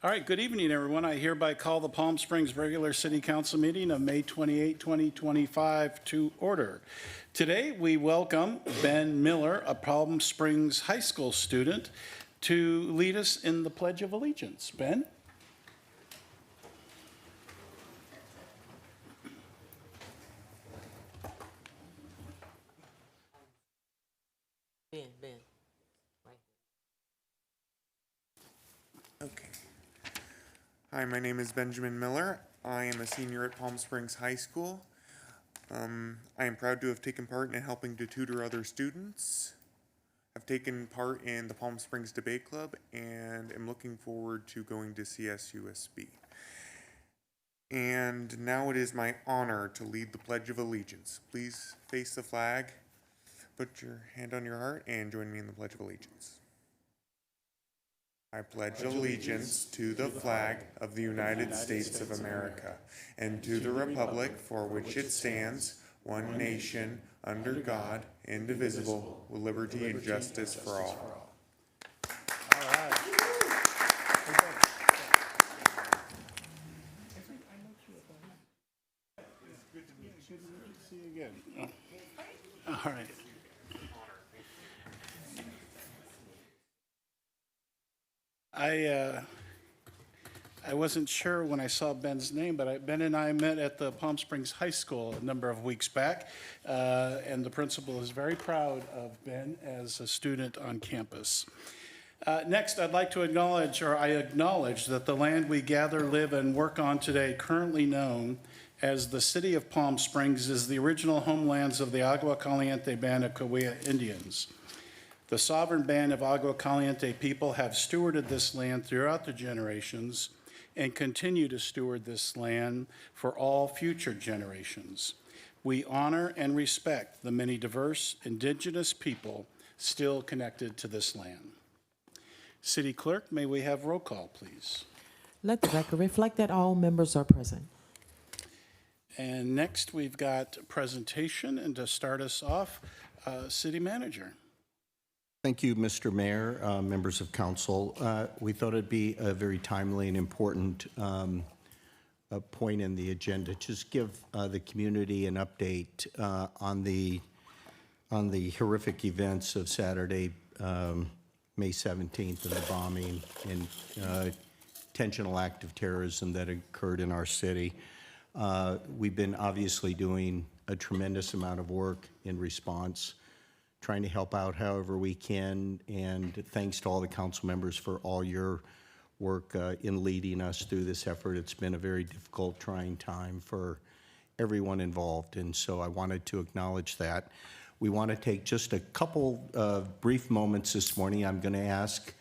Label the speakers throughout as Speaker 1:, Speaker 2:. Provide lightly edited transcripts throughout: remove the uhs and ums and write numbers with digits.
Speaker 1: All right, good evening, everyone. I hereby call the Palm Springs regular city council meeting of May 28, 2025 to order. Today, we welcome Ben Miller, a Palm Springs High School student, to lead us in the Pledge of Allegiance. Ben?
Speaker 2: Ben. Right.
Speaker 3: Okay. Hi, my name is Benjamin Miller. I am a senior at Palm Springs High School. I am proud to have taken part in helping to tutor other students. I've taken part in the Palm Springs Debate Club and am looking forward to going to CSUSB. And now it is my honor to lead the Pledge of Allegiance. Please face the flag, put your hand on your heart, and join me in the Pledge of Allegiance. I pledge allegiance to the flag of the United States of America and to the republic for which it stands, one nation, under God, indivisible, with liberty and justice for all.
Speaker 1: All right. Good to see you again. All right. I wasn't sure when I saw Ben's name, but Ben and I met at the Palm Springs High School a number of weeks back, and the principal is very proud of Ben as a student on campus. Next, I'd like to acknowledge that the land we gather, live, and work on today, currently known as the City of Palm Springs, is the original homelands of the Agua Caliente Band of Cahuilla Indians. The sovereign band of Agua Caliente people have stewarded this land throughout the generations and continue to steward this land for all future generations. We honor and respect the many diverse indigenous people still connected to this land. City Clerk, may we have roll call, please?
Speaker 2: Let the record reflect that all members are present.
Speaker 1: And next, we've got a presentation, and to start us off, City Manager.
Speaker 4: Thank you, Mr. Mayor, members of council. We thought it'd be a very timely and important point in the agenda. Just give the community an update on the horrific events of Saturday, May 17th, and the bombing and intentional act of terrorism that occurred in our city. We've been obviously doing a tremendous amount of work in response, trying to help out however we can, and thanks to all the council members for all your work in leading us through this effort. It's been a very difficult, trying time for everyone involved, and so I wanted to acknowledge that. We want to take just a couple of brief moments this morning. I'm going to ask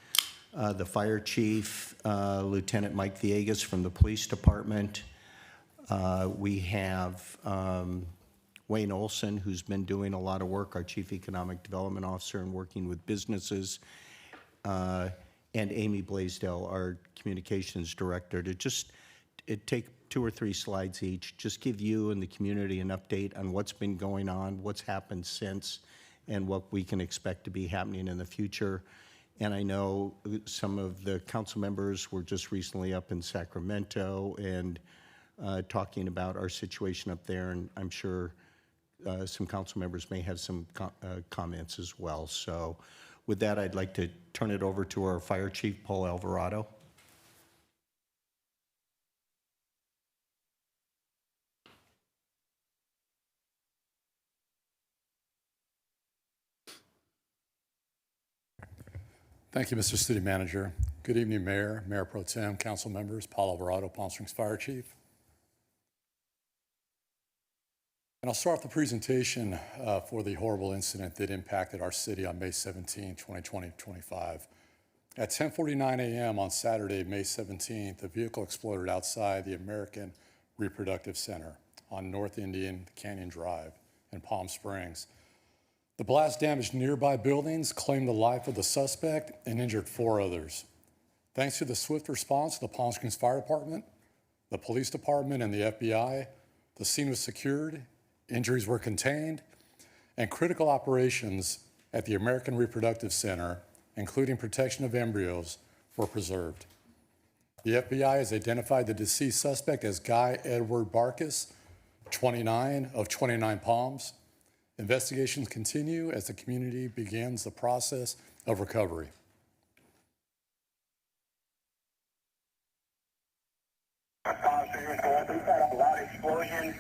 Speaker 4: the fire chief, Lieutenant Mike Villegas from the police department. We have Wayne Olson, who's been doing a lot of work, our Chief Economic Development Officer, and working with businesses, and Amy Blaisdell, our Communications Director, to just take 2 or 3 slides each, just give you and the community an update on what's been going on, what's happened since, and what we can expect to be happening in the future. And I know some of the council members were just recently up in Sacramento and talking about our situation up there, and I'm sure some council members may have some comments as well. So with that, I'd like to turn it over to our fire chief, Paul Alvarado.
Speaker 5: Thank you, Mr. City Manager. Good evening, Mayor, Mayor Pro Tem, council members, Paul Alvarado, Palm Springs Fire Chief. And I'll start off the presentation for the horrible incident that impacted our city on May 17, 2025. At 10:49 a.m. on Saturday, May 17th, a vehicle exploded outside the American Reproductive Center on North Indian Canyon Drive in Palm Springs. The blast damaged nearby buildings, claimed the life of the suspect, and injured 4 others. Thanks to the swift response of the Palm Springs Fire Department, the police department, and the FBI, the scene was secured, injuries were contained, and critical operations at the American Reproductive Center, including protection of embryos, were preserved. The FBI has identified the deceased suspect as Guy Edward Barkis, 29, of 29 Palms. Investigations continue as the community begins the process of recovery.
Speaker 6: We've had a loud explosion.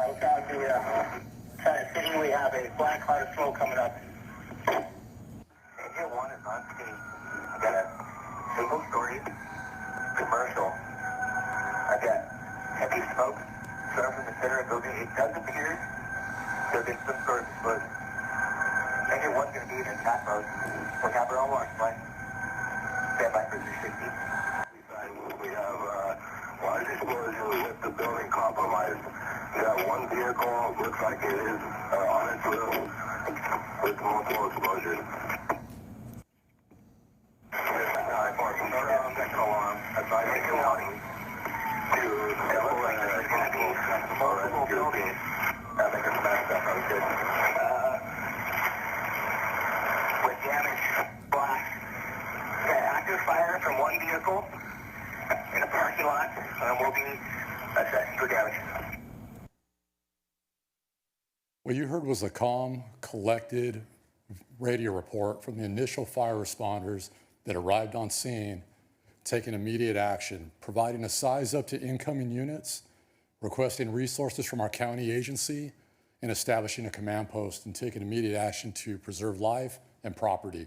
Speaker 6: We've got the city. We have a black cloud of smoke coming up. Engine 1 is on scene. I got a single-story commercial. I got heavy smoke coming from the center of the building. It does appear there's been some sort of explosion. Engine 1's going to be in attack mode. We'll have our own launch plan. Stand by for 360. We have large explosion with the building compromised. We got one vehicle, looks like it is on its roof with multiple explosions. Advising county to multiple buildings. I think it's messed up. I'm good. With damage, black. Got active fire from one vehicle in a parking lot. We'll be assessing for damage.
Speaker 5: What you heard was a calm, collected radio report from the initial fire responders that arrived on scene, taking immediate action, providing a size up to incoming units, requesting resources from our county agency, and establishing a command post and taking immediate action to preserve life and property.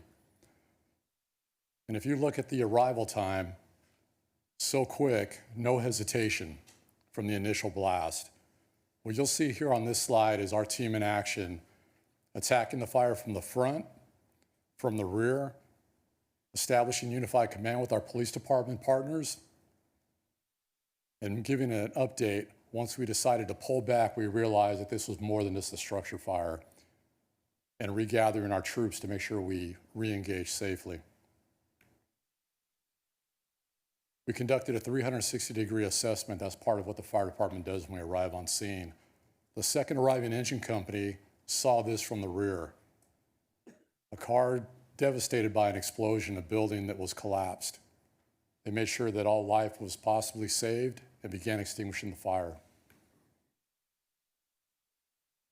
Speaker 5: And if you look at the arrival time, so quick, no hesitation from the initial blast. What you'll see here on this slide is our team in action, attacking the fire from the front, from the rear, establishing unified command with our police department partners, and giving an update. Once we decided to pull back, we realized that this was more than just a structure fire, and regathering our troops to make sure we re-engage safely. We conducted a 360-degree assessment. That's part of what the fire department does when we arrive on scene. The second arriving engine company saw this from the rear. A car devastated by an explosion, a building that was collapsed. They made sure that all life was possibly saved and began extinguishing the fire.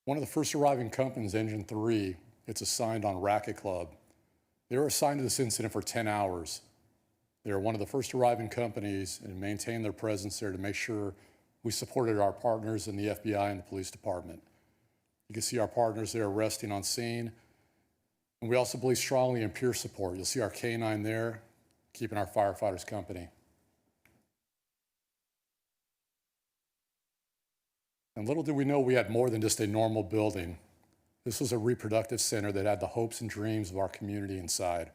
Speaker 5: One of the first arriving companies, Engine 3, it's assigned on Racket Club. They were assigned to this incident for 10 hours. They were one of the first arriving companies and maintained their presence there to make sure we supported our partners in the FBI and the police department. You can see our partners there resting on scene. And we also believe strongly in peer support. You'll see our K-9 there, keeping our firefighters company. And little did we know we had more than just a normal building. This was a reproductive center that had the hopes and dreams of our community inside.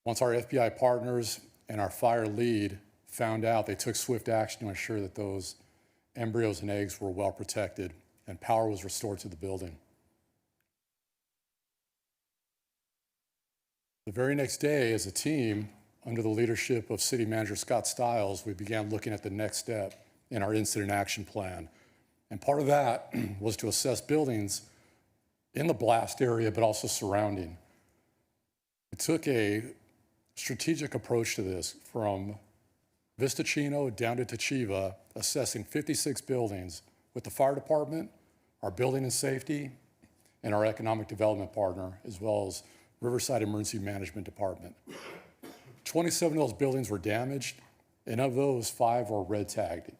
Speaker 5: Once our FBI partners and our fire lead found out, they took swift action to ensure that those embryos and eggs were well protected and power was restored to the building. The very next day, as a team, under the leadership of City Manager Scott Stiles, we began looking at the next step in our incident action plan. And part of that was to assess buildings in the blast area, but also surrounding. We took a strategic approach to this from Vista Chino down to Tachiva, assessing 56 buildings with the fire department, our building and safety, and our economic development partner, as well as Riverside Emergency Management Department. 27 of those buildings were damaged, and of those, 5 were red tagged,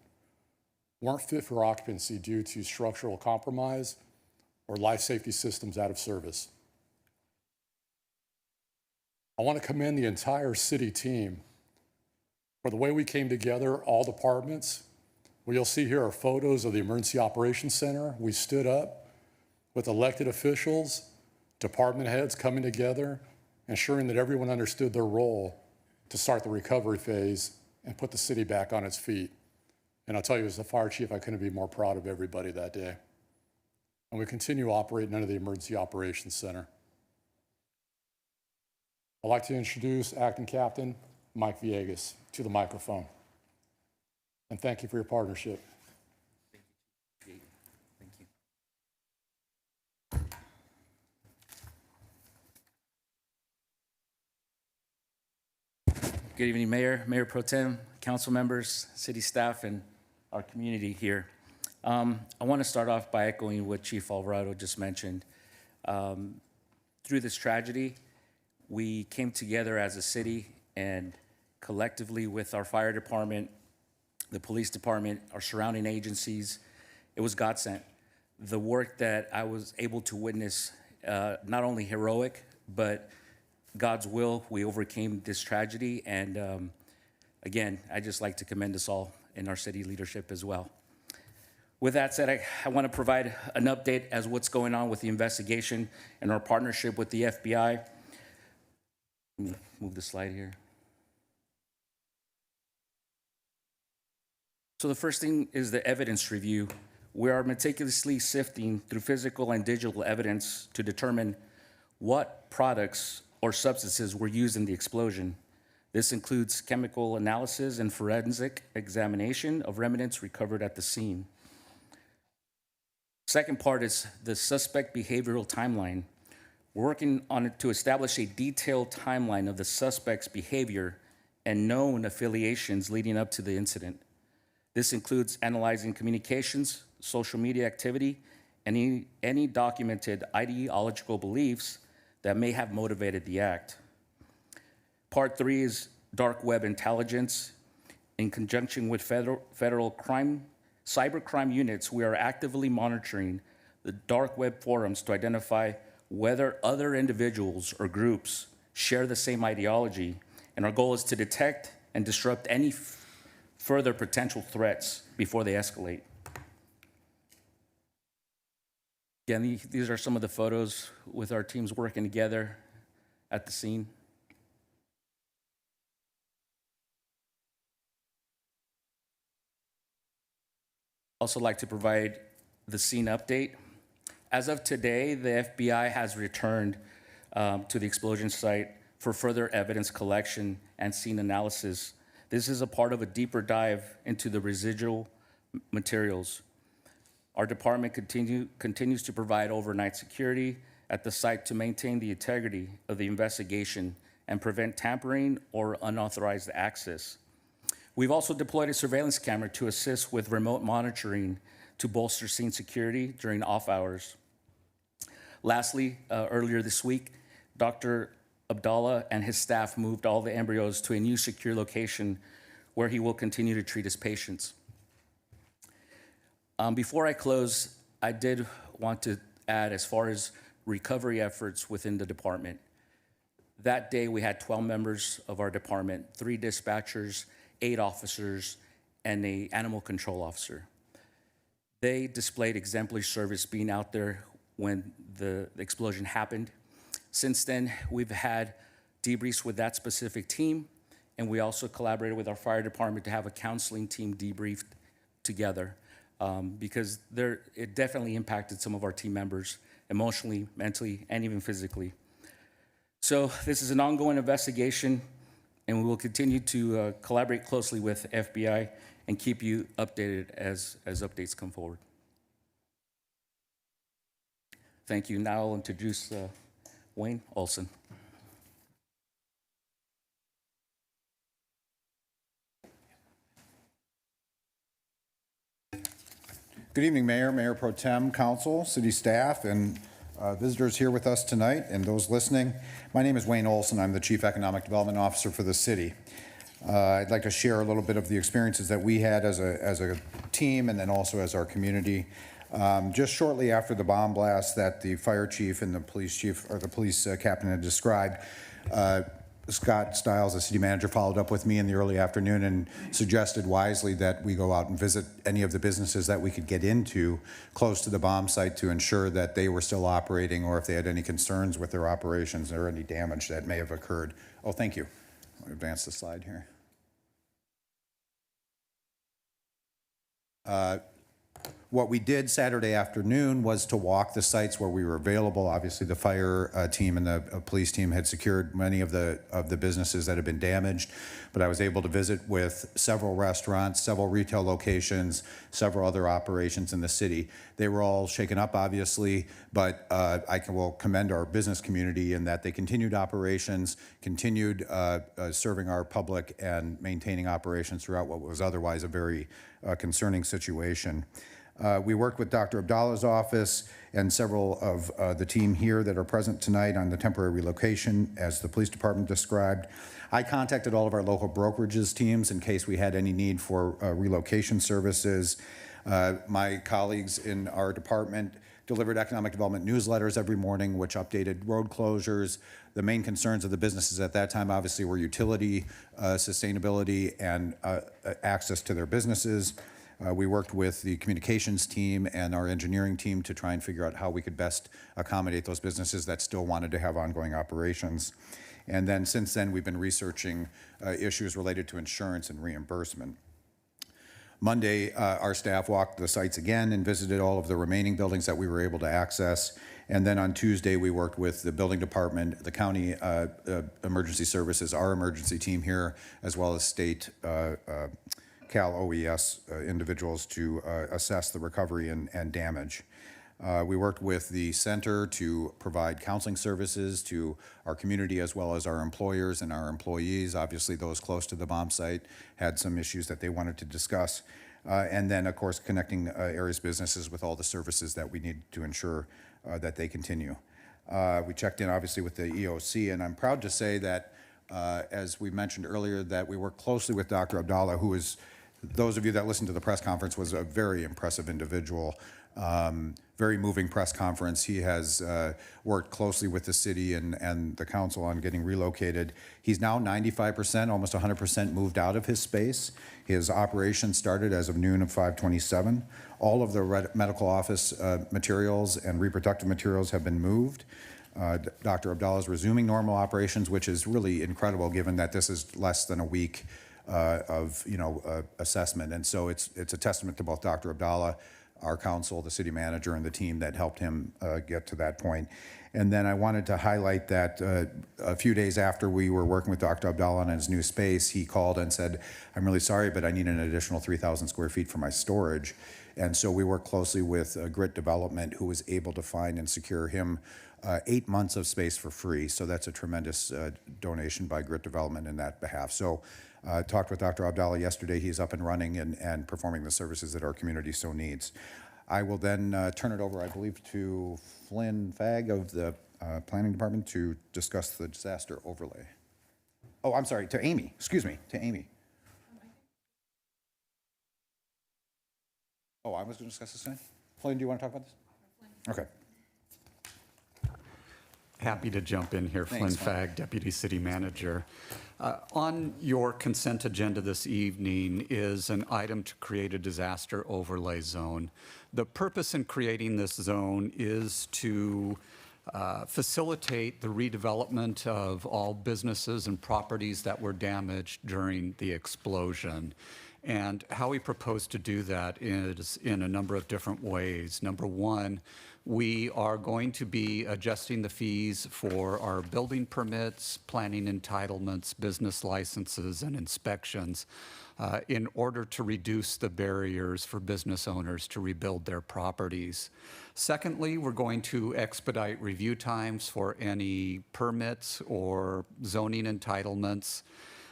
Speaker 5: weren't fit for occupancy due to structural compromise or life safety systems out of service. I want to commend the entire city team for the way we came together, all departments. What you'll see here are photos of the Emergency Operations Center. We stood up with elected officials, department heads coming together, ensuring that everyone understood their role to start the recovery phase and put the city back on its feet. And I'll tell you, as the fire chief, I couldn't be more proud of everybody that day. And we continue operating under the Emergency Operations Center. I'd like to introduce Acting Captain Mike Villegas to the microphone. And thank you for your partnership.
Speaker 7: Good evening, Mayor, Mayor Pro Tem, council members, city staff, and our community here. I want to start off by echoing what Chief Alvarado just mentioned. Through this tragedy, we came together as a city and collectively with our fire department, the police department, our surrounding agencies, it was God sent. The work that I was able to witness, not only heroic, but God's will, we overcame this tragedy. And again, I just like to commend us all in our city leadership as well. With that said, I want to provide an update as what's going on with the investigation and our partnership with the FBI. Let me move the slide here. So the first thing is the evidence review. We are meticulously sifting through physical and digital evidence to determine what products or substances were used in the explosion. This includes chemical analysis and forensic examination of remnants recovered at the scene. Second part is the suspect behavioral timeline. We're working on it to establish a detailed timeline of the suspect's behavior and known affiliations leading up to the incident. This includes analyzing communications, social media activity, and any documented ideological beliefs that may have motivated the act. Part 3 is dark web intelligence. In conjunction with federal cybercrime units, we are actively monitoring the dark web forums to identify whether other individuals or groups share the same ideology, and our goal is to detect and disrupt any further potential threats before they escalate. Again, these are some of the photos with our teams working together at the scene. Also like to provide the scene update. As of today, the FBI has returned to the explosion site for further evidence collection and scene analysis. This is a part of a deeper dive into the residual materials. Our department continues to provide overnight security at the site to maintain the integrity of the investigation and prevent tampering or unauthorized access. We've also deployed a surveillance camera to assist with remote monitoring to bolster scene security during off hours. Lastly, earlier this week, Dr. Abdallah and his staff moved all the embryos to a new secure location where he will continue to treat his patients. Before I close, I did want to add, as far as recovery efforts within the department, that day we had 12 members of our department, 3 dispatchers, 8 officers, and an animal control officer. They displayed exemplary service being out there when the explosion happened. Since then, we've had debriefs with that specific team, and we also collaborated with our fire department to have a counseling team debriefed together because it definitely impacted some of our team members emotionally, mentally, and even physically. So this is an ongoing investigation, and we will continue to collaborate closely with FBI and keep you updated as updates come forward. Thank you. Now I'll introduce Wayne Olson.
Speaker 8: Good evening, Mayor, Mayor Pro Tem, Council, City staff, and visitors here with us tonight, and those listening. My name is Wayne Olson. I'm the Chief Economic Development Officer for the city. I'd like to share a little bit of the experiences that we had as a team and then also as our community. Just shortly after the bomb blast that the fire chief and the police chief, or the police captain had described, Scott Stiles, the city manager, followed up with me in the early afternoon and suggested wisely that we go out and visit any of the businesses that we could get into close to the bomb site to ensure that they were still operating, or if they had any concerns with their operations or any damage that may have occurred. Oh, thank you. I'll advance the slide here. What we did Saturday afternoon was to walk the sites where we were available. Obviously, the fire team and the police team had secured many of the businesses that had been damaged, but I was able to visit with several restaurants, several retail locations, several other operations in the city. They were all shaken up, obviously, but will commend our business community in that they continued operations, continued serving our public and maintaining operations throughout what was otherwise a very concerning situation. We worked with Dr. Abdallah's office and several of the team here that are present tonight on the temporary relocation, as the police department described. I contacted all of our local brokerages teams in case we had any need for relocation services. My colleagues in our department delivered economic development newsletters every morning, which updated road closures. The main concerns of the businesses at that time obviously were utility, sustainability, and access to their businesses. We worked with the communications team and our engineering team to try and figure out how we could best accommodate those businesses that still wanted to have ongoing operations. And then since then, we've been researching issues related to insurance and reimbursement. Monday, our staff walked the sites again and visited all of the remaining buildings that we were able to access. And then on Tuesday, we worked with the building department, the county emergency services, our emergency team here, as well as state Cal OES individuals to assess the recovery and damage. We worked with the center to provide counseling services to our community as well as our employers and our employees. Obviously, those close to the bomb site had some issues that they wanted to discuss. And then, of course, connecting area's businesses with all the services that we need to ensure that they continue. We checked in, obviously, with the EOC, and I'm proud to say that, as we mentioned earlier, that we work closely with Dr. Abdallah, who is, those of you that listened to the press conference, was a very impressive individual. Very moving press conference. He has worked closely with the city and the council on getting relocated. He's now 95%, almost 100% moved out of his space. His operation started as of noon of 5/27. All of the medical office materials and reproductive materials have been moved. Dr. Abdallah is resuming normal operations, which is really incredible given that this is less than a week of assessment. And so it's a testament to both Dr. Abdallah, our council, the city manager, and the team that helped him get to that point. And then I wanted to highlight that a few days after we were working with Dr. Abdallah on his new space, he called and said, "I'm really sorry, but I need an additional 3,000 square feet for my storage." And so we worked closely with Grit Development, who was able to find and secure him 8 months of space for free. So that's a tremendous donation by Grit Development in that behalf. So talked with Dr. Abdallah yesterday. He's up and running and performing the services that our community so needs. I will then turn it over, I believe, to Flynn Fagg of the Planning Department to discuss the disaster overlay. Oh, I'm sorry, to Amy. Excuse me, to Amy. Oh, I was going to discuss this tonight? Flynn, do you want to talk about this? Okay.
Speaker 9: Happy to jump in here.
Speaker 8: Thanks,
Speaker 9: Flynn Fagg, Deputy City Manager. On your consent agenda this evening is an item to create a disaster overlay zone. The purpose in creating this zone is to facilitate the redevelopment of all businesses and properties that were damaged during the explosion. And how we propose to do that is in a number of different ways. Number one, we are going to be adjusting the fees for our building permits, planning entitlements, business licenses, and inspections in order to reduce the barriers for business owners to rebuild their properties. Secondly, we're going to expedite review times for any permits or zoning entitlements.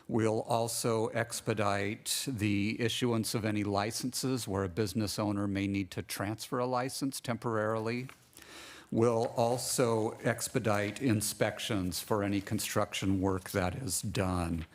Speaker 9: We'll also expedite the issuance of any licenses where a business owner may need to transfer a license temporarily. We'll also expedite inspections for any construction work that is done.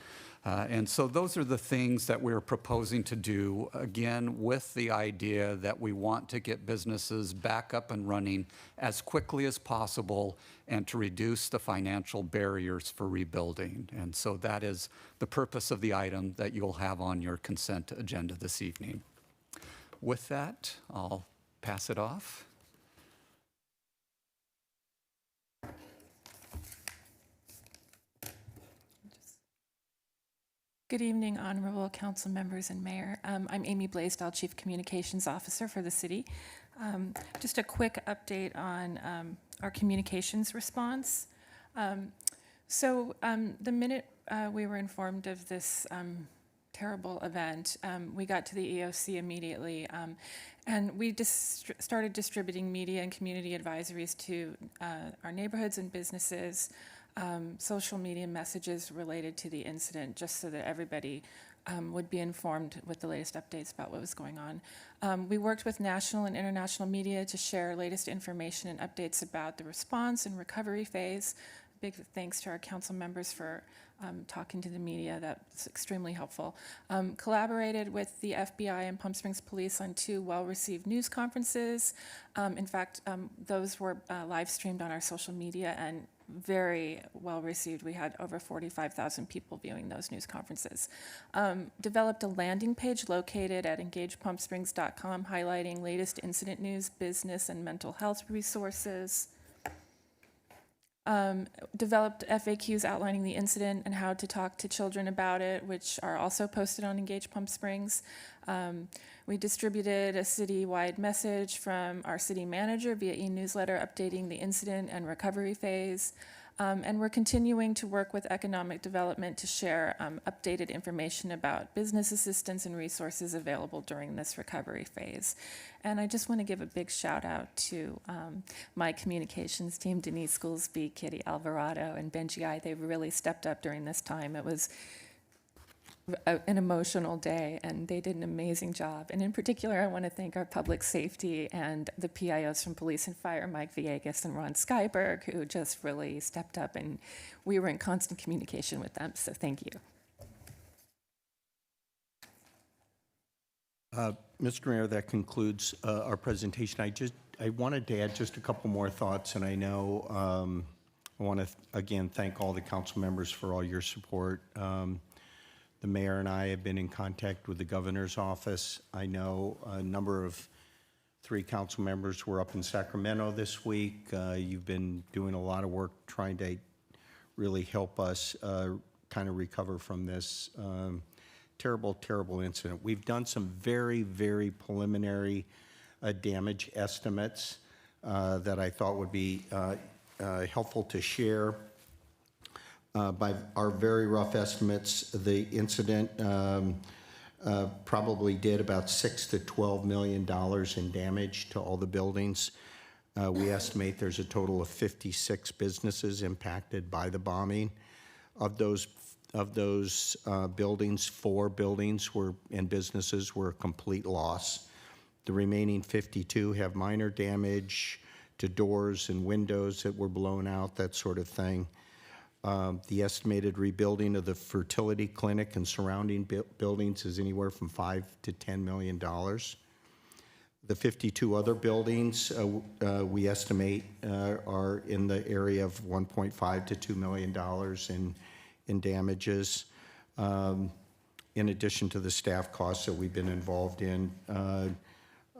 Speaker 9: And so those are the things that we're proposing to do, again, with the idea that we want to get businesses back up and running as quickly as possible and to reduce the financial barriers for rebuilding. And so that is the purpose of the item that you'll have on your consent agenda this evening. With that, I'll pass it off.
Speaker 10: Good evening, honorable council members and mayor. I'm Amy Blaisdell, Chief Communications Officer for the city. Just a quick update on our communications response. The minute we were informed of this terrible event, we got to the EOC immediately, and we started distributing media and community advisories to our neighborhoods and businesses, social media messages related to the incident, just so that everybody would be informed with the latest updates about what was going on. We worked with national and international media to share latest information and updates about the response and recovery phase. Big thanks to our council members for talking to the media. That's extremely helpful. Collaborated with the FBI and Palm Springs Police on 2 well-received news conferences. In fact, those were live streamed on our social media and very well received. We had over 45,000 people viewing those news conferences. Developed a landing page located at engagepalmsprings.com highlighting latest incident news, business, and mental health resources. Developed FAQs outlining the incident and how to talk to children about it, which are also posted on Engage Palm Springs. We distributed a citywide message from our city manager via e-newsletter updating the incident and recovery phase. And we're continuing to work with economic development to share updated information about business assistance and resources available during this recovery phase. And I just want to give a big shout out to my communications team, Denise Goolsby, Kitty Alvarado, and Benji I. They really stepped up during this time. It was an emotional day, and they did an amazing job. And in particular, I want to thank our public safety and the PIOs from Police and Fire, Mike Villegas and Ron Skyberg, who just really stepped up, and we were in constant communication with them, so thank you.
Speaker 4: Mr. Mayor, that concludes our presentation. I wanted to add just a couple more thoughts, and I know I want to again thank all the council members for all your support. The mayor and I have been in contact with the governor's office. I know a number of 3 council members were up in Sacramento this week. You've been doing a lot of work trying to really help us kind of recover from this terrible, terrible incident. We've done some very, very preliminary damage estimates that I thought would be helpful to share. By our very rough estimates, the incident probably did about $6 to $12 million in damage to all the buildings. We estimate there's a total of 56 businesses impacted by the bombing. Of those buildings, 4 buildings and businesses were a complete loss. The remaining 52 have minor damage to doors and windows that were blown out, that sort of thing. The estimated rebuilding of the fertility clinic and surrounding buildings is anywhere from $5 to $10 million. The 52 other buildings we estimate are in the area of $1.5 to $2 million in damages, in addition to the staff costs that we've been involved in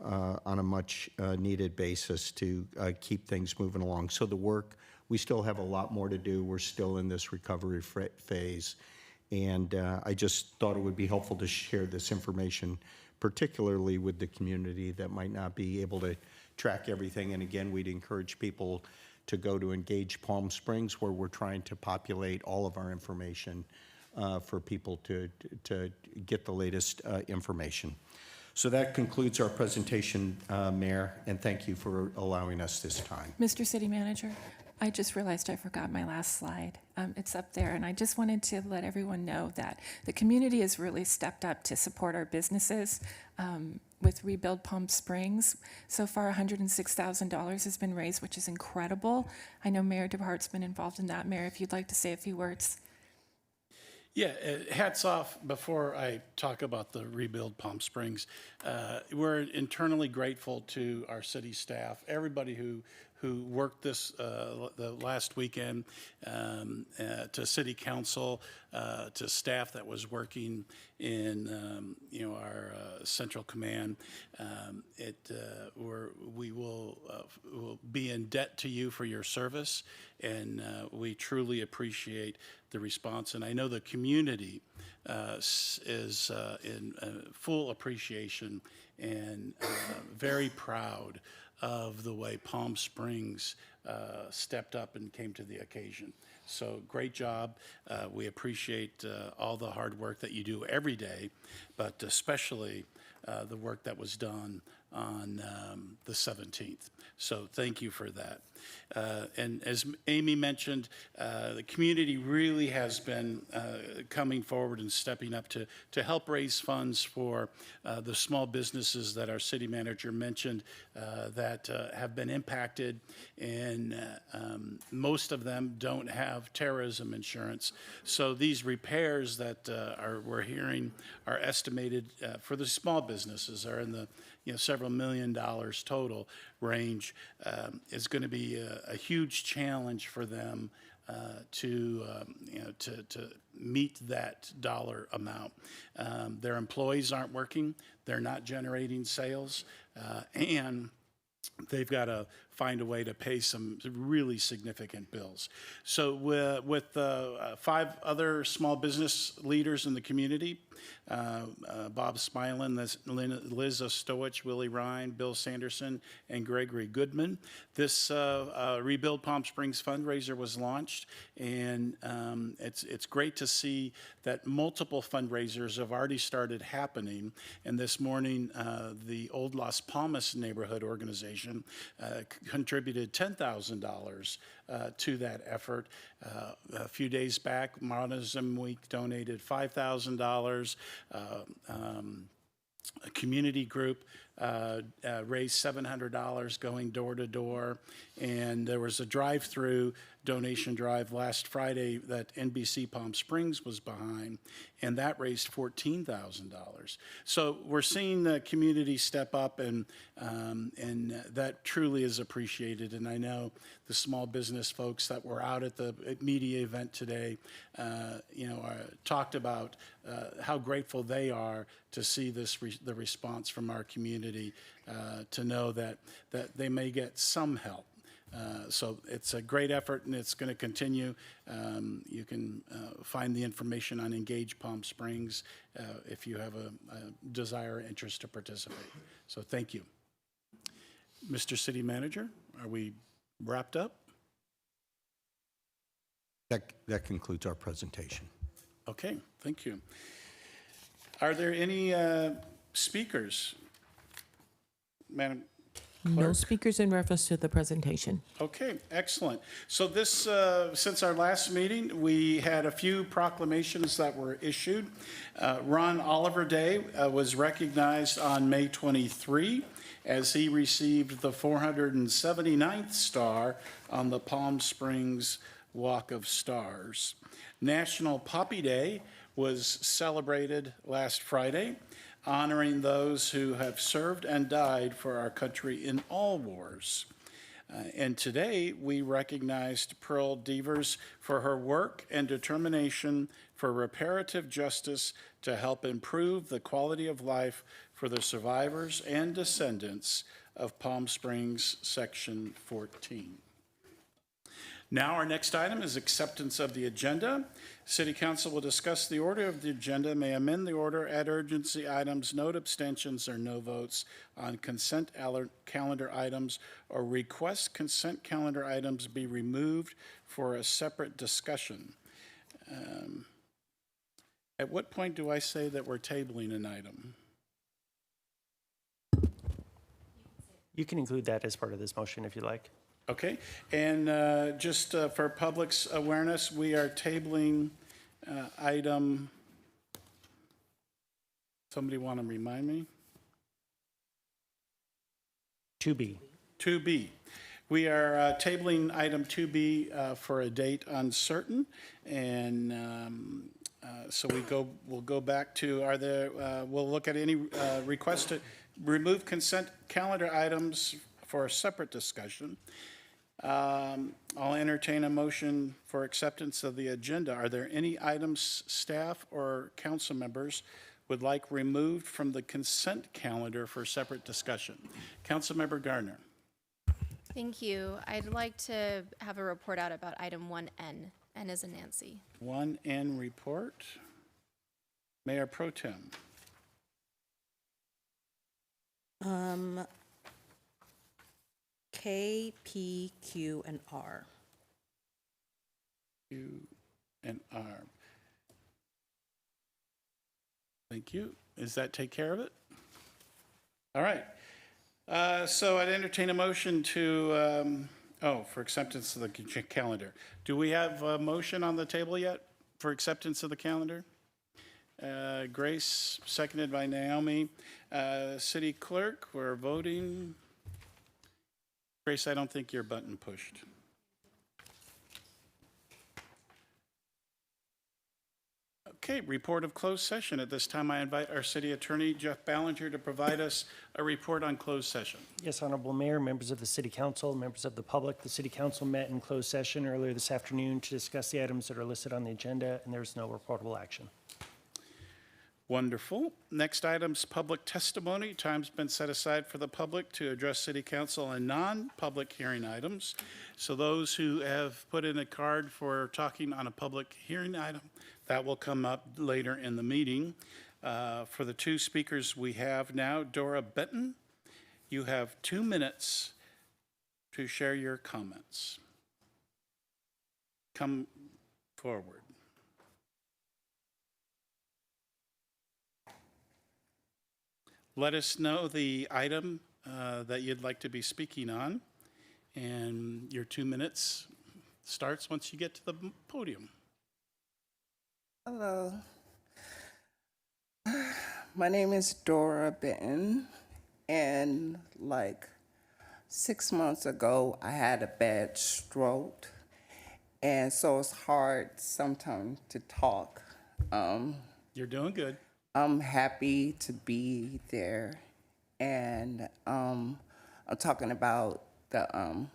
Speaker 4: on a much needed basis to keep things moving along. So the work, we still have a lot more to do. We're still in this recovery phase. And I just thought it would be helpful to share this information, particularly with the community that might not be able to track everything. And again, we'd encourage people to go to Engage Palm Springs, where we're trying to populate all of our information for people to get the latest information. So that concludes our presentation, Mayor, and thank you for allowing us this time.
Speaker 10: Mr. City Manager, I just realized I forgot my last slide. It's up there, and I just wanted to let everyone know that the community has really stepped up to support our businesses with Rebuild Palm Springs. So far, $106,000 has been raised, which is incredible. I know Mayor DeHart's been involved in that. Mayor, if you'd like to say a few words.
Speaker 1: Yeah, hats off before I talk about the Rebuild Palm Springs. We're internally grateful to our city staff, everybody who who worked this the last weekend, to City Council, to staff that was working in our Central Command. We will be in debt to you for your service, and we truly appreciate the response. And I know the community is in full appreciation and very proud of the way Palm Springs stepped up and came to the occasion. So great job. We appreciate all the hard work that you do every day, but especially the work that was done on the 17th. So thank you for that. And as Amy mentioned, the community really has been coming forward and stepping up to help raise funds for the small businesses that our city manager mentioned that have been impacted, and most of them don't have terrorism insurance. So these repairs that we're hearing are estimated for the small businesses are in the several $1 million total range. Is going to be a huge challenge for them to meet that dollar amount. Their employees aren't working, they're not generating sales, and they've got to find a way to pay some really significant bills. So with 5 other small business leaders in the community, Bob Spilin, Liz Ostowich, Willie Ryan, Bill Sanderson, and Gregory Goodman, this Rebuild Palm Springs fundraiser was launched, and it's great to see that multiple fundraisers have already started happening. And this morning, the Old Las Palmas Neighborhood Organization contributed $10,000 to that effort. A few days back, Modernism Week donated $5,000. A community group raised $700 going door to door, and there was a drive-through donation drive last Friday that NBC Palm Springs was behind, and that raised $14,000. So we're seeing the community step up, and that truly is appreciated. And I know the small business folks that were out at the media event today, talked about how grateful they are to see the response from our community, to know that they may get some help. So it's a great effort, and it's going to continue. You can find the information on Engage Palm Springs if you have a desire or interest to participate. So thank you. Mr. City Manager, are we wrapped up?
Speaker 4: That concludes our presentation.
Speaker 1: Okay, thank you. Are there any speakers? Madam
Speaker 2: No
Speaker 1: Clerk?
Speaker 2: speakers in reference to the presentation.
Speaker 1: Okay, excellent. So this, since our last meeting, we had a few proclamations that were issued. Ron Oliver Day was recognized on May 23 as he received the 479th star on the Palm Springs Walk of Stars. National Poppy Day was celebrated last Friday, honoring those who have served and died for our country in all wars. And today we recognized Pearl Devers for her work and determination for reparative justice to help improve the quality of life for the survivors and descendants of Palm Springs Section 14. Now our next item is acceptance of the agenda. City Council will discuss the order of the agenda, may amend the order, add urgency items, note abstentions or no votes on consent calendar items, or request consent calendar items be removed for a separate discussion. At what point do I say that we're tabling an item?
Speaker 11: You can include that as part of this motion if you like.
Speaker 1: Okay, and just for public's awareness, we are tabling item, somebody want to remind me?
Speaker 11: 2B.
Speaker 1: 2B. We are tabling item 2B for a date uncertain, and so we'll go back to, we'll look at any request to remove consent calendar items for a separate discussion. I'll entertain a motion for acceptance of the agenda. Are there any items staff or council members would like removed from the consent calendar for separate discussion? Councilmember Gardner.
Speaker 12: Thank you. I'd like to have a report out about item 1N. N as in Nancy.
Speaker 1: 1N report. Mayor Pro Tem.
Speaker 2: K, P, Q, and R.
Speaker 1: Q and R. Thank you. Does that take care of it? All right. So I'd entertain a motion to, for acceptance of the calendar. Do we have a motion on the table yet for acceptance of the calendar? Grace, seconded by Naomi. City Clerk, we're voting. Grace, I don't think your button pushed. Okay, report of closed session. At this time, I invite our city attorney, Jeff Ballinger, to provide us a report on closed session.
Speaker 11: Yes, Honorable Mayor, members of the City Council, members of the public, the City Council met in closed session earlier this afternoon to discuss the items that are listed on the agenda, and there's no reportable action.
Speaker 1: Wonderful. Next item's public testimony. Time's been set aside for the public to address City Council on non-public hearing items. So those who have put in a card for talking on a public hearing item, that will come up later in the meeting. For the two speakers we have now, Dora Benton, you have 2 minutes to share your comments. Come forward. Let us know the item that you'd like to be speaking on, and your 2 minutes starts once you get to the podium.
Speaker 13: Hello. My name is Dora Benton, and like 6 months ago, I had a bad stroke, and so it's hard sometimes to talk.
Speaker 1: You're doing good.
Speaker 13: I'm happy to be there, and I'm talking about the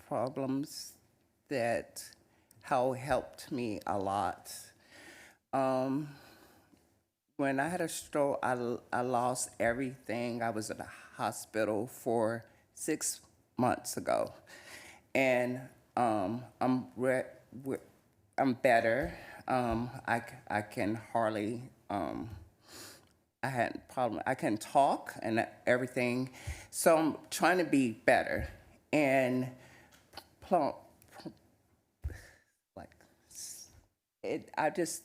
Speaker 13: problems that how it helped me a lot. When I had a stroke, I lost everything. I was in the hospital for 6 months ago, and I'm better. I can hardly. I had a problem. I can talk and everything, so I'm trying to be better and like it. I just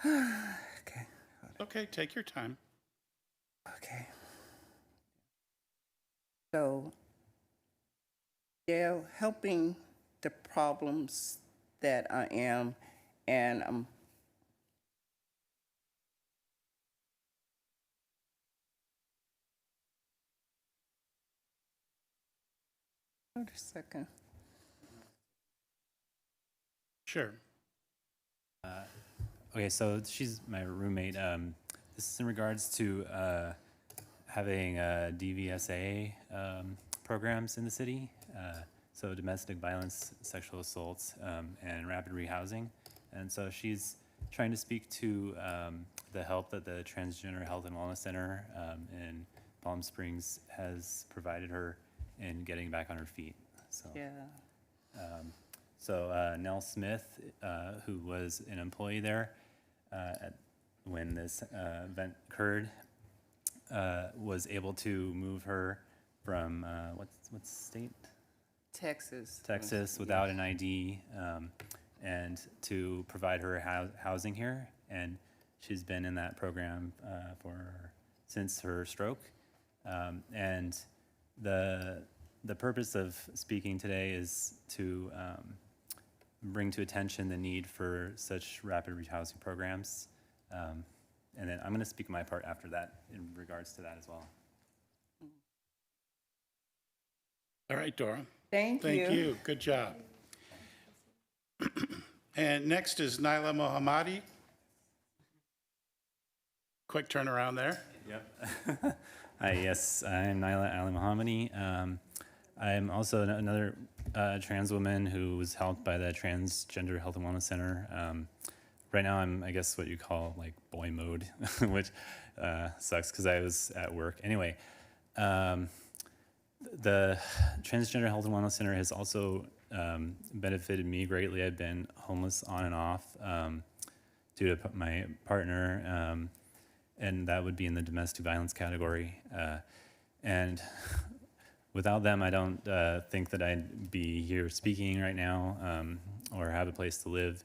Speaker 13: okay.
Speaker 1: Okay, take your time.
Speaker 13: Okay. So they're helping the problems that I am, and I'm hold a second.
Speaker 1: Sure.
Speaker 14: Okay, so she's my roommate. This is in regards to having DVSA programs in the city. So domestic violence, sexual assaults, and rapid rehousing. And so she's trying to speak to the help that the Transgender Health and Wellness Center in Palm Springs has provided her in getting back on her feet. So,
Speaker 13: Yeah.
Speaker 14: Nell Smith, who was an employee there when this event occurred, was able to move her from what state?
Speaker 13: Texas.
Speaker 14: Without an ID, and to provide her housing here. And she's been in that program since her stroke. And the purpose of speaking today is to bring to attention the need for such rapid rehousing programs. And then I'm going to speak my part after that in regards to that as well.
Speaker 1: All right, Dora.
Speaker 13: Thank you.
Speaker 1: Thank you. Good job. And next is Naila Mohammadi. Quick turnaround there.
Speaker 14: Yep. Hi, yes, I'm Naila Ali Mohammadi. I'm also another trans woman who was helped by the Transgender Health and Wellness Center. Right now, I'm, I guess, what you call like boy mode, which sucks because I was at work. Anyway, the Transgender Health and Wellness Center has also benefited me greatly. I've been homeless on and off due to my partner, and that would be in the domestic violence category. And without them, I don't think that I'd be here speaking right now or have a place to live.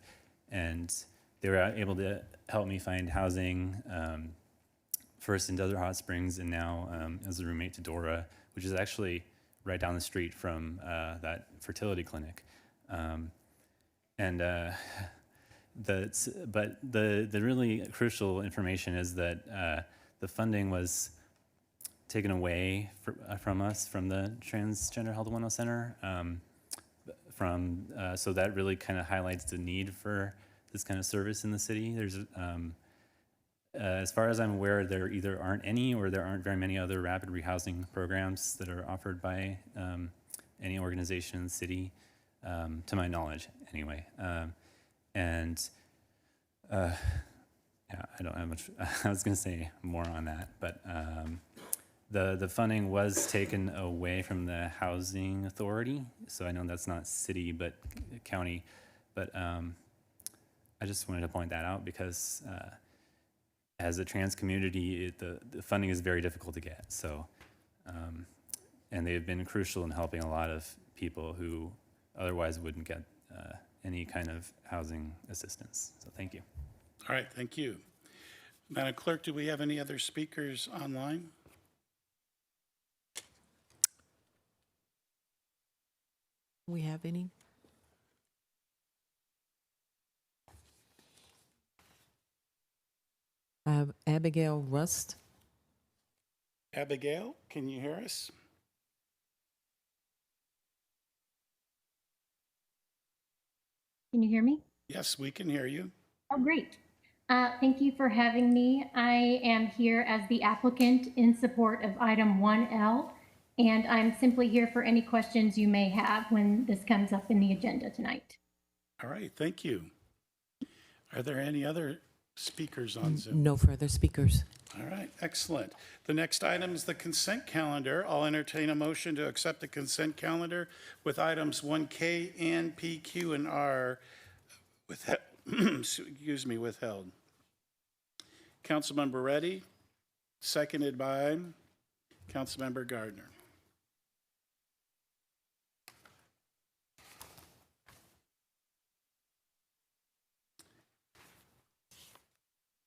Speaker 14: And they were able to help me find housing, first in Desert Hot Springs and now as a roommate to Dora, which is actually right down the street from that fertility clinic. But the really crucial information is that the funding was taken away from us from the Transgender Health and Wellness Center. So that really kind of highlights the need for this kind of service in the city. There's, as far as I'm aware, there either aren't any or there aren't very many other rapid rehousing programs that are offered by any organization in the city, to my knowledge, anyway. Yeah, I don't have much. I was going to say more on that, but the funding was taken away from the housing authority. So I know that's not city, but county. But I just wanted to point that out because as a trans community, the funding is very difficult to get. So, and they've been crucial in helping a lot of people who otherwise wouldn't get any kind of housing assistance. So thank you.
Speaker 1: All right, thank you. Madam Clerk, do we have any other speakers online?
Speaker 2: We have any? I have Abigail Rust.
Speaker 1: Abigail, can you hear us?
Speaker 15: Can you hear me?
Speaker 1: Yes, we can hear you.
Speaker 15: Oh, great. Thank you for having me. I am here as the applicant in support of item 1L, and I'm simply here for any questions you may have when this comes up in the agenda tonight.
Speaker 1: All right, thank you. Are there any other speakers on Zoom?
Speaker 2: No further speakers.
Speaker 1: All right, excellent. The next item is the consent calendar. I'll entertain a motion to accept the consent calendar with items 1K and P, Q, and R withheld. Councilmember Reddy, seconded by Councilmember Gardner.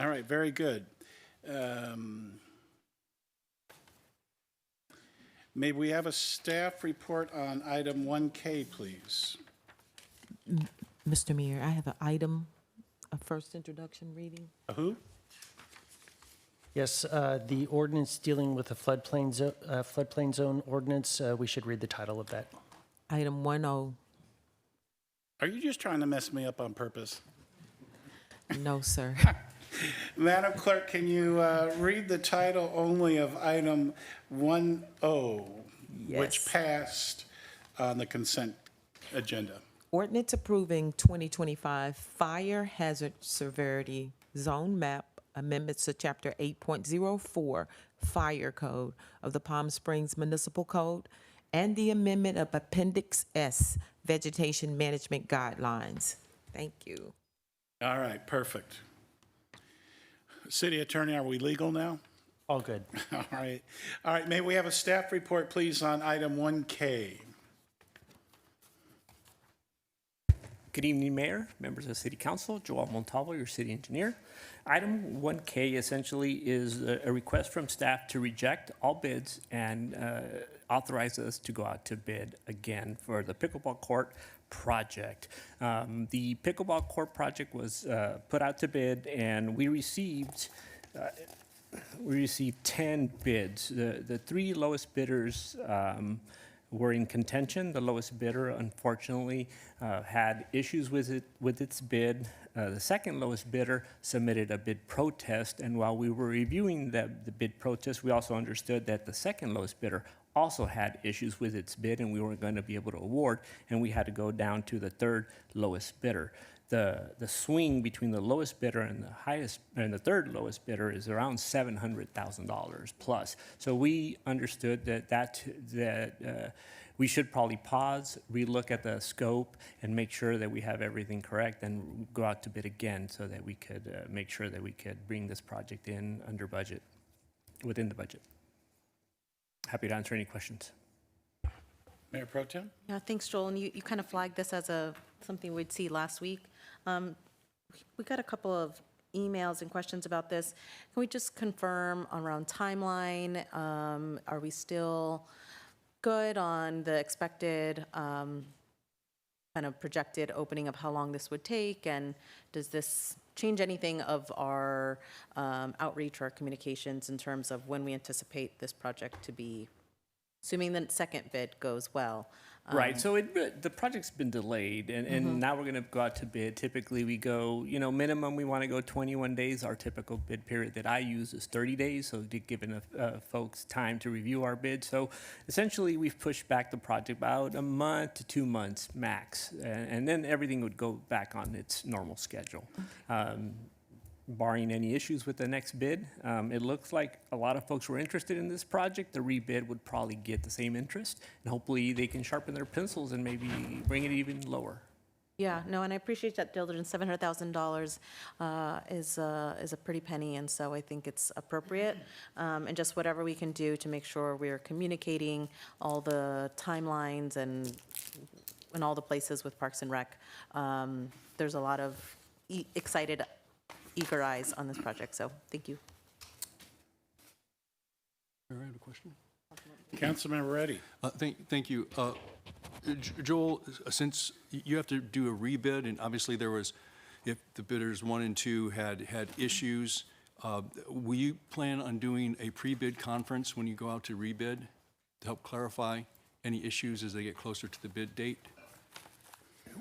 Speaker 1: All right, very good. May we have a staff report on item 1K, please?
Speaker 2: Mr. Mayor, I have an item, a first introduction reading.
Speaker 1: Who?
Speaker 11: Yes, the ordinance dealing with the floodplain zone ordinance, we should read the title of that.
Speaker 2: Item 10.
Speaker 1: Are you just trying to mess me up on purpose?
Speaker 2: No, sir.
Speaker 1: Madam Clerk, can you read the title only of item 10, which passed on the consent agenda?
Speaker 2: Ordinance approving 2025 fire hazard severity zone map amendments to Chapter 8.04 Fire Code of the Palm Springs Municipal Code and the amendment of Appendix S Vegetation Management Guidelines. Thank you.
Speaker 1: All right, perfect. City Attorney, are we legal now?
Speaker 11: All good.
Speaker 1: All right. All right, may we have a staff report, please, on item 1K?
Speaker 16: Good evening, Mayor, members of the City Council, Joel Montalvo, your city engineer. Item 1K essentially is a request from staff to reject all bids and authorize us to go out to bid again for the pickleball court project. The pickleball court project was put out to bid, and we received 10 bids. The three lowest bidders were in contention. The lowest bidder, unfortunately, had issues with its bid. The second lowest bidder submitted a bid protest, and while we were reviewing the bid protest, we also understood that the second lowest bidder also had issues with its bid, and we weren't going to be able to award, and we had to go down to the third lowest bidder. The swing between the lowest bidder and the highest and the third lowest bidder is around $700,000 plus. So we understood that we should probably pause, relook at the scope, and make sure that we have everything correct, and go out to bid again so that we could make sure that we could bring this project in under budget, within the budget. Happy to answer any questions.
Speaker 1: Mayor Pro Tem?
Speaker 17: Yeah, thanks, Joel. And you kind of flagged this as something we'd see last week. We got a couple of emails and questions about this. Can we just confirm around timeline? Are we still good on the expected kind of projected opening of how long this would take? And does this change anything of our outreach or our communications in terms of when we anticipate this project to be, assuming the second bid goes well?
Speaker 16: Right, so the project's been delayed, and now we're going to go out to bid. Typically, we go, minimum we want to go 21 days. Our typical bid period that I use is 30 days, so to give folks time to review our bid. So essentially, we've pushed back the project about a month to 2 months max, and then everything would go back on its normal schedule. Barring any issues with the next bid, it looks like a lot of folks were interested in this project. The rebid would probably get the same interest, and hopefully they can sharpen their pencils and maybe bring it even lower.
Speaker 17: Yeah, no, and I appreciate that diligence. $700,000 is a pretty penny, and so I think it's appropriate. And just whatever we can do to make sure we're communicating all the timelines and in all the places with Parks and Rec. There's a lot of excited, eager eyes on this project, so thank you.
Speaker 18: I have a question.
Speaker 1: Councilmember Reddy.
Speaker 18: Thank you. Joel, since you have to do a rebid, and obviously there was, if the bidders 1 and 2 had issues, will you plan on doing a pre-bid conference when you go out to rebid to help clarify any issues as they get closer to the bid date?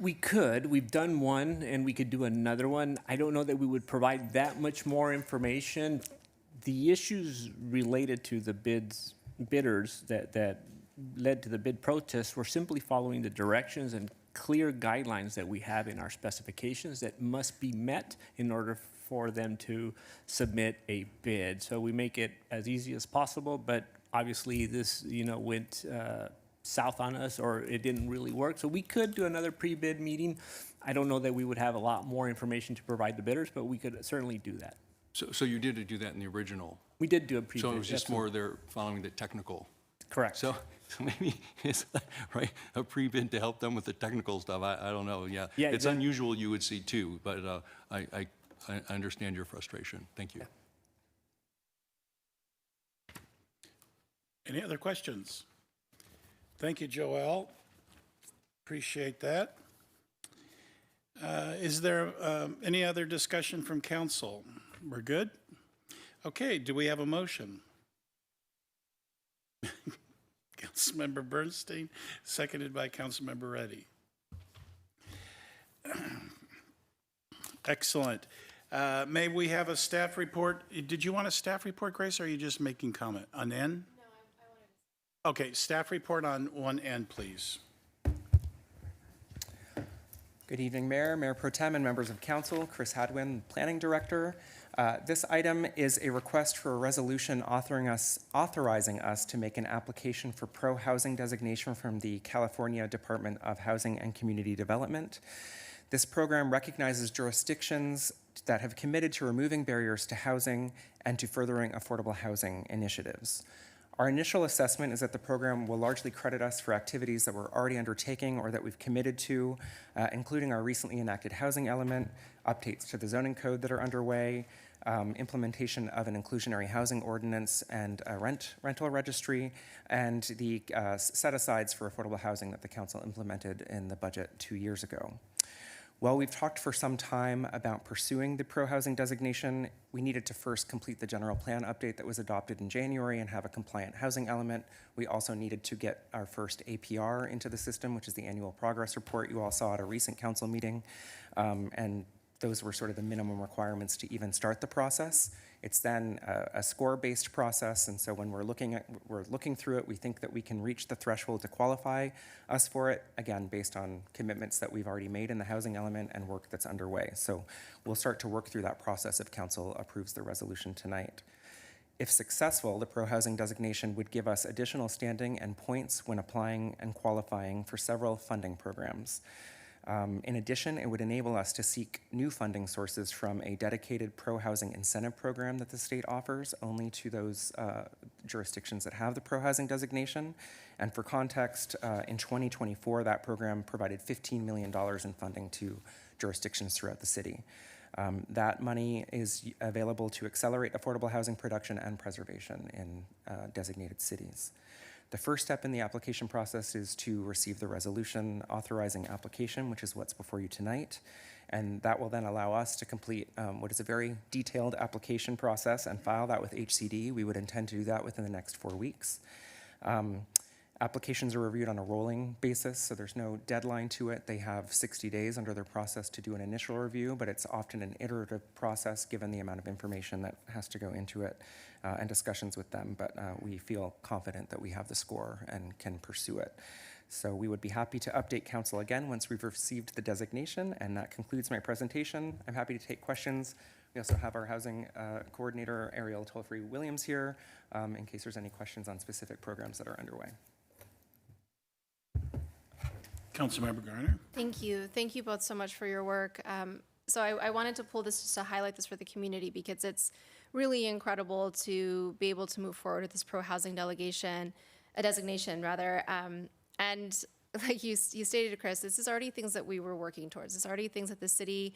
Speaker 16: We could. We've done one, and we could do another one. I don't know that we would provide that much more information. The issues related to the bidders that led to the bid protests were simply following the directions and clear guidelines that we have in our specifications that must be met in order for them to submit a bid. So we make it as easy as possible, but obviously this, went south on us, or it didn't really work. So we could do another pre-bid meeting. I don't know that we would have a lot more information to provide the bidders, but we could certainly do that.
Speaker 18: So you did do that in the original?
Speaker 16: We did do a pre-bid.
Speaker 18: So it was just more they're following the technical?
Speaker 16: Correct.
Speaker 18: So maybe it's right, a pre-bid to help them with the technical stuff. I don't know. Yeah, it's unusual you would see two, but I understand your frustration. Thank you.
Speaker 1: Any other questions? Thank you, Joel. Appreciate that. Is there any other discussion from council? We're good? Okay, do we have a motion? Councilmember Bernstein, seconded by Councilmember Reddy. Excellent. May we have a staff report? Did you want a staff report, Grace, or are you just making comment on N? No, I wanted to. Okay, staff report on 1N, please.
Speaker 19: Good evening, Mayor Pro Tem, and members of council. Chris Hadwin, Planning Director. This item is a request for a resolution authorizing us to make an application for pro-housing designation from the California Department of Housing and Community Development. This program recognizes jurisdictions that have committed to removing barriers to housing and to furthering affordable housing initiatives. Our initial assessment is that the program will largely credit us for activities that we're already undertaking or that we've committed to, including our recently enacted housing element, updates to the zoning code that are underway, implementation of an inclusionary housing ordinance and a rental registry, and the set-asides for affordable housing that the council implemented in the budget 2 years ago. While we've talked for some time about pursuing the pro-housing designation, we needed to first complete the general plan update that was adopted in January and have a compliant housing element. We also needed to get our first APR into the system, which is the annual progress report you all saw at a recent council meeting. And those were sort of the minimum requirements to even start the process. It's then a score-based process, and so when we're looking through it, we think that we can reach the threshold to qualify us for it, again, based on commitments that we've already made in the housing element and work that's underway. So we'll start to work through that process if council approves the resolution tonight. If successful, the pro-housing designation would give us additional standing and points when applying and qualifying for several funding programs. In addition, it would enable us to seek new funding sources from a dedicated pro-housing incentive program that the state offers only to those jurisdictions that have the pro-housing designation. And for context, in 2024, that program provided $15 million in funding to jurisdictions throughout the city. That money is available to accelerate affordable housing production and preservation in designated cities. The first step in the application process is to receive the resolution authorizing application, which is what's before you tonight. And that will then allow us to complete what is a very detailed application process and file that with HCD. We would intend to do that within the next 4 weeks. Applications are reviewed on a rolling basis, so there's no deadline to it. They have 60 days under their process to do an initial review, but it's often an iterative process given the amount of information that has to go into it and discussions with them. But we feel confident that we have the score and can pursue it. So we would be happy to update council again once we've received the designation, and that concludes my presentation. I'm happy to take questions. We also have our housing coordinator, Ariel Tolfrey-Williams, here in case there's any questions on specific programs that are underway.
Speaker 1: Councilmember Garner.
Speaker 12: Thank you. Thank you both so much for your work. So I wanted to pull this just to highlight this for the community because it's really incredible to be able to move forward with this pro-housing designation. And like you stated, Chris, this is already things that we were working towards. It's already things that the city,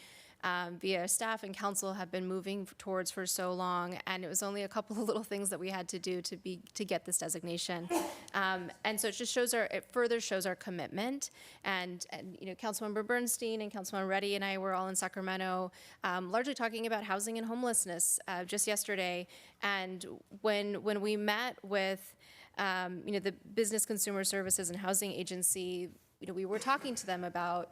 Speaker 12: via staff and council, have been moving towards for so long. And it was only a couple of little things that we had to do to get this designation. And so it just it further shows our commitment. And you know, Councilmember Bernstein and Councilmember Reddy and I were all in Sacramento, largely talking about housing and homelessness just yesterday. And when we met with the Business Consumer Services and Housing Agency, we were talking to them about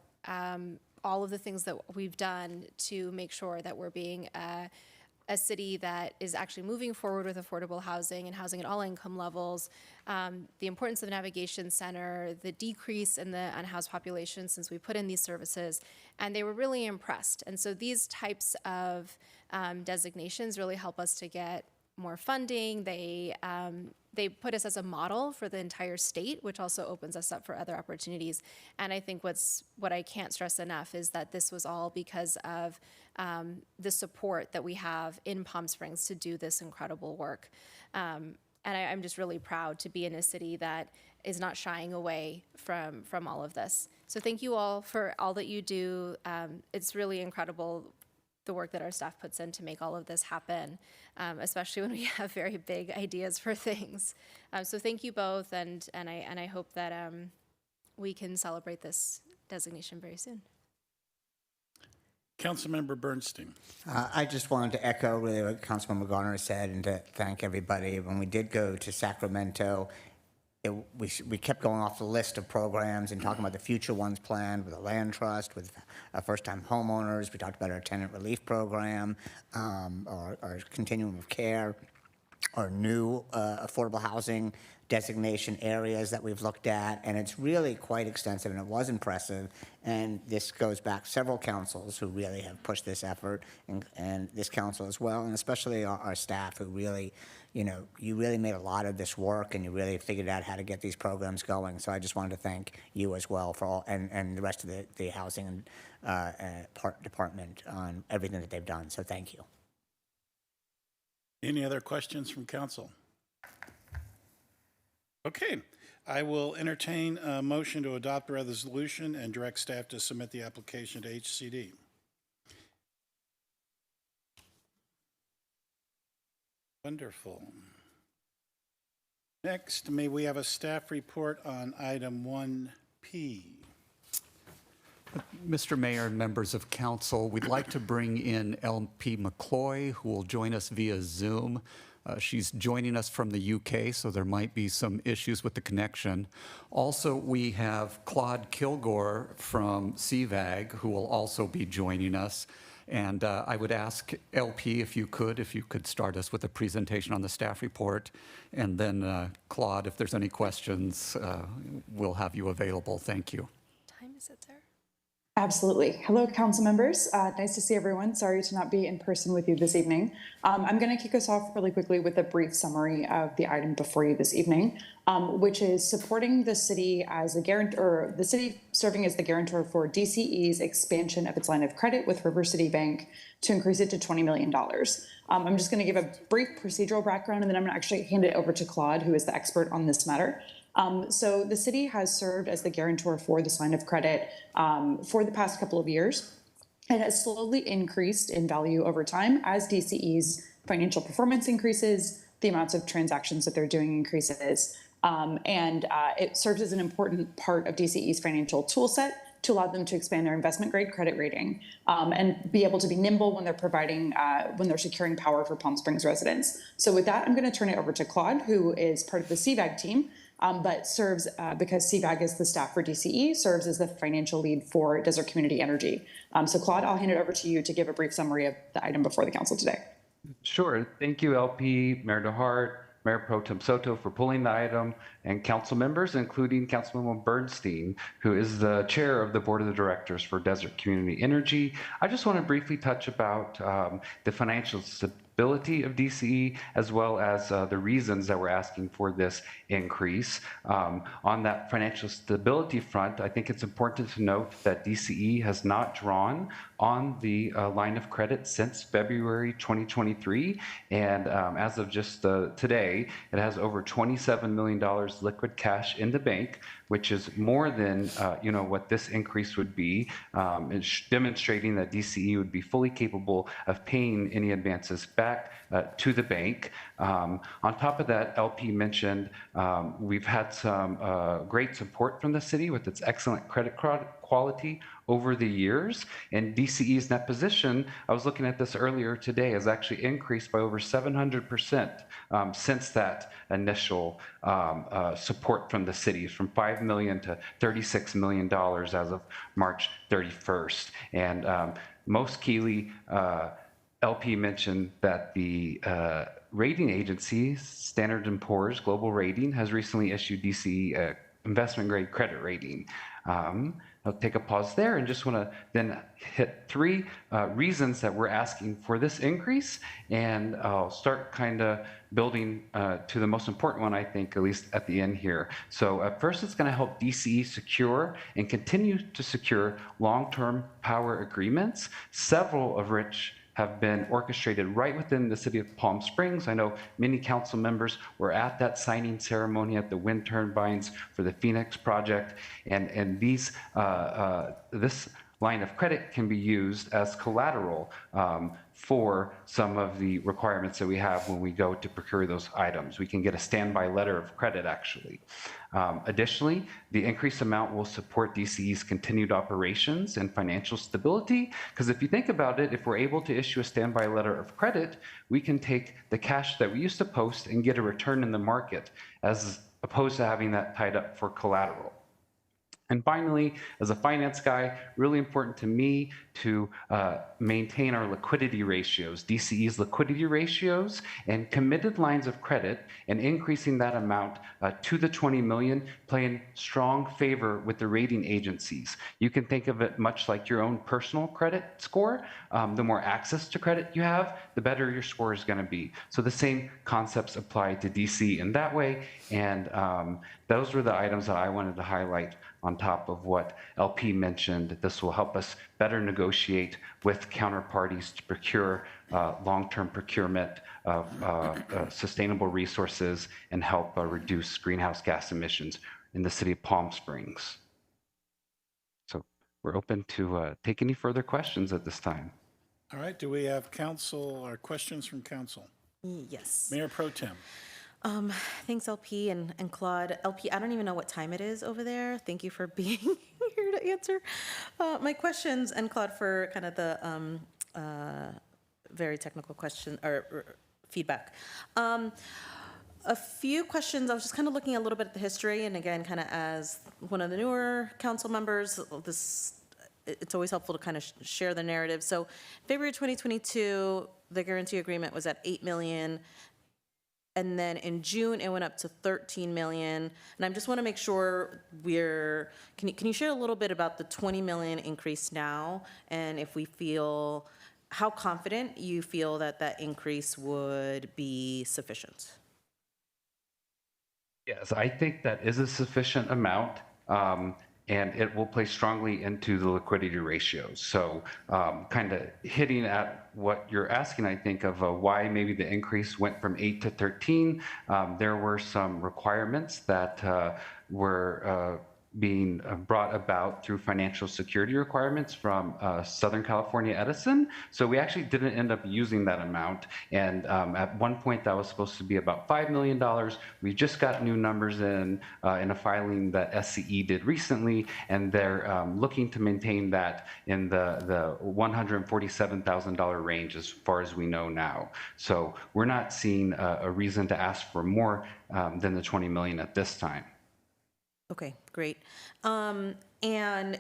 Speaker 12: all of the things that we've done to make sure that we're being a city that is actually moving forward with affordable housing and housing at all income levels, the importance of the Navigation Center, the decrease in the unhoused population since we put in these services, and they were really impressed. And so these types of designations really help us to get more funding. They put us as a model for the entire state, which also opens us up for other opportunities. And I think what I can't stress enough is that this was all because of the support that we have in Palm Springs to do this incredible work. And I'm just really proud to be in a city that is not shying away from all of this. So thank you all for all that you do. It's really incredible the work that our staff puts in to make all of this happen, especially when we have very big ideas for things. So thank you both, and I hope that we can celebrate this designation very soon.
Speaker 1: Councilmember Bernstein.
Speaker 20: I just wanted to echo really what Councilmember Garner said and to thank everybody. When we did go to Sacramento, we kept going off the list of programs and talking about the future ones planned with the land trust, with first-time homeowners. We talked about our tenant relief program, our continuum of care, our new affordable housing designation areas that we've looked at, and it's really quite extensive, and it was impressive. And this goes back several councils who really have pushed this effort, and this council as well, and especially our staff who really, you really made a lot of this work, and you really figured out how to get these programs going. So I just wanted to thank you as well for all, and the rest of the housing department on everything that they've done. So thank you.
Speaker 1: Any other questions from council? Okay, I will entertain a motion to adopt the resolution and direct staff to submit the application to HCD. Wonderful. Next, may we have a staff report on item 1P?
Speaker 9: Mr. Mayor and members of council, we'd like to bring in LP McCloy, who will join us via Zoom. She's joining us from the UK, so there might be some issues with the connection. Also, we have Claude Kilgore from CVAG, who will also be joining us. And I would ask LP if you could start us with a presentation on the staff report. And then Claude, if there's any questions, we'll have you available. Thank you.
Speaker 12: Time is it, sir?
Speaker 21: Absolutely. Hello, council members. Nice to see everyone. Sorry to not be in person with you this evening. I'm going to kick us off really quickly with a brief summary of the item before you this evening, which is supporting the city as a guarantor, or the city serving as the guarantor for DCE's expansion of its line of credit with River City Bank to increase it to $20 million. I'm just going to give a brief procedural background, and then I'm going to actually hand it over to Claude, who is the expert on this matter. So the city has served as the guarantor for this line of credit for the past couple of years. It has slowly increased in value over time as DCE's financial performance increases, the amounts of transactions that they're doing increases, and it serves as an important part of DCE's financial tool set to allow them to expand their investment grade credit rating and be able to be nimble when they're providing, when they're securing power for Palm Springs residents. So with that, I'm going to turn it over to Claude, who is part of the CVAG team, but serves, because CVAG is the staff for DCE, serves as the financial lead for Desert Community Energy. So Claude, I'll hand it over to you to give a brief summary of the item before the council today.
Speaker 22: Sure. Thank you, LP, Mayor DeHart, Mayor Pro Tem Soto for pulling the item, and council members, including Councilwoman Bernstein, who is the chair of the board of directors for Desert Community Energy. I just want to briefly touch about the financial stability of DCE, as well as the reasons that we're asking for this increase. On that financial stability front, I think it's important to note that DCE has not drawn on the line of credit since February 2023, and as of just today, it has over $27 million liquid cash in the bank, which is more than what this increase would be, demonstrating that DCE would be fully capable of paying any advances back to the bank. On top of that, LP mentioned we've had some great support from the city with its excellent credit quality over the years, and DCE's net position, I was looking at this earlier today, has actually increased by over 700% since that initial support from the city, from $5 million to $36 million as of March 31st. And most keyly, LP mentioned that the rating agency, Standard & Poor's Global Rating, has recently issued DCE investment grade credit rating. I'll take a pause there and just want to then hit three reasons that we're asking for this increase, and I'll start kind of building to the most important one, I think, at least at the end here. So first, it's going to help DCE secure and continue to secure long-term power agreements, several of which have been orchestrated right within the city of Palm Springs. I know many council members were at that signing ceremony at the wind turbines for the Phoenix project, and these this line of credit can be used as collateral for some of the requirements that we have when we go to procure those items. We can get a standby letter of credit, actually. Additionally, the increased amount will support DCE's continued operations and financial stability, because if you think about it, if we're able to issue a standby letter of credit, we can take the cash that we used to post and get a return in the market, as opposed to having that tied up for collateral. And finally, as a finance guy, really important to me to maintain our liquidity ratios, DCE's liquidity ratios, and committed lines of credit, and increasing that amount to the $20 million, play in strong favor with the rating agencies. You can think of it much like your own personal credit score. The more access to credit you have, the better your score is going to be. So the same concepts apply to DC in that way, and those were the items that I wanted to highlight on top of what LP mentioned. This will help us better negotiate with counterparties to procure long-term procurement of sustainable resources and help reduce greenhouse gas emissions in the city of Palm Springs. So we're open to take any further questions at this time.
Speaker 1: All right, do we have council or questions from council?
Speaker 17: Yes.
Speaker 1: Mayor Pro Tem.
Speaker 17: Thanks, LP and Claude. LP, I don't even know what time it is over there. Thank you for being here to answer my questions, and Claude for kind of the very technical question or feedback. A few questions. I was just kind of looking a little bit at the history, and again, kind of as one of the newer council members, it's always helpful to kind of share the narrative. So February 2022, the guarantee agreement was at 8 million. And then in June, it went up to 13 million. And I just want to make sure can you share a little bit about the 20 million increase now? And if we feel, how confident you feel that that increase would be sufficient?
Speaker 22: Yes, I think that is a sufficient amount, and it will play strongly into the liquidity ratios. So kind of hitting at what you're asking, I think, of why maybe the increase went from 8 to 13. There were some requirements that were being brought about through financial security requirements from Southern California Edison. So we actually didn't end up using that amount. And at one point that was supposed to be about $5 million. We just got new numbers in a filing that SCE did recently, and they're looking to maintain that in the $147,000 range as far as we know now. So we're not seeing a reason to ask for more than the 20 million at this time.
Speaker 17: Okay, great. And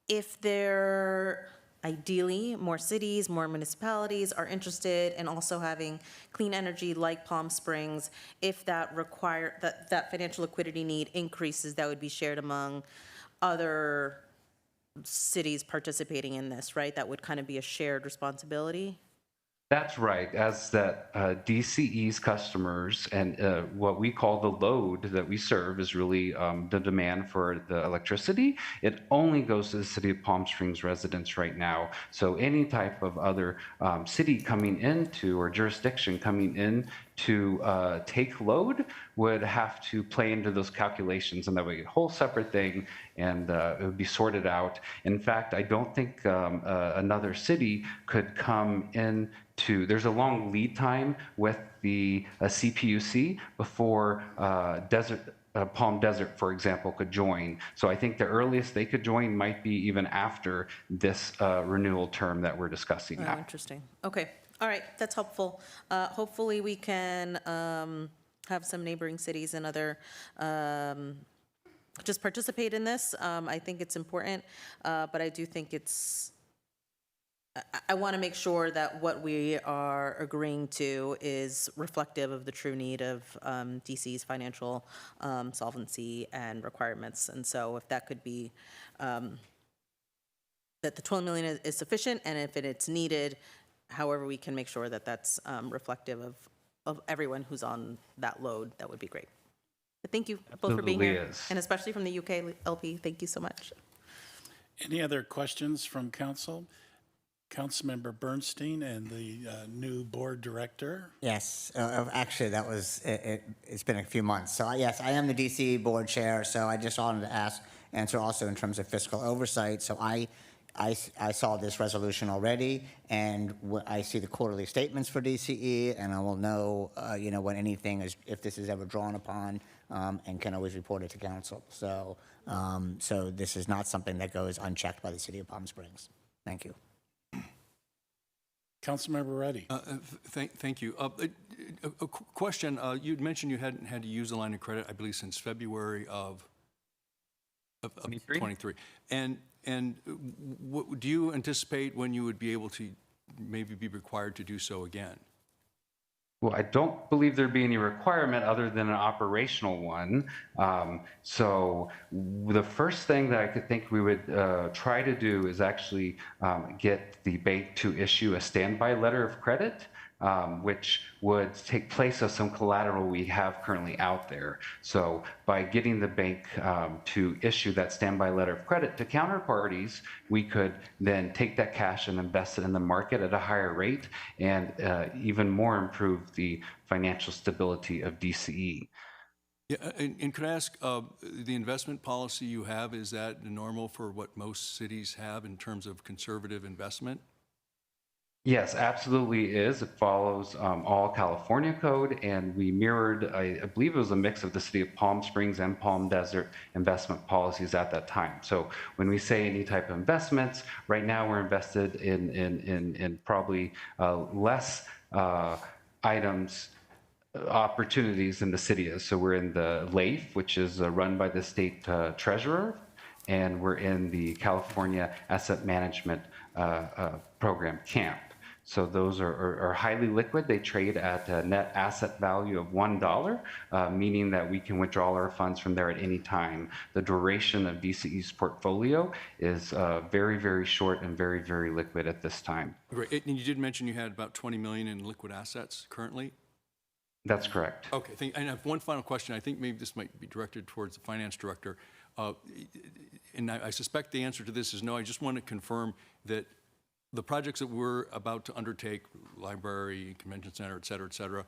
Speaker 17: if there, ideally, more cities, more municipalities are interested in also having clean energy like Palm Springs, if that that financial liquidity need increases, that would be shared among other cities participating in this, right? That would kind of be a shared responsibility?
Speaker 22: That's right. As that DCE's customers and what we call the load that we serve is really the demand for the electricity. It only goes to the City of Palm Springs residents right now. So any type of other city coming into or jurisdiction coming in to take load would have to play into those calculations, and that would be a whole separate thing, and it would be sorted out. In fact, I don't think another city could come in there's a long lead time with the CPUC before Palm Desert, for example, could join. So I think the earliest they could join might be even after this renewal term that we're discussing now.
Speaker 17: Oh, interesting. Okay, all right, that's helpful. Hopefully we can have some neighboring cities and other just participate in this. I think it's important, but I do think I want to make sure that what we are agreeing to is reflective of the true need of DC's financial solvency and requirements. And so if that could be, that the 12 million is sufficient, and if it's needed, however we can make sure that that's reflective of everyone who's on that load, that would be great. But thank you both for being here, and especially from the UK LP. Thank you so much.
Speaker 1: Any other questions from council? Councilmember Bernstein and the new board director.
Speaker 20: Yes, actually, that was, it's been a few months. So yes, I am the DC board chair, so I just wanted to answer also in terms of fiscal oversight. So I saw this resolution already, and I see the quarterly statements for DCE, and I will know, when anything is, if this is ever drawn upon, and can always report it to council. So, so this is not something that goes unchecked by the City of Palm Springs. Thank you.
Speaker 1: Councilmember Reddy.
Speaker 18: Thank you. A question. You'd mentioned you hadn't had to use a line of credit, I believe, since February of 23. And what, do you anticipate when you would be able to maybe be required to do so again?
Speaker 22: Well, I don't believe there'd be any requirement other than an operational one. So the first thing that I could think we would try to do is actually get the bank to issue a standby letter of credit, which would take place of some collateral we have currently out there. So by getting the bank to issue that standby letter of credit to counterparties, we could then take that cash and invest it in the market at a higher rate, and even more improve the financial stability of DCE.
Speaker 18: Yeah, and could I ask, the investment policy you have, is that normal for what most cities have in terms of conservative investment?
Speaker 22: Yes, absolutely is. It follows all California code, and we mirrored, I believe it was a mix of the city of Palm Springs and Palm Desert investment policies at that time. So when we say any type of investments, right now we're invested in probably less items, opportunities than the city is. So we're in the LAIF, which is run by the state treasurer, and we're in the California Asset Management Program, CAMP. So those are highly liquid. They trade at a net asset value of $1, meaning that we can withdraw our funds from there at any time. The duration of DCE's portfolio is very, very short and very, very liquid at this time.
Speaker 18: Great. And you did mention you had about 20 million in liquid assets currently?
Speaker 22: That's correct.
Speaker 18: Okay, and I have one final question. I think maybe this might be directed towards the finance director. And I suspect the answer to this is no. I just want to confirm that the projects that we're about to undertake, library, convention center, et cetera,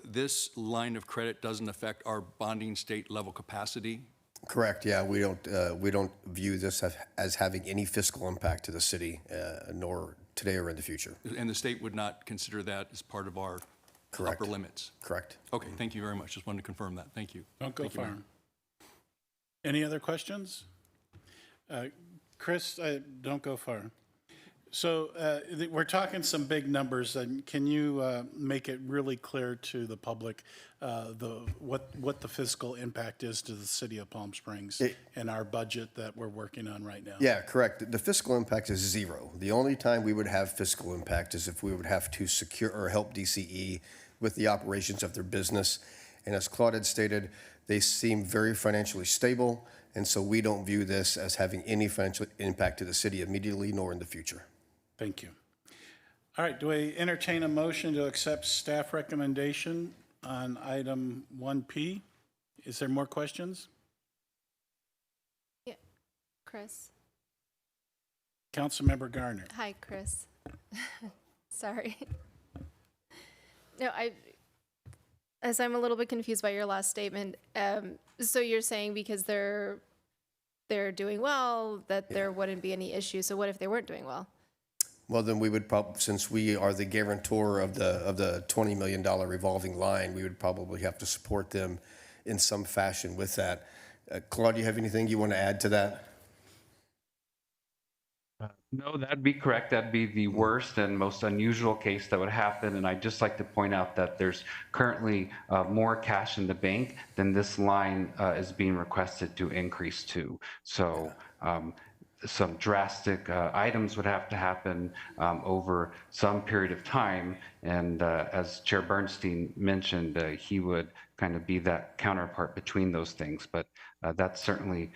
Speaker 18: this line of credit doesn't affect our bonding state level capacity?
Speaker 3: Correct, yeah. We don't view this as having any fiscal impact to the city, nor today or in the future.
Speaker 18: And the state would not consider that as part of our upper limits?
Speaker 3: Correct.
Speaker 18: Okay, thank you very much. Just wanted to confirm that. Thank you.
Speaker 1: Don't go
Speaker 18: Thank you,
Speaker 1: far.
Speaker 18: Mayor.
Speaker 1: Any other questions? Chris, don't go far. So we're talking some big numbers, and can you make it really clear to the public what the fiscal impact is to the city of Palm Springs and our budget that we're working on right now?
Speaker 3: Yeah, correct. The fiscal impact is zero. The only time we would have fiscal impact is if we would have to secure or help DCE with the operations of their business. And as Claude had stated, they seem very financially stable, and so we don't view this as having any financial impact to the city immediately nor in the future.
Speaker 1: Thank you. All right, do I entertain a motion to accept staff recommendation on item 1P? Is there more questions?
Speaker 12: Yeah, Chris.
Speaker 1: Councilmember Garner.
Speaker 12: Hi, Chris. Sorry. No, as I'm a little bit confused by your last statement. So you're saying because they're doing well, that there wouldn't be any issue. So what if they weren't doing well?
Speaker 3: Well, then we would probably, since we are the guarantor of the $20 million revolving line, we would probably have to support them in some fashion with that. Claude, do you have anything you want to add to that?
Speaker 22: No, that'd be correct. That'd be the worst and most unusual case that would happen. And I'd just like to point out that there's currently more cash in the bank than this line is being requested to increase to. So some drastic items would have to happen over some period of time. And as Chair Bernstein mentioned, he would kind of be that counterpart between those things. But that's certainly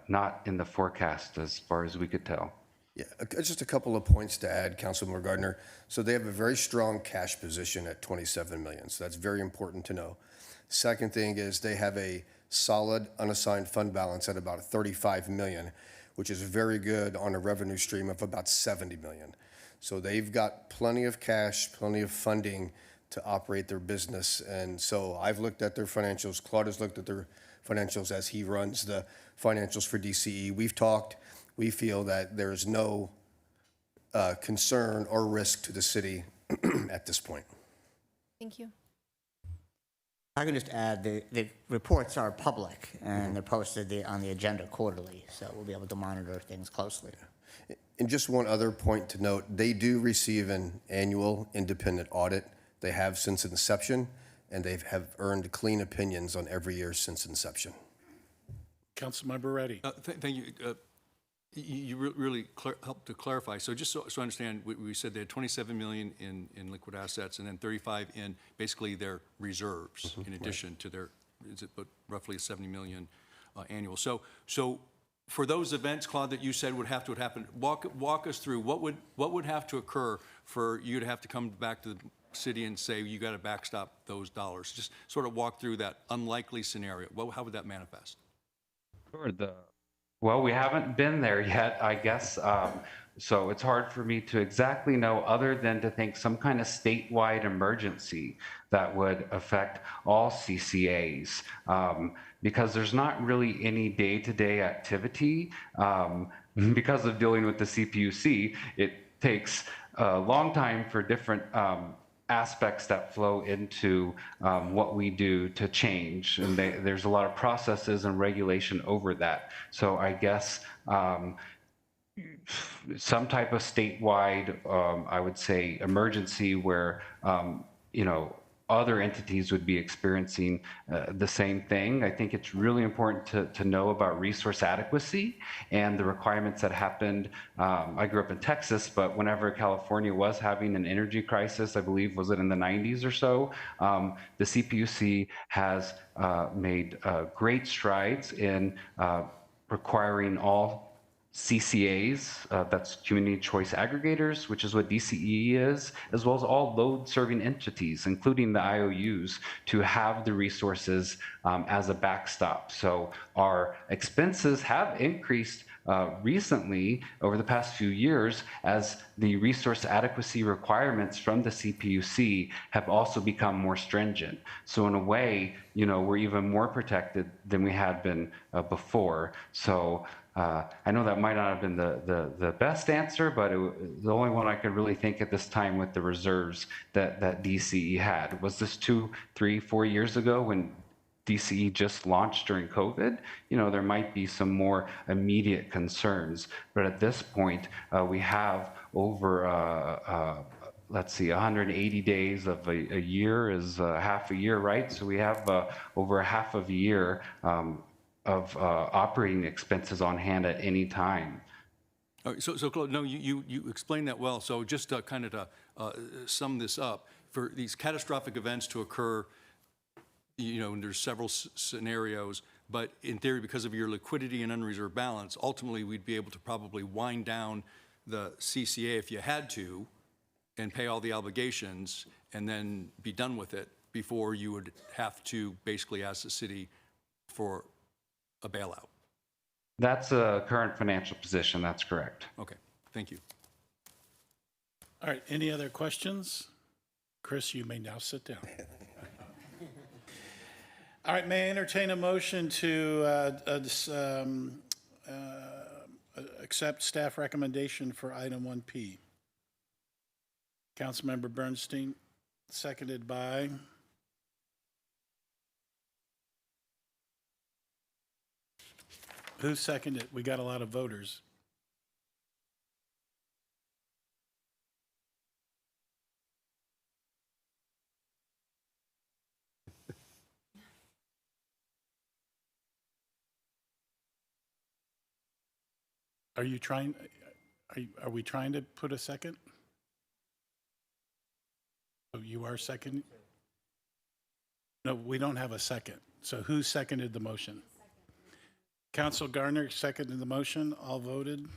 Speaker 22: not in the forecast as far as we could tell.
Speaker 3: Yeah, just a couple of points to add, Councilmember Gardner. So they have a very strong cash position at $27 million. So that's very important to know. Second thing is they have a solid unassigned fund balance at about $35 million, which is very good on a revenue stream of about $70 million. So they've got plenty of cash, plenty of funding to operate their business. And so I've looked at their financials. Claude has looked at their financials as he runs the financials for DCE. We've talked. We feel that there's no concern or risk to the city at this point.
Speaker 12: Thank you.
Speaker 20: I can just add, the reports are public, and they're posted on the agenda quarterly, so we'll be able to monitor things closely.
Speaker 3: And just one other point to note, they do receive an annual independent audit. They have since inception, and they have earned clean opinions on every year since inception.
Speaker 1: Councilmember Reddy.
Speaker 18: Thank you. You really helped to clarify. So just so I understand, we said they had 27 million in liquid assets and then 35 in basically their reserves in addition to their, is it roughly 70 million annual. So for those events, Claude, that you said would have to happen, walk us through what would have to occur for you to have to come back to the city and say you got to backstop those dollars. Just sort of walk through that unlikely scenario. How would that manifest?
Speaker 22: Sure. Well, we haven't been there yet, I guess. So it's hard for me to exactly know, other than to think some kind of statewide emergency that would affect all CCAs, because there's not really any day-to-day activity. Because of dealing with the CPUC, it takes a long time for different aspects that flow into what we do to change. And there's a lot of processes and regulation over that. So I guess some type of statewide, I would say, emergency where, you know, other entities would be experiencing the same thing. I think it's really important to know about resource adequacy and the requirements that happened. I grew up in Texas, but whenever California was having an energy crisis, I believe, was it in the 90s or so, the CPUC has made great strides in requiring all CCAs, that's community choice aggregators, which is what DCE is, as well as all load serving entities, including the IOUs, to have the resources as a backstop. So our expenses have increased recently over the past few years as the resource adequacy requirements from the CPUC have also become more stringent. So in a way, you know, we're even more protected than we had been before. So I know that might not have been the best answer, but the only one I could really think at this time with the reserves that DCE had. Was this 2, 3, 4 years ago when DCE just launched during COVID? You know, there might be some more immediate concerns, but at this point, we have over let's see, 180 days of a year is half a year, right? So we have over a half of a year of operating expenses on hand at any time.
Speaker 18: All right, so Claude, no, you explained that well. So just to kind of sum this up, for these catastrophic events to occur, you know, and there's several scenarios, but in theory, because of your liquidity and unreserved balance, ultimately we'd be able to probably wind down the CCA if you had to and pay all the obligations and then be done with it before you would have to basically ask the city for a bailout.
Speaker 22: That's a current financial position, that's correct.
Speaker 18: Okay, thank you.
Speaker 1: All right, any other questions? Chris, you may now sit down. All right, may I entertain a motion to accept staff recommendation for item 1P? Councilmember Bernstein, seconded by? Who seconded? We got a lot of voters. Are you trying, are we trying to put a second? Oh, you are second? No, we don't have a second. So who seconded the motion? Council Gardner seconded the motion. All voted.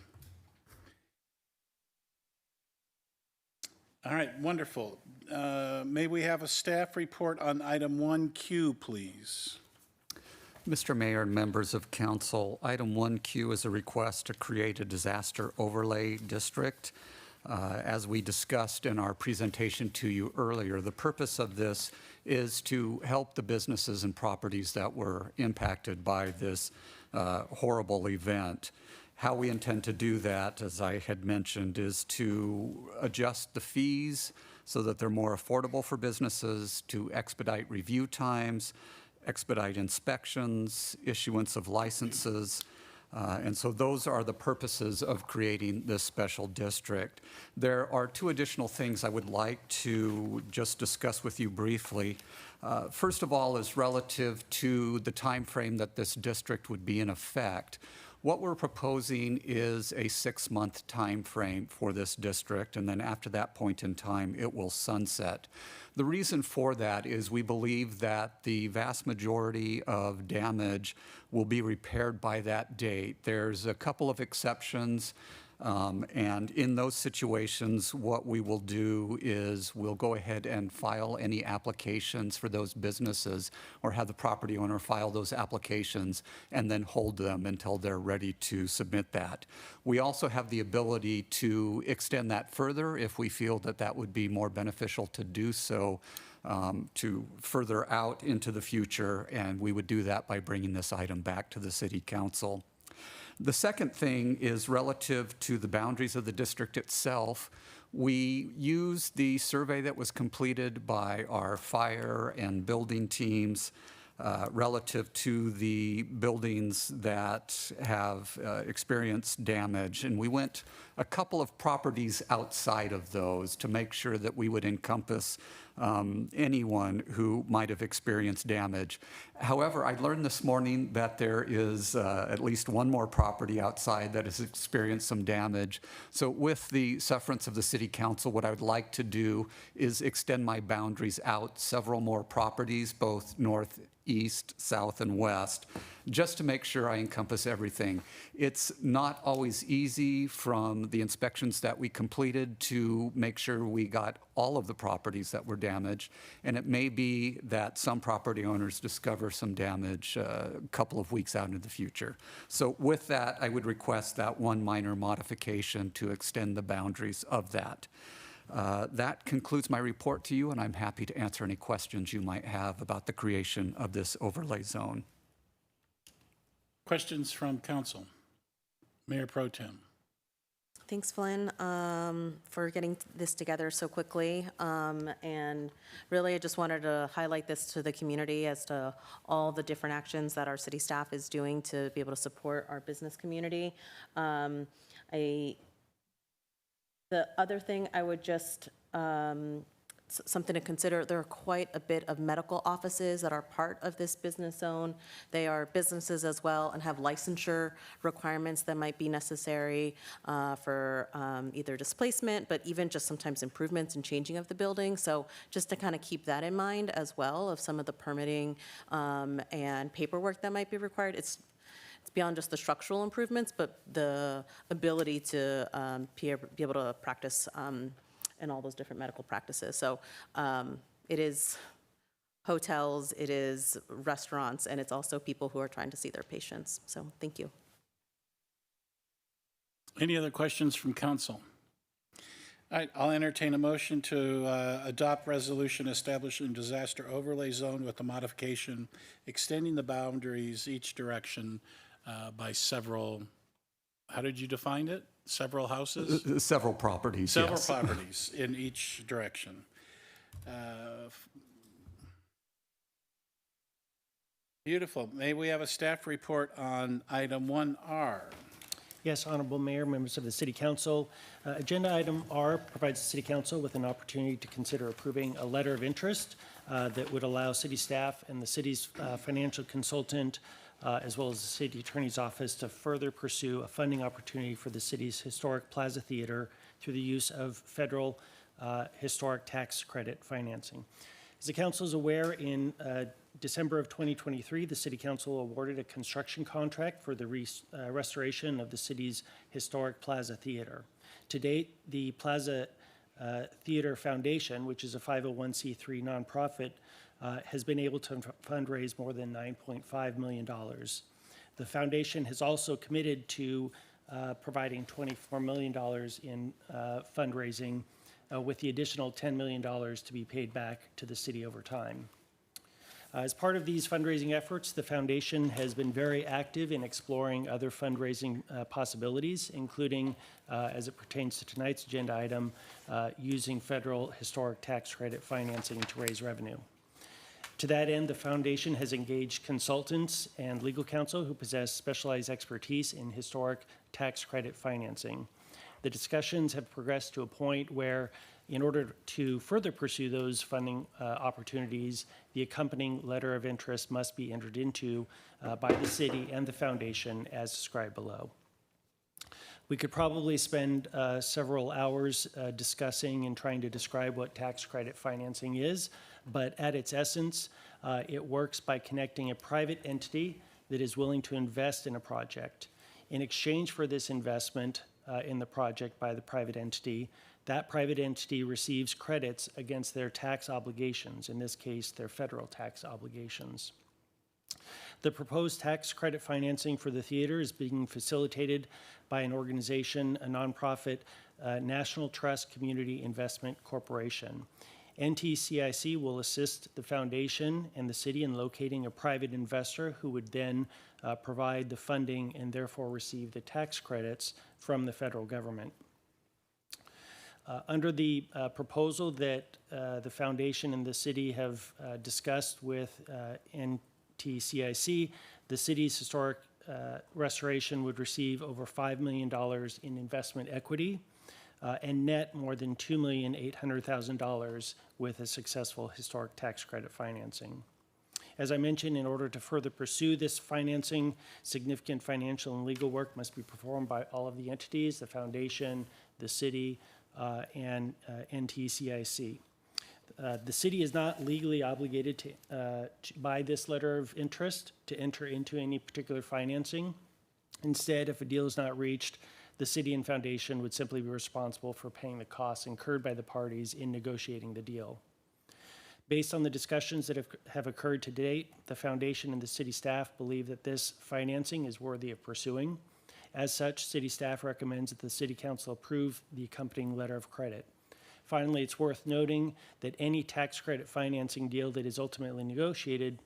Speaker 1: All right, wonderful. May we have a staff report on item 1Q, please?
Speaker 9: Mr. Mayor and members of council, item 1Q is a request to create a disaster overlay district. As we discussed in our presentation to you earlier, the purpose of this is to help the businesses and properties that were impacted by this horrible event. How we intend to do that, as I had mentioned, is to adjust the fees so that they're more affordable for businesses, to expedite review times, expedite inspections, issuance of licenses. And so those are the purposes of creating this special district. There are two additional things I would like to just discuss with you briefly. First of all is relative to the time frame that this district would be in effect. What we're proposing is a 6-month time frame for this district, and then after that point in time, it will sunset. The reason for that is we believe that the vast majority of damage will be repaired by that date. There's a couple of exceptions, and in those situations, what we will do is we'll go ahead and file any applications for those businesses or have the property owner file those applications and then hold them until they're ready to submit that. We also have the ability to extend that further if we feel that that would be more beneficial to do so, to further out into the future, and we would do that by bringing this item back to the City Council. The second thing is relative to the boundaries of the district itself. We used the survey that was completed by our fire and building teams relative to the buildings that have experienced damage. And we went a couple of properties outside of those to make sure that we would encompass anyone who might have experienced damage. However, I learned this morning that there is at least one more property outside that has experienced some damage. So with the sufferance of the City Council, what I would like to do is extend my boundaries out several more properties, both north, east, south, and west, just to make sure I encompass everything. It's not always easy from the inspections that we completed to make sure we got all of the properties that were damaged, and it may be that some property owners discover some damage a couple of weeks out into the future. So with that, I would request that one minor modification to extend the boundaries of that. That concludes my report to you, and I'm happy to answer any questions you might have about the creation of this overlay zone.
Speaker 1: Questions from council? Mayor Pro Tem.
Speaker 17: Thanks, Flynn, for getting this together so quickly. And really, I just wanted to highlight this to the community as to all the different actions that our city staff is doing to be able to support our business community. The other thing I would just, something to consider, there are quite a bit of medical offices that are part of this business zone. They are businesses as well and have licensure requirements that might be necessary for either displacement, but even just sometimes improvements and changing of the building. So just to kind of keep that in mind as well of some of the permitting and paperwork that might be required. It's beyond just the structural improvements, but the ability to be able to practice in all those different medical practices. So it is hotels, it is restaurants, and it's also people who are trying to see their patients. So thank you.
Speaker 1: Any other questions from council? All right, I'll entertain a motion to adopt resolution establishing disaster overlay zone with the modification extending the boundaries each direction by several, how did you define it? Several houses?
Speaker 9: Several properties,
Speaker 1: Several
Speaker 9: yes.
Speaker 1: properties in each direction. Beautiful. May we have a staff report on item 1R?
Speaker 11: Yes, Honorable Mayor, members of the City Council. Agenda item R provides the City Council with an opportunity to consider approving a letter of interest that would allow city staff and the city's financial consultant as well as the City Attorney's Office to further pursue a funding opportunity for the city's historic Plaza Theater through the use of federal historic tax credit financing. As the Council is aware, in December of 2023, the City Council awarded a construction contract for the restoration of the city's historic Plaza Theater. To date, the Plaza Theater Foundation, which is a 501c3 nonprofit, has been able to fundraise more than $9.5 million. The foundation has also committed to providing $24 million in fundraising with the additional $10 million to be paid back to the city over time. As part of these fundraising efforts, the foundation has been very active in exploring other fundraising possibilities, including, as it pertains to tonight's agenda item, using federal historic tax credit financing to raise revenue. To that end, the foundation has engaged consultants and legal counsel who possess specialized expertise in historic tax credit financing. The discussions have progressed to a point where, in order to further pursue those funding opportunities, the accompanying letter of interest must be entered into by the city and the foundation as described below. We could probably spend several hours discussing and trying to describe what tax credit financing is, but at its essence, it works by connecting a private entity that is willing to invest in a project. In exchange for this investment in the project by the private entity, that private entity receives credits against their tax obligations, in this case, their federal tax obligations. The proposed tax credit financing for the theater is being facilitated by an organization, a nonprofit, National Trust Community Investment Corporation. NTCIC will assist the foundation and the city in locating a private investor who would then provide the funding and therefore receive the tax credits from the federal government. Under the proposal that the foundation and the city have discussed with NTCIC, the city's historic restoration would receive over $5 million in investment equity and net more than $2,800,000 with a successful historic tax credit financing. As I mentioned, in order to further pursue this financing, significant financial and legal work must be performed by all of the entities, the foundation, the city, and NTCIC. The city is not legally obligated to by this letter of interest to enter into any particular financing. Instead, if a deal is not reached, the city and foundation would simply be responsible for paying the costs incurred by the parties in negotiating the deal. Based on the discussions that have occurred to date, the foundation and the city staff believe that this financing is worthy of pursuing. As such, city staff recommends that the city council approve the accompanying letter of credit. Finally, it's worth noting that any tax credit financing deal that is ultimately negotiated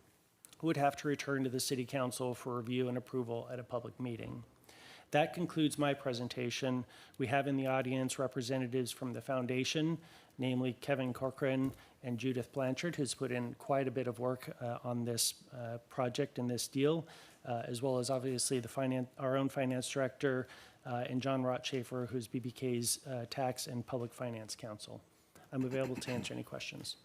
Speaker 11: would have to return to the city council for review and approval at a public meeting. That concludes my presentation. We have in the audience representatives from the foundation, namely Kevin Corcoran and Judith Blanchard, who's put in quite a bit of work on this project and this deal, as well as obviously our own finance director and John Rotschafer, who's BBK's tax and public finance counsel. I'm available to answer any questions.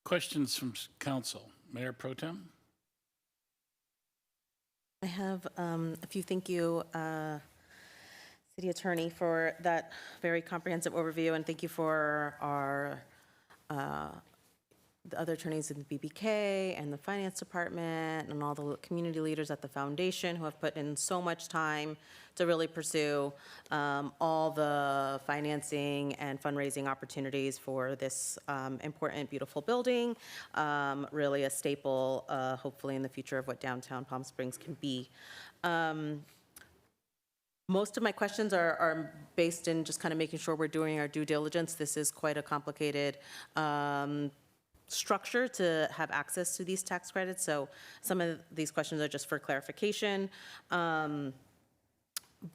Speaker 1: Questions from council. Mayor Pro Tem?
Speaker 17: I have a few. Thank you, City Attorney, for that very comprehensive overview, and thank you for our the other attorneys in the BBK and the Finance Department and all the community leaders at the foundation who have put in so much time to really pursue all the financing and fundraising opportunities for this important, beautiful building, really a staple, hopefully in the future, of what downtown Palm Springs can be. Most of my questions are based in just kind of making sure we're doing our due diligence. This is quite a complicated structure to have access to these tax credits, so some of these questions are just for clarification.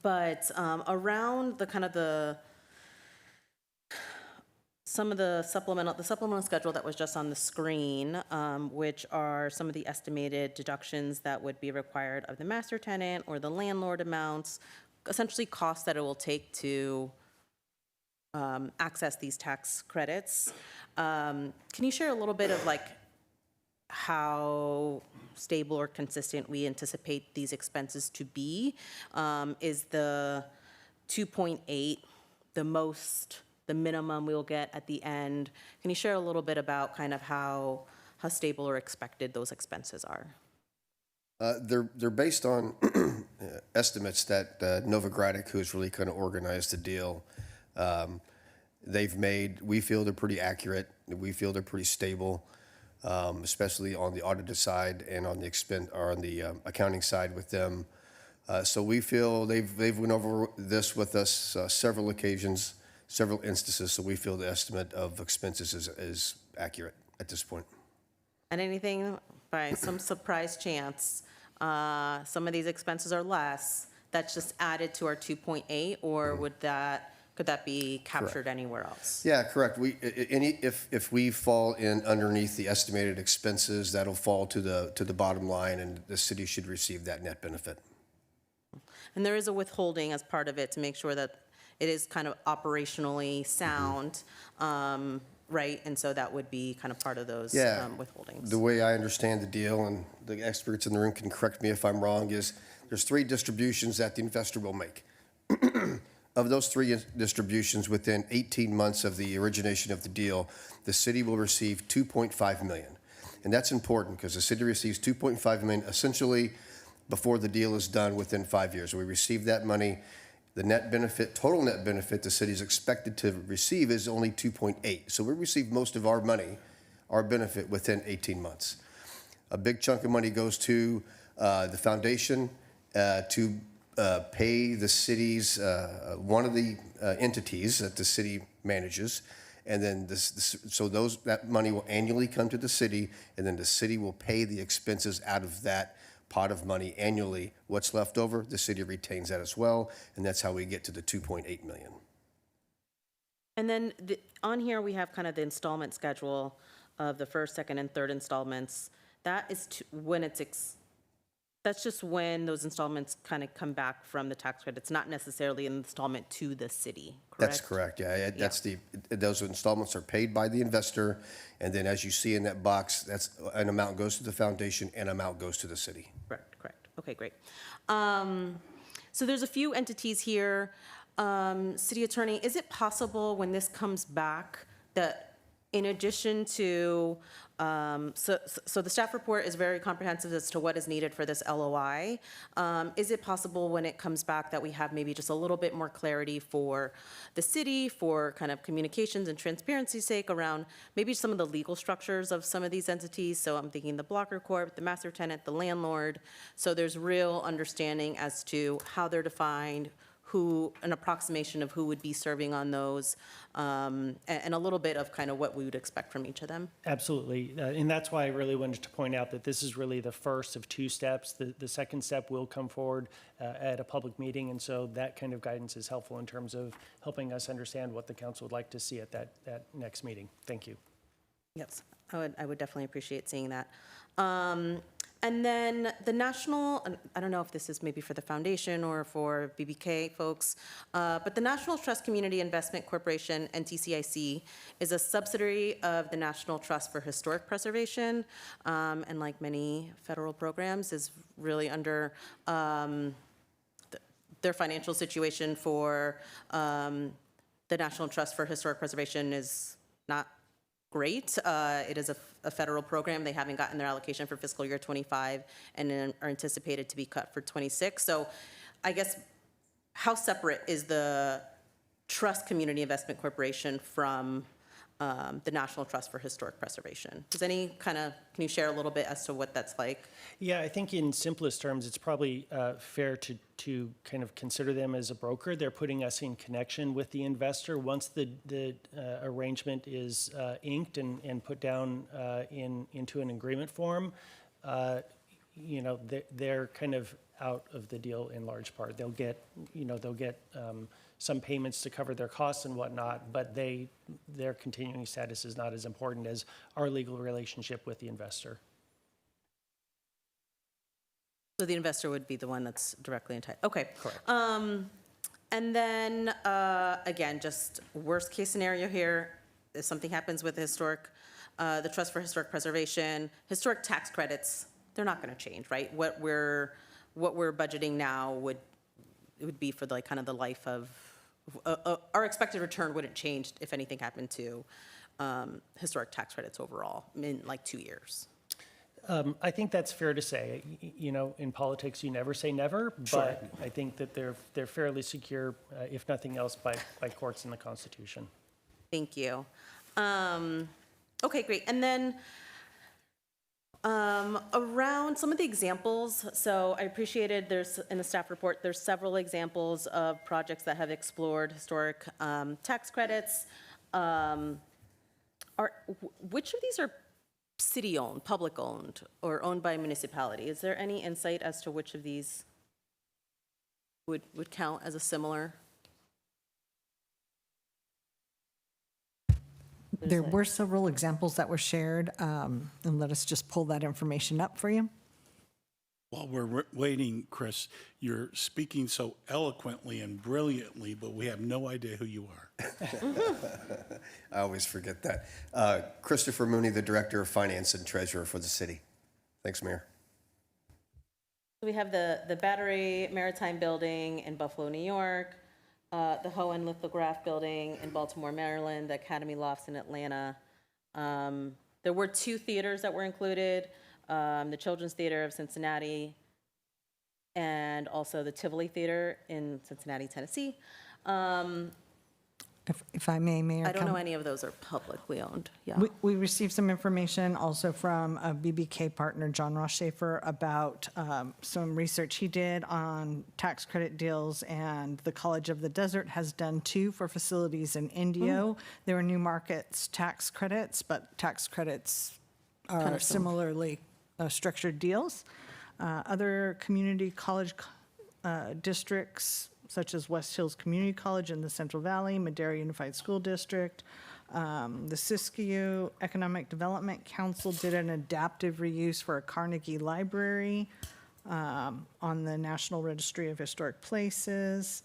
Speaker 17: But around the kind of some of the supplemental schedule that was just on the screen, which are some of the estimated deductions that would be required of the master tenant or the landlord amounts, essentially costs that it will take to access these tax credits. Can you share a little bit of like how stable or consistent we anticipate these expenses to be? Is the 2.8 the minimum we'll get at the end? Can you share a little bit about kind of how stable or expected those expenses are?
Speaker 3: They're based on estimates that Novogradac, who's really kind of organized the deal, they've made. We feel they're pretty accurate. We feel they're pretty stable, especially on the audited side and on the accounting side with them. So we feel they've went over this with us several occasions, several instances. So we feel the estimate of expenses is accurate at this point.
Speaker 17: And anything by some surprise chance, some of these expenses are less, that's just added to our 2.8, or could that be captured anywhere else?
Speaker 3: Yeah, correct. If we fall in underneath the estimated expenses, that'll fall to the bottom line, and the city should receive that net benefit.
Speaker 17: And there is a withholding as part of it to make sure that it is kind of operationally sound, right? And so that would be kind of part of those withholdings.
Speaker 3: The way I understand the deal, and the experts in the room can correct me if I'm wrong, is there's 3 distributions that the investor will make. Of those 3 distributions, within 18 months of the origination of the deal, the city will receive $2.5 million. And that's important because the city receives $2.5 million essentially before the deal is done within 5 years. We receive that money. The net benefit, total net benefit the city is expected to receive is only 2.8. So we receive most of our money, our benefit, within 18 months. A big chunk of money goes to the foundation to pay the city's, one of the entities that the city manages, and then that money will annually come to the city, and then the city will pay the expenses out of that pot of money annually. What's left over, the city retains that as well, and that's how we get to the 2.8 million.
Speaker 17: And then on here, we have kind of the installment schedule of the first, second, and third installments. That is when that's just when those installments kind of come back from the tax credit. It's not necessarily an installment to the city, correct?
Speaker 3: That's correct, yeah. Those installments are paid by the investor, and then as you see in that box, that's an amount goes to the foundation and amount goes to the city.
Speaker 17: Correct. Okay, great. So there's a few entities here. City Attorney, is it possible when this comes back that in addition to, so the staff report is very comprehensive as to what is needed for this LOI. Is it possible when it comes back that we have maybe just a little bit more clarity for the city, for kind of communications and transparency's sake around maybe some of the legal structures of some of these entities? So I'm thinking the blocker corp, the master tenant, the landlord. So there's real understanding as to how they're defined, an approximation of who would be serving on those, and a little bit of kind of what we would expect from each of them.
Speaker 11: Absolutely. And that's why I really wanted to point out that this is really the first of two steps. The second step will come forward at a public meeting, and so that kind of guidance is helpful in terms of helping us understand what the council would like to see at that next meeting. Thank you.
Speaker 17: Yes, I would definitely appreciate seeing that. And then the national, I don't know if this is maybe for the foundation or for BBK folks, but the National Trust Community Investment Corporation, NTCIC, is a subsidiary of the National Trust for Historic Preservation, and like many federal programs, is really under their financial situation for the National Trust for Historic Preservation is not great. It is a federal program. They haven't gotten their allocation for fiscal year 25 and then are anticipated to be cut for 26. So I guess how separate is the Trust Community Investment Corporation from the National Trust for Historic Preservation? Can you share a little bit as to what that's like?
Speaker 11: Yeah, I think in simplest terms, it's probably fair to kind of consider them as a broker. They're putting us in connection with the investor. Once the arrangement is inked and put down into an agreement form, they're kind of out of the deal in large part. They'll get some payments to cover their costs and whatnot, but their continuing status is not as important as our legal relationship with the investor.
Speaker 17: So the investor would be the one that's directly entitled. Okay.
Speaker 11: Correct.
Speaker 17: And then, again, just worst case scenario here, if something happens with the Trust for Historic Preservation, historic tax credits, they're not going to change, right? What we're budgeting now would be for the kind of the life of, our expected return wouldn't change if anything happened to historic tax credits overall in like 2 years.
Speaker 11: I think that's fair to say. In politics, you never say never, but I think that they're fairly secure, if nothing else, by courts and the Constitution.
Speaker 17: Thank you. Okay, great. And then around some of the examples, so I appreciated in the staff report, there's several examples of projects that have explored historic tax credits. Which of these are city-owned, public-owned, or owned by a municipality? Is there any insight as to which of these would count as a similar?
Speaker 5: There were several examples that were shared, and let us just pull that information up for you.
Speaker 1: While we're waiting, Chris, you're speaking so eloquently and brilliantly, but we have no idea who you are.
Speaker 3: I always forget that. Christopher Mooney, the Director of Finance and Treasurer for the city. Thanks, Mayor.
Speaker 17: We have the Battery Maritime Building in Buffalo, New York, the Hohen Lithograph Building in Baltimore, Maryland, the Academy Lofts in Atlanta. There were 2 theaters that were included, the Children's Theater of Cincinnati and also the Tivoli Theater in Cincinnati, Tennessee.
Speaker 5: If I may, Mayor.
Speaker 17: I don't know any of those are publicly owned, yeah.
Speaker 5: We received some information also from a BBK partner, John Ross Schaefer, about some research he did on tax credit deals, and the College of the Desert has done 2 for facilities in Indio. There are New Markets tax credits, but tax credits
Speaker 17: Kind
Speaker 5: are
Speaker 17: of similar.
Speaker 5: similarly structured deals. Other community college districts, such as West Hills Community College in the Central Valley, Madera Unified School District, the Siskiyou Economic Development Council did an adaptive reuse for a Carnegie Library on the National Registry of Historic Places.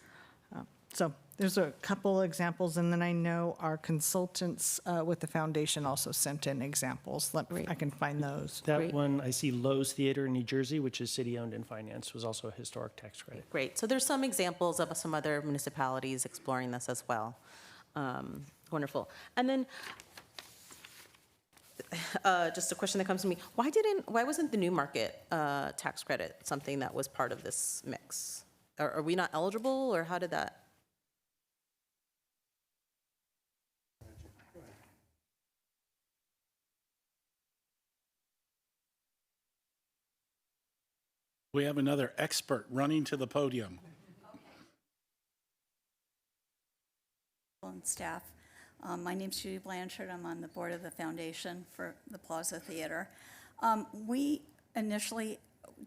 Speaker 5: So there's a couple examples, and then I know our consultants with the foundation also sent in examples. I can find those.
Speaker 11: That one, I see Lowe's Theater in New Jersey, which is city-owned and financed, was also a historic tax credit.
Speaker 17: Great. So there's some examples of some other municipalities exploring this as well. Wonderful. And then just a question that comes to me: why wasn't the New Market tax credit something that was part of this mix? Are we not eligible, or how did that?
Speaker 1: We have another expert running to the podium.
Speaker 6: And staff. My name's Judy Blanchard. I'm on the board of the foundation for the Plaza Theater. We initially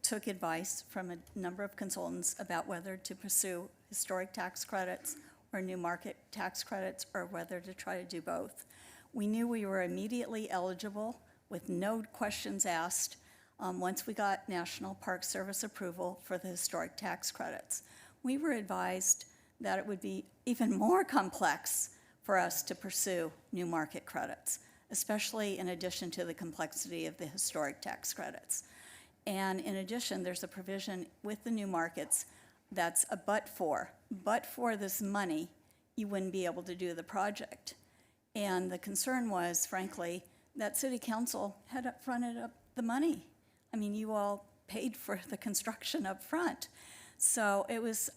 Speaker 6: took advice from a number of consultants about whether to pursue historic tax credits or new market tax credits, or whether to try to do both. We knew we were immediately eligible with no questions asked once we got National Park Service approval for the historic tax credits. We were advised that it would be even more complex for us to pursue new market credits, especially in addition to the complexity of the historic tax credits. And in addition, there's a provision with the new markets that's a but for this money, you wouldn't be able to do the project. And the concern was, frankly, that City Council had fronted up the money. I mean, you all paid for the construction up front. So it was,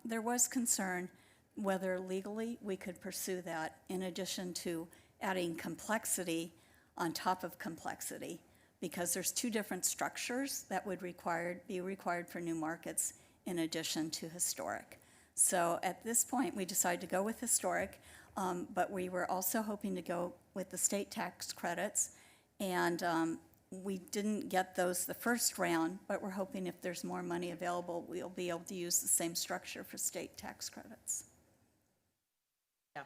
Speaker 6: there was concern whether legally we could pursue that, in addition to adding complexity on top of complexity, because there's 2 different structures that would be required for new markets in addition to historic. So at this point, we decided to go with historic, but we were also hoping to go with the state tax credits, and we didn't get those the first round, but we're hoping if there's more money available, we'll be able to use the same structure for state tax credits.
Speaker 17: Yeah,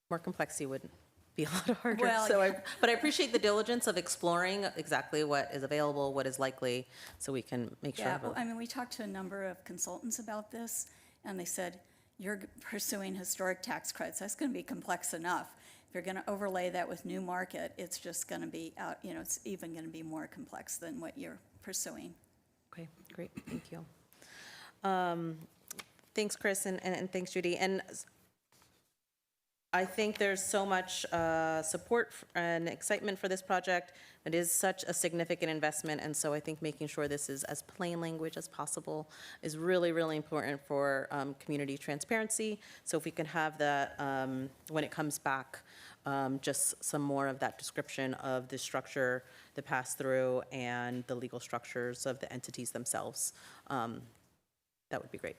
Speaker 17: more complexity would be a lot harder.
Speaker 6: Well,
Speaker 17: So
Speaker 6: yeah.
Speaker 17: but I appreciate the diligence of exploring exactly what is available, what is likely, so we can make sure.
Speaker 6: Yeah, well, I mean, we talked to a number of consultants about this, and they said, you're pursuing historic tax credits. That's going to be complex enough. If you're going to overlay that with new market, it's just going to be out, it's even going to be more complex than what you're pursuing.
Speaker 17: Okay, great, thank you. Thanks, Chris, and thanks, Judy. And I think there's so much support and excitement for this project. It is such a significant investment, and so I think making sure this is as plain language as possible is really, really important for community transparency. So if we can have that when it comes back, just some more of that description of the structure, the pass-through, and the legal structures of the entities themselves, that would be great.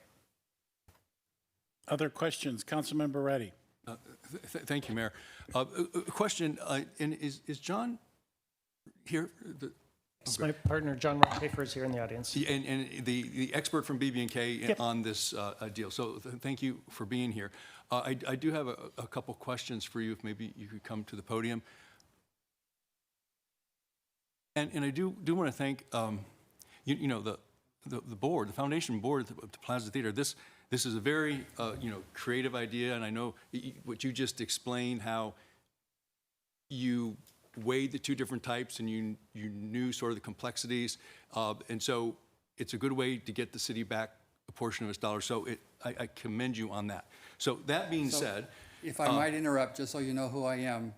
Speaker 1: Other questions? Councilmember Reddy.
Speaker 18: Thank you, Mayor. A question, and is John here?
Speaker 11: My partner, John Ross Schaefer, is here in the audience.
Speaker 18: And the expert from BB&K
Speaker 11: Yep.
Speaker 18: on this deal. So thank you for being here. I do have a couple questions for you, if maybe you could come to the podium. And I do want to thank the board, the foundation board of the Plaza Theater. This is a very creative idea, and I know what you just explained, how you weighed the 2 different types and you knew sort of the complexities, and so it's a good way to get the city back a portion of its dollars. So I commend you on that. So that being said,
Speaker 7: if I might interrupt, just so you know who I am.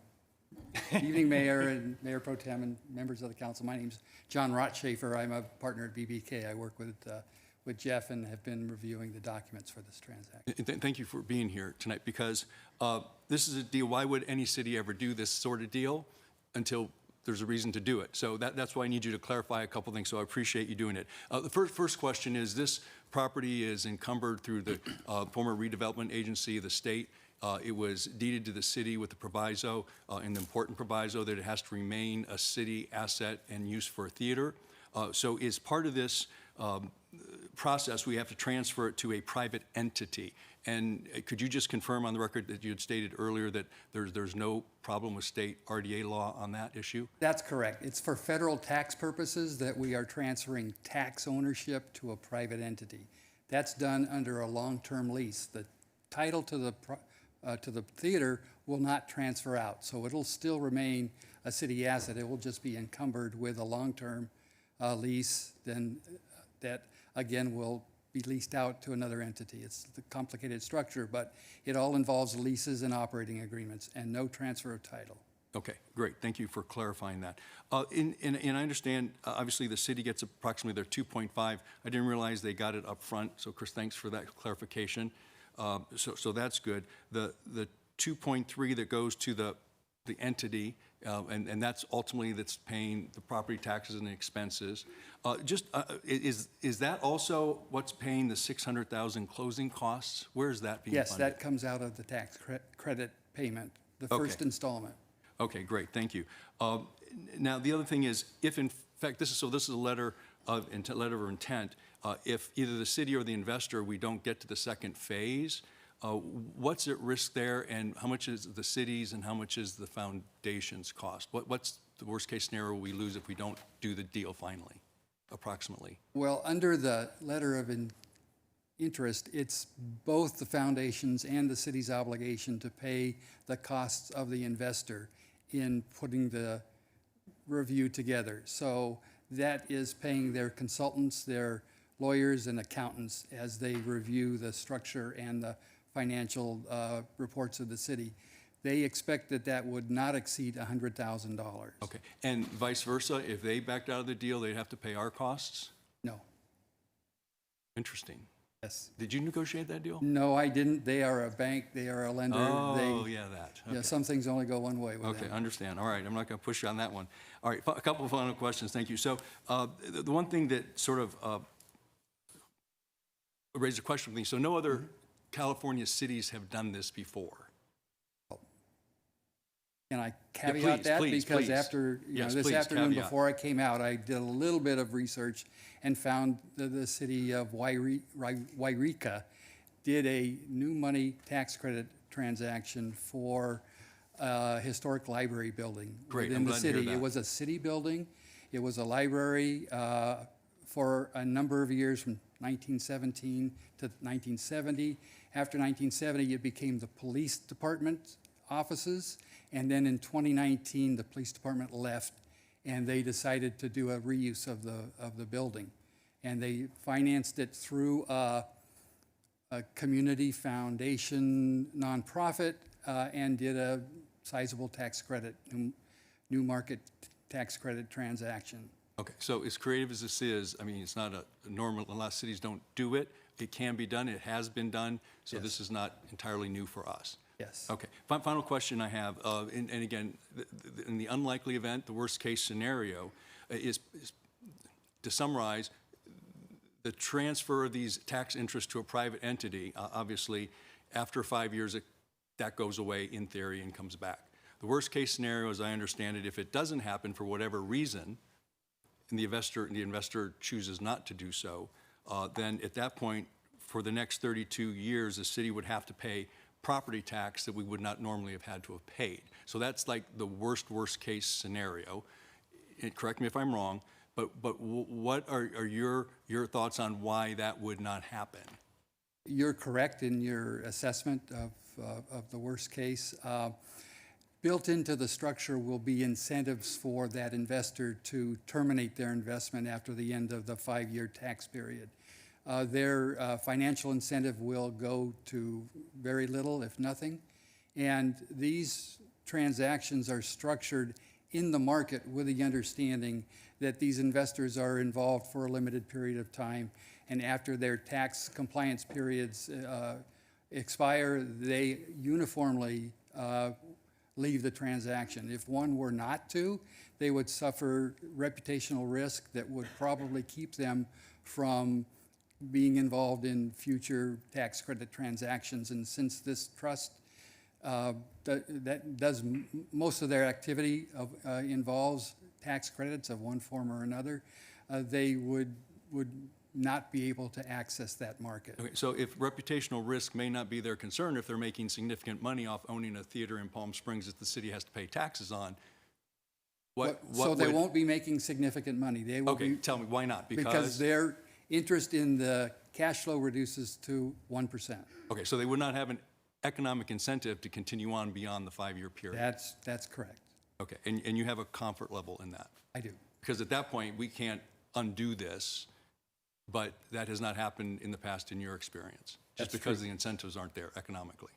Speaker 7: Evening, Mayor and Mayor Pro Tem and members of the council. My name's John Ross Schaefer. I'm a partner at BBK. I work with with Jeff and have been reviewing the documents for this transaction.
Speaker 18: And thank you for being here tonight, because this is a deal, why would any city ever do this sort of deal until there's a reason to do it? So that's why I need you to clarify a couple things, so I appreciate you doing it. The first question is, this property is encumbered through the former redevelopment agency of the state. It was deeded to the city with the proviso, and the important proviso that it has to remain a city asset and used for a theater. So as part of this process, we have to transfer it to a private entity. And could you just confirm on the record that you had stated earlier that there's no problem with state RDA law on that issue?
Speaker 7: That's correct. It's for federal tax purposes that we are transferring tax ownership to a private entity. That's done under a long-term lease. The title to the theater will not transfer out, so it'll still remain a city asset. It will just be encumbered with a long-term lease, then that again will be leased out to another entity. It's the complicated structure, but it all involves leases and operating agreements and no transfer of title.
Speaker 18: Okay, great. Thank you for clarifying that. And I understand, obviously, the city gets approximately their 2.5. I didn't realize they got it up front, so Chris, thanks for that clarification. So that's good. The 2.3 that goes to the entity, and that's ultimately that's paying the property taxes and the expenses. Is that also what's paying the $600,000 closing costs? Where is that being funded?
Speaker 7: Yes, that comes out of the tax credit payment, the first installment.
Speaker 18: Okay, great, thank you. Now, the other thing is, if in fact, this is a letter of intent. If either the city or the investor, we don't get to the second phase, what's at risk there, and how much is the city's and how much is the foundation's cost? What's the worst case scenario we lose if we don't do the deal finally, approximately?
Speaker 7: Well, under the letter of interest, it's both the foundation's and the city's obligation to pay the costs of the investor in putting the review together. So that is paying their consultants, their lawyers and accountants as they review the structure and the financial reports of the city. They expect that would not exceed $100,000.
Speaker 18: Okay, and vice versa, if they backed out of the deal, they'd have to pay our costs?
Speaker 7: No.
Speaker 18: Interesting.
Speaker 7: Yes.
Speaker 18: Did you negotiate that deal?
Speaker 7: No, I didn't. They are a bank, they are a lender.
Speaker 18: Oh, yeah, that. Okay.
Speaker 7: Yeah, some things only go one way with
Speaker 18: Okay,
Speaker 7: them.
Speaker 18: understand. All right, I'm not going to push you on that one. All right, a couple of final questions. Thank you. So the one thing that sort of raised a question for me, so no other California cities have done this before?
Speaker 7: Can I
Speaker 18: Yeah,
Speaker 7: caveat that?
Speaker 18: please,
Speaker 7: Because
Speaker 18: please.
Speaker 7: after,
Speaker 18: Yes,
Speaker 7: this
Speaker 18: please,
Speaker 7: afternoon
Speaker 18: caveat.
Speaker 7: before I came out, I did a little bit of research and found that the city of Wairika did a new money tax credit transaction for a historic library building
Speaker 18: Great,
Speaker 7: within
Speaker 18: I'm
Speaker 7: the
Speaker 18: glad to hear
Speaker 7: city.
Speaker 18: that.
Speaker 7: It was a city building. It was a library for a number of years from 1917 to 1970. After 1970, it became the police department offices. And then in 2019, the police department left and they decided to do a reuse of the building. And they financed it through a community foundation nonprofit and did a sizable tax credit, new market tax credit transaction.
Speaker 18: Okay, so as creative as this is, I mean, it's not a normal, a lot of cities don't do it. It can be done, it has been done, so
Speaker 7: Yes.
Speaker 18: this is not entirely new for us.
Speaker 7: Yes.
Speaker 18: Okay, final question I have, and again, in the unlikely event, the worst case scenario is to summarize, the transfer of these tax interests to a private entity, obviously, after 5 years, that goes away in theory and comes back. The worst case scenario, as I understand it, if it doesn't happen for whatever reason, and the investor chooses not to do so, then at that point, for the next 32 years, the city would have to pay property tax that we would not normally have had to have paid. So that's like the worst case scenario. And correct me if I'm wrong, but what are your thoughts on why that would not happen?
Speaker 7: You're correct in your assessment of the worst case. Built into the structure will be incentives for that investor to terminate their investment after the end of the 5-year tax period. Their financial incentive will go to very little, if nothing. And these transactions are structured in the market with the understanding that these investors are involved for a limited period of time, and after their tax compliance periods expire, they uniformly leave the transaction. If one were not to, they would suffer reputational risk that would probably keep them from being involved in future tax credit transactions. And since this trust that does most of their activity involves tax credits of one form or another, they would not be able to access that market.
Speaker 18: Okay, so if reputational risk may not be their concern, if they're making significant money off owning a theater in Palm Springs that the city has to pay taxes on,
Speaker 7: So they won't be making significant money. They will
Speaker 18: Okay, tell me, why not?
Speaker 7: because their interest in the cash flow reduces to 1%.
Speaker 18: Okay, so they would not have an economic incentive to continue on beyond the 5-year period?
Speaker 7: That's correct.
Speaker 18: Okay, and you have a comfort level in that?
Speaker 7: I do.
Speaker 18: Because at that point, we can't undo this, but that has not happened in the past in your experience, just
Speaker 7: That's
Speaker 18: because
Speaker 7: true.
Speaker 18: the incentives aren't there economically.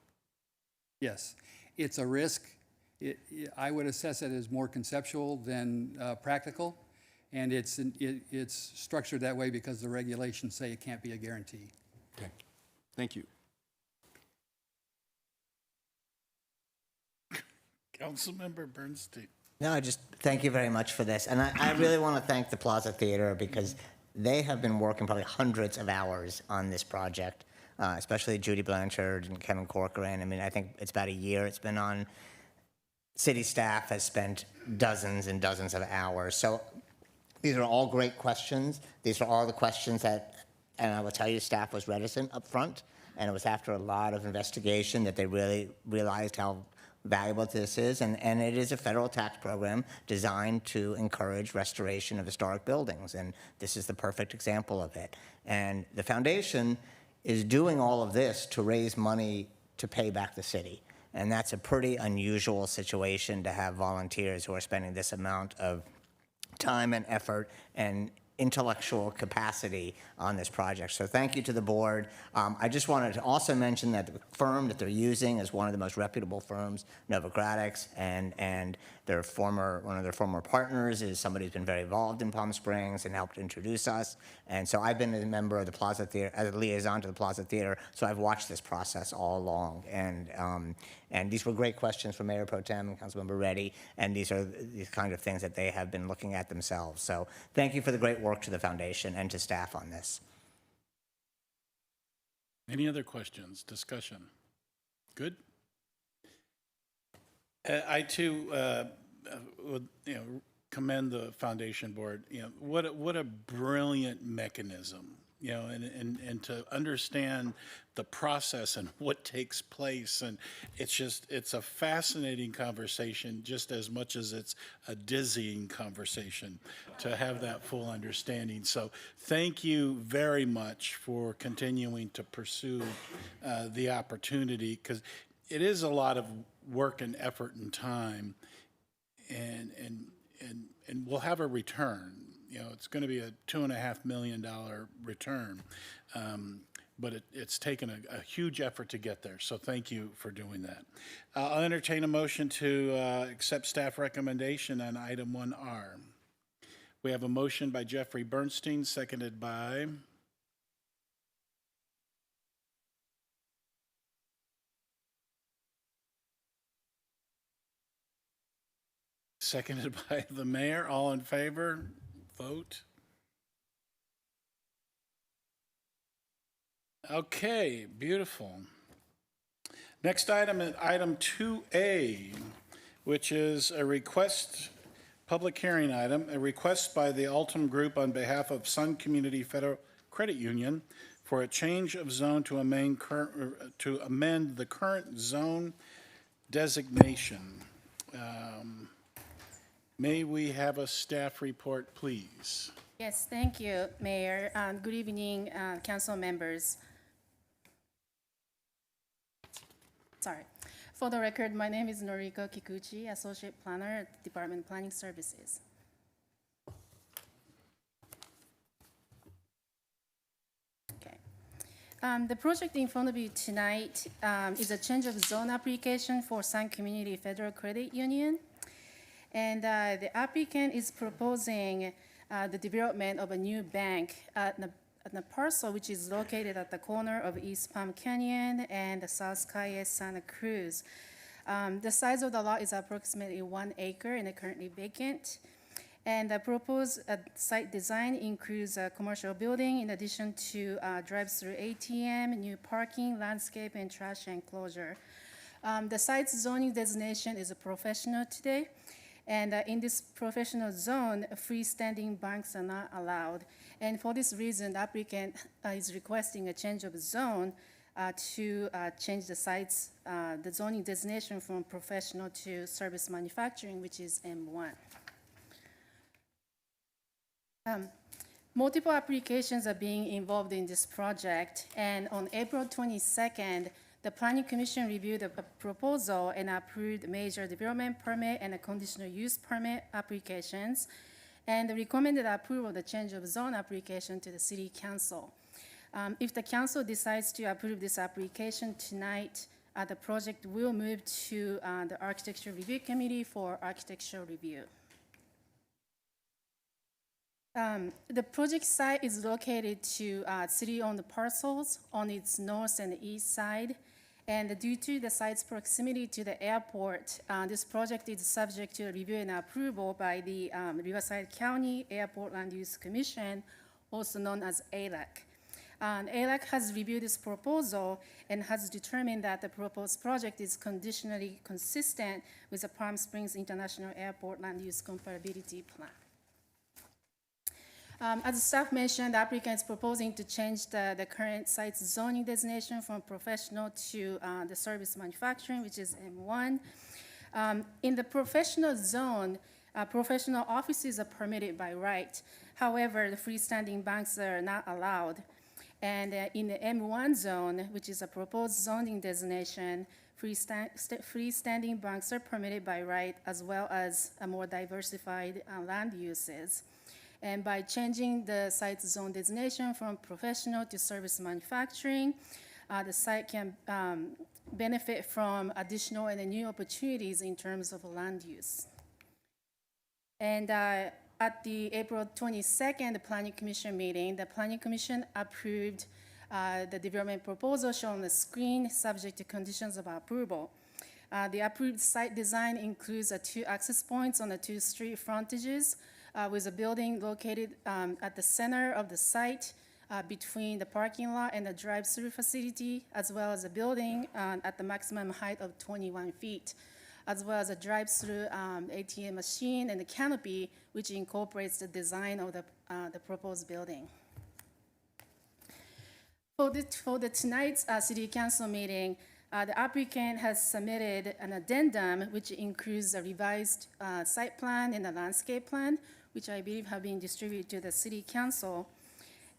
Speaker 7: Yes, it's a risk. I would assess it as more conceptual than practical, and it's structured that way because the regulations say it can't be a guarantee.
Speaker 18: Okay, thank you.
Speaker 1: Councilmember Bernstein.
Speaker 20: No, I just thank you very much for this. And I really want to thank the Plaza Theater because they have been working probably hundreds of hours on this project, especially Judy Blanchard and Kevin Corcoran. I mean, I think it's about a year it's been on. City staff has spent dozens and dozens of hours. So these are all great questions. These are all the questions that, and I will tell you, staff was reticent up front. And it was after a lot of investigation that they really realized how valuable this is, and it is a federal tax program designed to encourage restoration of historic buildings, and this is the perfect example of it. And the foundation is doing all of this to raise money to pay back the city, and that's a pretty unusual situation to have volunteers who are spending this amount of time and effort and intellectual capacity on this project. So thank you to the board. I just wanted to also mention that the firm that they're using is one of the most reputable firms, Novogradacs, and one of their former partners is somebody who's been very involved in Palm Springs and helped introduce us. And so I've been a member of the Plaza Theater, as a liaison to the Plaza Theater, so I've watched this process all along. And these were great questions from Mayor Pro Tem and Councilmember Reddy, and these are these kind of things that they have been looking at themselves. So thank you for the great work to the foundation and to staff on this.
Speaker 1: Any other questions, discussion? Good? I too would commend the foundation board. What a brilliant mechanism. And to understand the process and what takes place, and it's a fascinating conversation just as much as it's a dizzying conversation to have that full understanding. So thank you very much for continuing to pursue the opportunity, because it is a lot of work and effort and time, and we'll have a return. It's going to be a $2.5 million return, but it's taken a huge effort to get there. So thank you for doing that. I'll entertain a motion to accept staff recommendation on item 1R. We have a motion by Jeffrey Bernstein, seconded by the mayor. All in favor? Vote. Okay, beautiful. Next item is item 2A, which is a request, public hearing item, a request by the Altum Group on behalf of Sun Community Federal Credit Union for a change of zone to amend the current zone designation. May we have a staff report, please?
Speaker 8: Yes, thank you, Mayor. Good evening, council members. Sorry. For the record, my name is Noriko Kikuchi, Associate Planner at Department of Planning Services. Okay. The project in front of you tonight is a change of zone application for Sun Community Federal Credit Union. And the applicant is proposing the development of a new bank at the parcel which is located at the corner of East Palm Canyon and the South Calle Santa Cruz. The size of the lot is approximately 1 acre and currently vacant. And the proposed site design includes a commercial building in addition to drive-through ATM, new parking, landscape, and trash enclosure. The site's zoning designation is a professional today. And in this professional zone, freestanding banks are not allowed. And for this reason, the applicant is requesting a change of zone to change the site's the zoning designation from professional to service manufacturing, which is M1. Multiple applications are being involved in this project, and on April 22nd, the Planning Commission reviewed a proposal and approved major development permit and a conditional use permit applications, and recommended approval of the change of zone application to the City Council. If the Council decides to approve this application tonight, the project will move to the Architecture Review Committee for architectural review. The project site is located to city-owned parcels on its north and east side. And due to the site's proximity to the airport, this project is subject to review and approval by the Riverside County Airport Land Use Commission, also known as ALAC. ALAC has reviewed this proposal and has determined that the proposed project is conditionally consistent with the Palm Springs International Airport Land Use Comparability Plan. As the staff mentioned, the applicant is proposing to change the current site's zoning designation from professional to the service manufacturing, which is M1. In the professional zone, professional offices are permitted by right. However, the freestanding banks are not allowed. And in the M1 zone, which is a proposed zoning designation, freestanding banks are permitted by right, as well as a more diversified land uses. And by changing the site's zone designation from professional to service manufacturing, the site can benefit from additional and new opportunities in terms of land use. And at the April 22nd Planning Commission meeting, the Planning Commission approved the development proposal shown on the screen, subject to conditions of approval. The approved site design includes 2 access points on the 2 street frontages, with a building located at the center of the site between the parking lot and the drive-through facility, as well as a building at the maximum height of 21 feet, as well as a drive-through ATM machine and a canopy, which incorporates the design of the proposed building. For the tonight's City Council meeting, the applicant has submitted an addendum which includes a revised site plan and a landscape plan, which I believe have been distributed to the City Council.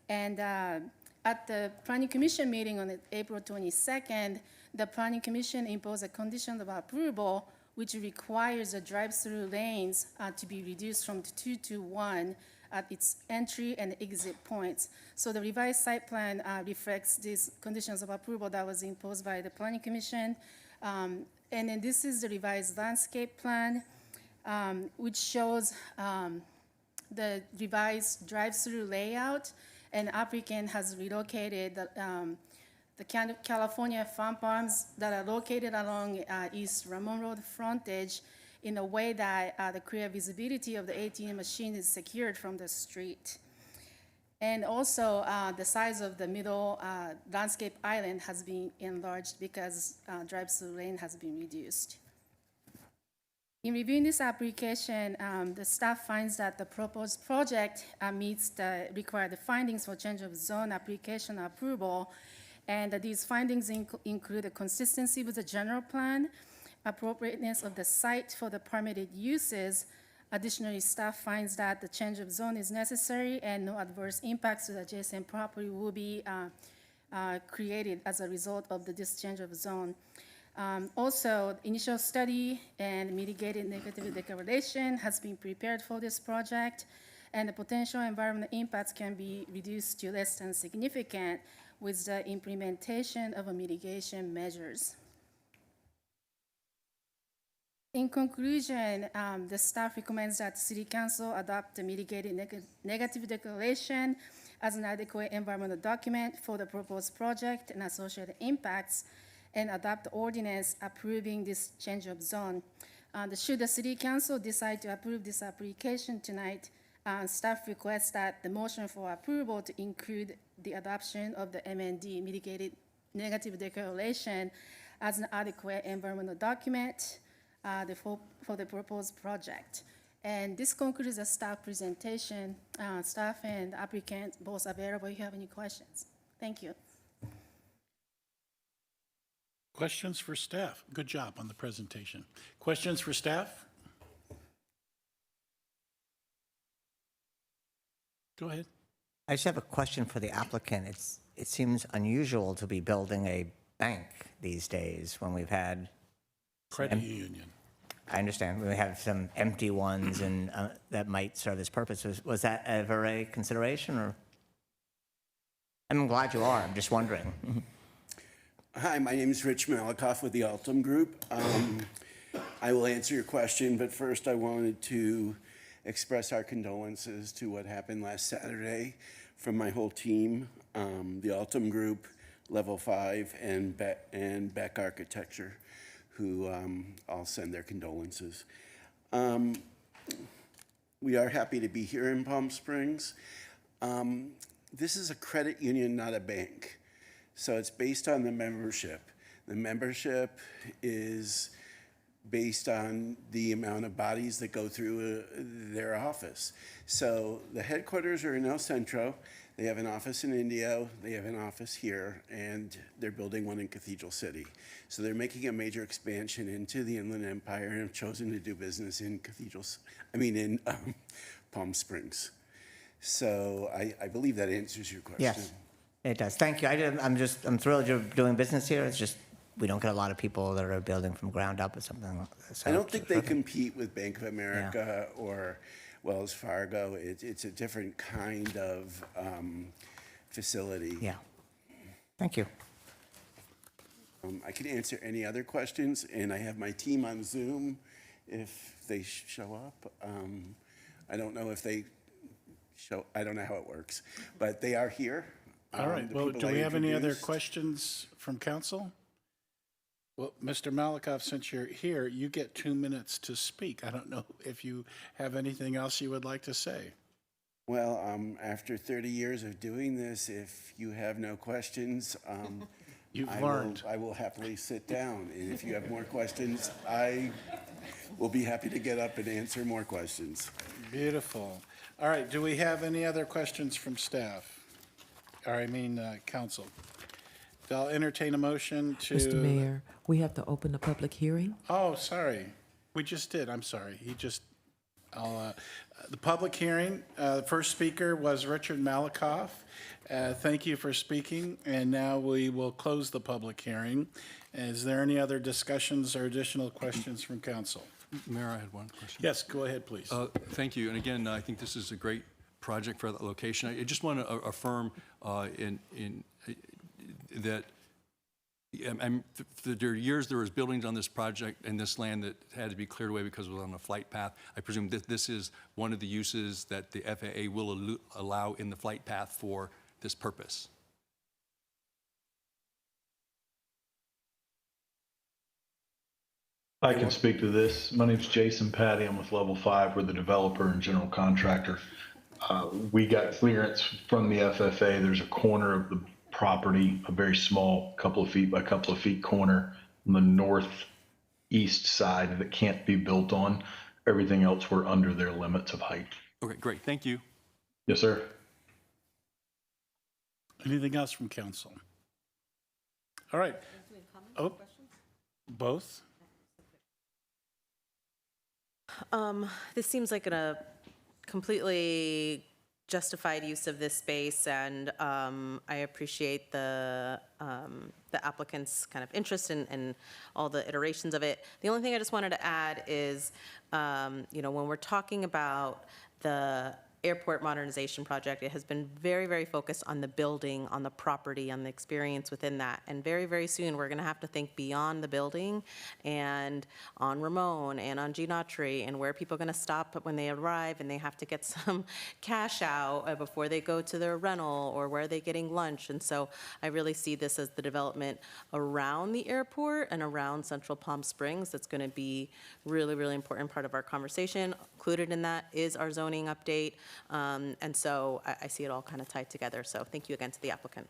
Speaker 8: And at the Planning Commission meeting on April 22nd, the Planning Commission imposed a condition of approval which requires the drive-through lanes to be reduced from 2 to 1 at its entry and exit points. So the revised site plan reflects these conditions of approval that was imposed by the Planning Commission. And then this is the revised landscape plan, which shows the revised drive-through layout, and applicant has relocated the California farm farms that are located along East Ramon Road frontage in a way that the clear visibility of the ATM machine is secured from the street. And also, the size of the middle landscape island has been enlarged because drive-through lane has been reduced. In reviewing this application, the staff finds that the proposed project meets the required findings for change of zone application approval, and these findings include a consistency with the general plan, appropriateness of the site for the permitted uses. Additionally, staff finds that the change of zone is necessary and no adverse impacts to the adjacent property will be created as a result of this change of zone. Also, initial study and mitigated negative declaration has been prepared for this project, and the potential environmental impacts can be reduced to less than significant with the implementation of mitigation measures. In conclusion, the staff recommends that the City Council adopt the mitigated negative declaration as an adequate environmental document for the proposed project and associated impacts, and adopt the ordinance approving this change of zone. Should the City Council decide to approve this application tonight, staff requests that the motion for approval to include the adoption of the MND mitigated negative declaration as an adequate environmental document for the proposed project. And this concludes the staff presentation. Staff and applicant both available if you have any questions. Thank you.
Speaker 1: Questions for staff? Good job on the presentation. Questions for staff? Go ahead.
Speaker 20: I just have a question for the applicant. It seems unusual to be building a bank these days when we've had.
Speaker 1: Credit union.
Speaker 20: I understand. We have some empty ones and that might serve this purpose. Was that ever a consideration, or? I'm glad you are. I'm just wondering.
Speaker 4: Hi, my name is Rich Malikoff with the Altum Group. I will answer your question, but first I wanted to express our condolences to what happened last Saturday from my whole team, the Altum Group, Level 5, and Beck Architecture, who all send their condolences. We are happy to be here in Palm Springs. This is a credit union, not a bank. So it's based on the membership. The membership is based on the amount of bodies that go through their office. So the headquarters are in El Centro. They have an office in Indio, they have an office here, and they're building one in Cathedral City. So they're making a major expansion into the Inland Empire and have chosen to do business in in Palm Springs. So I believe that answers your question.
Speaker 20: Yes, it does. Thank you. I'm thrilled you're doing business here. It's just we don't get a lot of people that are building from ground up or something like that. So
Speaker 4: I don't think they compete with Bank of America or Wells Fargo. It's a different kind of facility.
Speaker 20: Yeah. Thank you.
Speaker 4: I can answer any other questions, and I have my team on Zoom if they show up. I don't know if they show, I don't know how it works, but they are here.
Speaker 1: All right, well, do we have any other questions from council? Well, Mr. Malikoff, since you're here, you get 2 minutes to speak. I don't know if you have anything else you would like to say.
Speaker 4: Well, after 30 years of doing this, if you have no questions, I will happily sit down. And if you have more questions, I will be happy to get up and answer more questions.
Speaker 1: Beautiful. All right, do we have any other questions from staff? Council. I'll entertain a motion to.
Speaker 2: Mr. Mayor, we have to open the public hearing.
Speaker 1: Oh, sorry. We just did. I'm sorry. The public hearing, the first speaker was Richard Malikoff. Thank you for speaking. And now we will close the public hearing. Is there any other discussions or additional questions from council?
Speaker 18: Mayor, I had one question.
Speaker 1: Yes, go ahead, please.
Speaker 18: Thank you. And again, I think this is a great project for that location. I just want to affirm that there are years there was buildings on this project and this land that had to be cleared away because it was on a flight path. I presume that this is one of the uses that the FAA will allow in the flight path for this purpose.
Speaker 10: I can speak to this. My name's Jason Patty. I'm with Level 5. We're the developer and general contractor. We got clearance from the FFA. There's a corner of the property, a very small couple of feet by couple of feet corner on the northeast side that can't be built on. Everything else we're under their limits of height.
Speaker 18: Okay, great. Thank you.
Speaker 10: Yes, sir.
Speaker 1: Anything else from council? All right. Oh, both?
Speaker 17: This seems like a completely justified use of this space, and I appreciate the applicant's kind of interest in all the iterations of it. The only thing I just wanted to add is, when we're talking about the airport modernization project, it has been very, very focused on the building, on the property, on the experience within that. And very, very soon, we're going to have to think beyond the building and on Ramon and on Gene Autry and where people are going to stop when they arrive and they have to get some cash out before they go to their rental, or where are they getting lunch. And so I really see this as the development around the airport and around Central Palm Springs that's going to be really, really important part of our conversation. Included in that is our zoning update. And so I see it all kind of tied together. So thank you again to the applicant.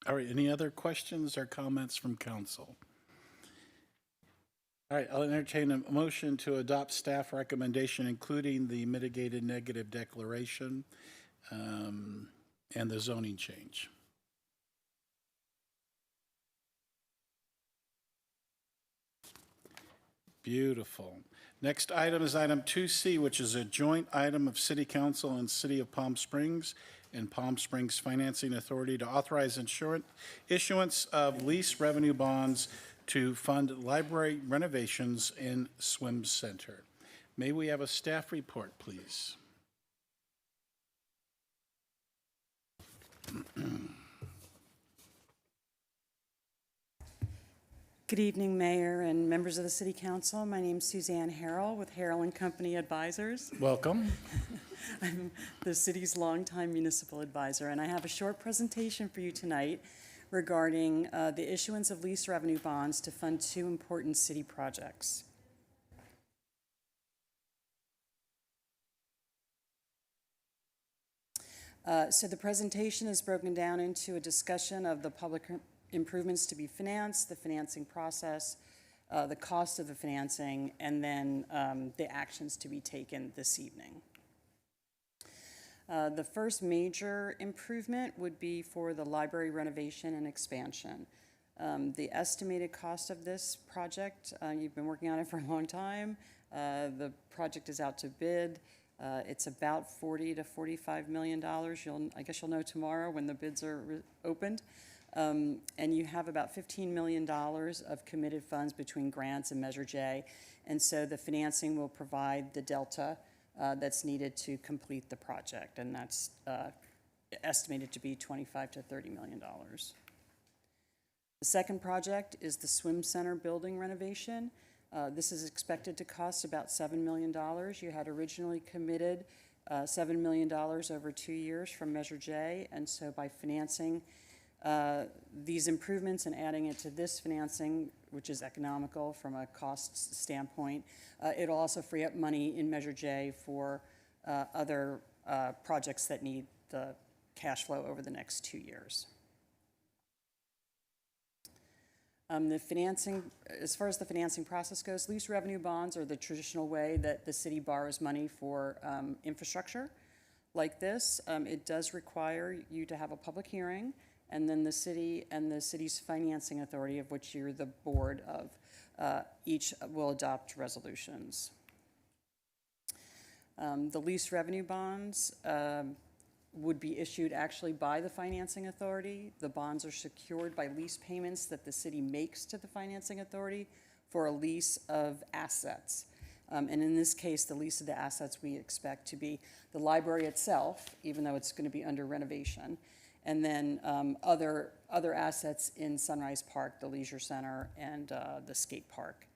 Speaker 1: All right, any other questions or comments from council? All right, I'll entertain a motion to adopt staff recommendation, including the mitigated negative declaration and the zoning change. Beautiful. Next item is item 2C, which is a joint item of City Council and City of Palm Springs and Palm Springs Financing Authority to authorize issuance of lease revenue bonds to fund library renovations in Swim Center. May we have a staff report, please?
Speaker 13: Good evening, Mayor and members of the City Council. My name is Suzanne Harrell with Harrell & Company Advisors.
Speaker 1: Welcome.
Speaker 13: I'm the city's longtime municipal advisor, and I have a short presentation for you tonight regarding the issuance of lease revenue bonds to fund two important city projects. So the presentation is broken down into a discussion of the public improvements to be financed, the financing process, the cost of the financing, and then the actions to be taken this evening. The first major improvement would be for the library renovation and expansion. The estimated cost of this project, you've been working on it for a long time. The project is out to bid. It's about $40 to $45 million. I guess you'll know tomorrow when the bids are opened. And you have about $15 million of committed funds between grants and Measure J. And so the financing will provide the delta that's needed to complete the project. And that's estimated to be $25 to $30 million. The second project is the Swim Center building renovation. This is expected to cost about $7 million. You had originally committed $7 million over 2 years from Measure J. And so by financing these improvements and adding it to this financing, which is economical from a cost standpoint, it'll also free up money in Measure J for other projects that need the cash flow over the next 2 years. The financing, as far as the financing process goes, lease revenue bonds are the traditional way that the city borrows money for infrastructure like this. It does require you to have a public hearing, and then the city and the city's financing authority, of which you're the board of, each will adopt resolutions. The lease revenue bonds would be issued actually by the financing authority. The bonds are secured by lease payments that the city makes to the financing authority for a lease of assets. And in this case, the lease of the assets we expect to be the library itself, even though it's going to be under renovation, and then other assets in Sunrise Park, the leisure center, and the skate park.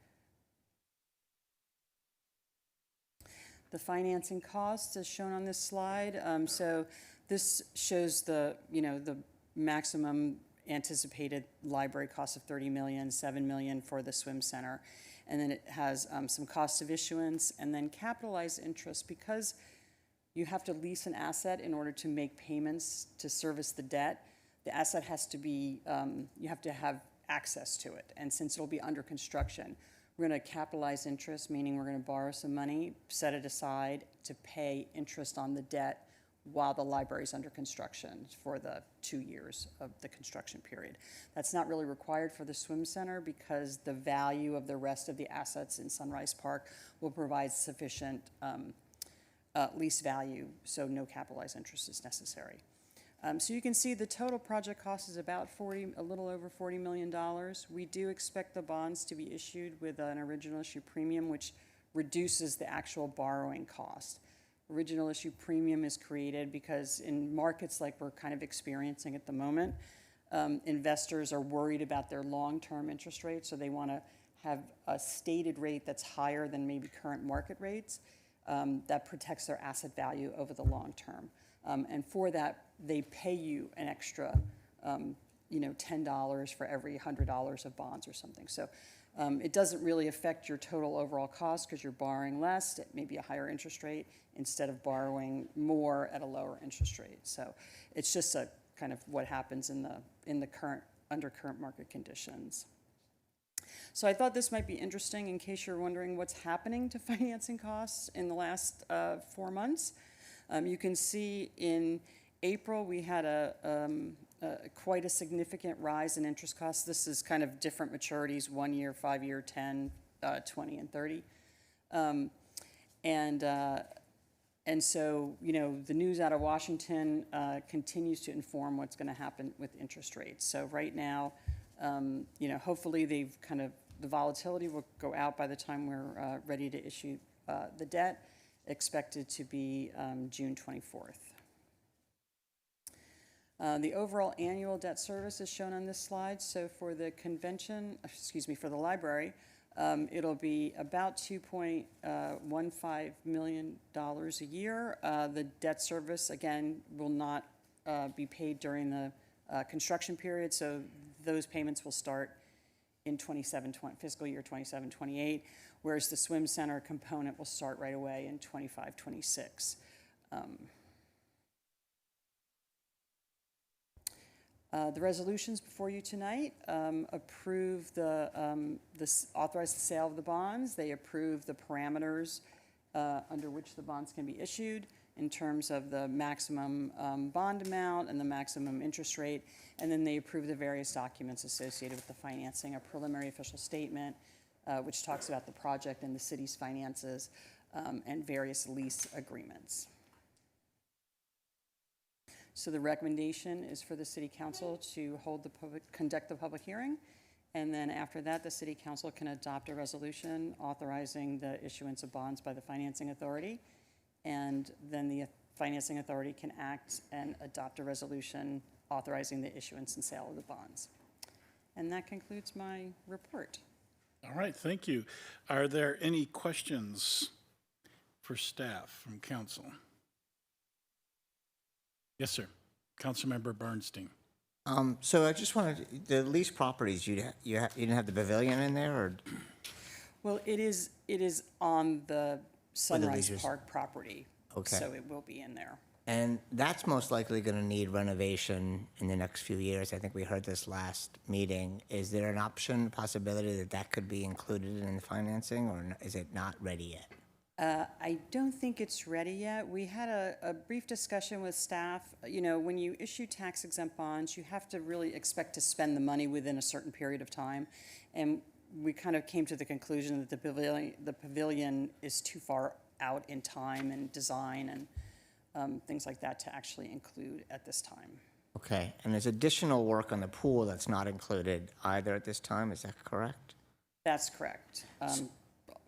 Speaker 13: The financing costs as shown on this slide. So this shows the maximum anticipated library cost of $30 million, $7 million for the swim center. And then it has some cost of issuance and then capitalized interest. Because you have to lease an asset in order to make payments to service the debt, the asset has to be, you have to have access to it. And since it'll be under construction, we're going to capitalize interest, meaning we're going to borrow some money, set it aside to pay interest on the debt while the library is under construction for the 2 years of the construction period. That's not really required for the swim center because the value of the rest of the assets in Sunrise Park will provide sufficient lease value, so no capitalized interest is necessary. So you can see the total project cost is about a little over $40 million. We do expect the bonds to be issued with an original issue premium, which reduces the actual borrowing cost. Original issue premium is created because in markets like we're kind of experiencing at the moment, investors are worried about their long-term interest rate, so they want to have a stated rate that's higher than maybe current market rates that protects their asset value over the long term. And for that, they pay you an extra, $10 for every $100 of bonds or something. So it doesn't really affect your total overall cost because you're borrowing less at maybe a higher interest rate instead of borrowing more at a lower interest rate. So it's just a kind of what happens in the under current market conditions. So I thought this might be interesting in case you're wondering what's happening to financing costs in the last 4 months. You can see in April we had quite a significant rise in interest costs. This is kind of different maturities, 1 year, 5 year, 10, 20, and 30. And so, the news out of Washington continues to inform what's going to happen with interest rates. So right now, hopefully the volatility will go out by the time we're ready to issue the debt, expected to be June 24th. The overall annual debt service is shown on this slide. So for the for the library, it'll be about $2.15 million a year. The debt service, again, will not be paid during the construction period, so those payments will start in fiscal year 27-28, whereas the swim center component will start right away in 25-26. The resolutions before you tonight approve authorize the sale of the bonds. They approve the parameters under which the bonds can be issued in terms of the maximum bond amount and the maximum interest rate, and then they approve the various documents associated with the financing, a preliminary official statement, which talks about the project and the city's finances, and various lease agreements. So the recommendation is for the City Council to conduct the public hearing, and then after that, the City Council can adopt a resolution authorizing the issuance of bonds by the Financing Authority, and then the Financing Authority can act and adopt a resolution authorizing the issuance and sale of the bonds. And that concludes my report.
Speaker 1: All right, thank you. Are there any questions for staff from council? Yes, sir. Councilmember Bernstein.
Speaker 20: So I just wanted, the leased properties, you didn't have the pavilion in there, or?
Speaker 13: Well, it is on the Sunrise
Speaker 20: leisures.
Speaker 13: Park property.
Speaker 20: Okay.
Speaker 13: So it will be in there.
Speaker 20: And that's most likely going to need renovation in the next few years. I think we heard this last meeting. Is there an option, possibility that that could be included in the financing, or is it not ready yet?
Speaker 13: I don't think it's ready yet. We had a brief discussion with staff. When you issue tax-exempt bonds, you have to really expect to spend the money within a certain period of time. And we kind of came to the conclusion that the pavilion is too far out in time and design and things like that to actually include at this time.
Speaker 20: Okay, and there's additional work on the pool that's not included either at this time, is that correct?
Speaker 13: That's correct.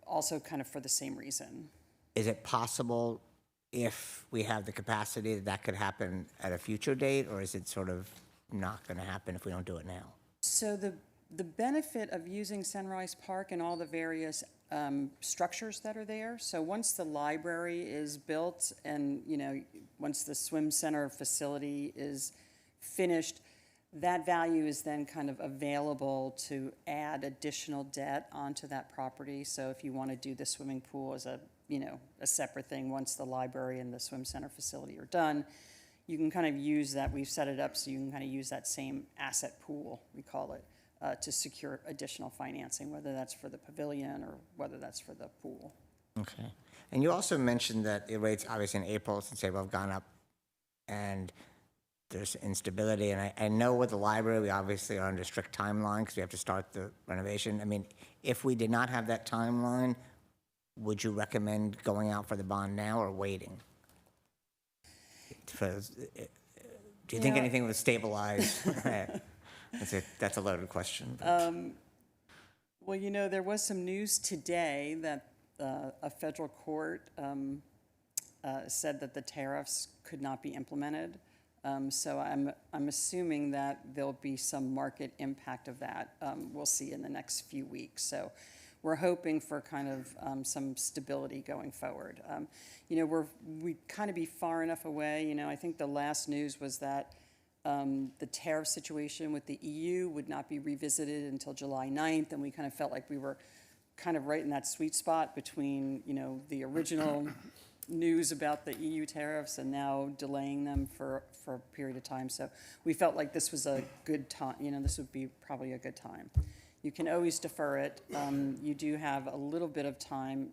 Speaker 13: Also kind of for the same reason.
Speaker 20: Is it possible, if we have the capacity, that could happen at a future date, or is it sort of not going to happen if we don't do it now?
Speaker 13: So the benefit of using Sunrise Park and all the various structures that are there, so once the library is built and, once the swim center facility is finished, that value is then kind of available to add additional debt onto that property. So if you want to do the swimming pool as a separate thing, once the library and the swim center facility are done, you can kind of use that. We've set it up so you can kind of use that same asset pool, we call it, to secure additional financing, whether that's for the pavilion or whether that's for the pool.
Speaker 20: Okay. And you also mentioned that the rates, obviously in April, since April, have gone up, and there's instability. And I know with the library, we obviously are under strict timeline because we have to start the renovation. I mean, if we did not have that timeline, would you recommend going out for the bond now or waiting? Do you think anything would stabilize? That's a loaded question.
Speaker 13: Well, there was some news today that a federal court said that the tariffs could not be implemented. So I'm assuming that there'll be some market impact of that. We'll see in the next few weeks. So we're hoping for kind of some stability going forward. You know, we kind of be far enough away. You know, I think the last news was that the tariff situation with the EU would not be revisited until July 9th, and we kind of felt like we were kind of right in that sweet spot between, you know, the original news about the EU tariffs and now delaying them for a period of time. So we felt like this was a good time, you know, this would be probably a good time. You can always defer it. You do have a little bit of time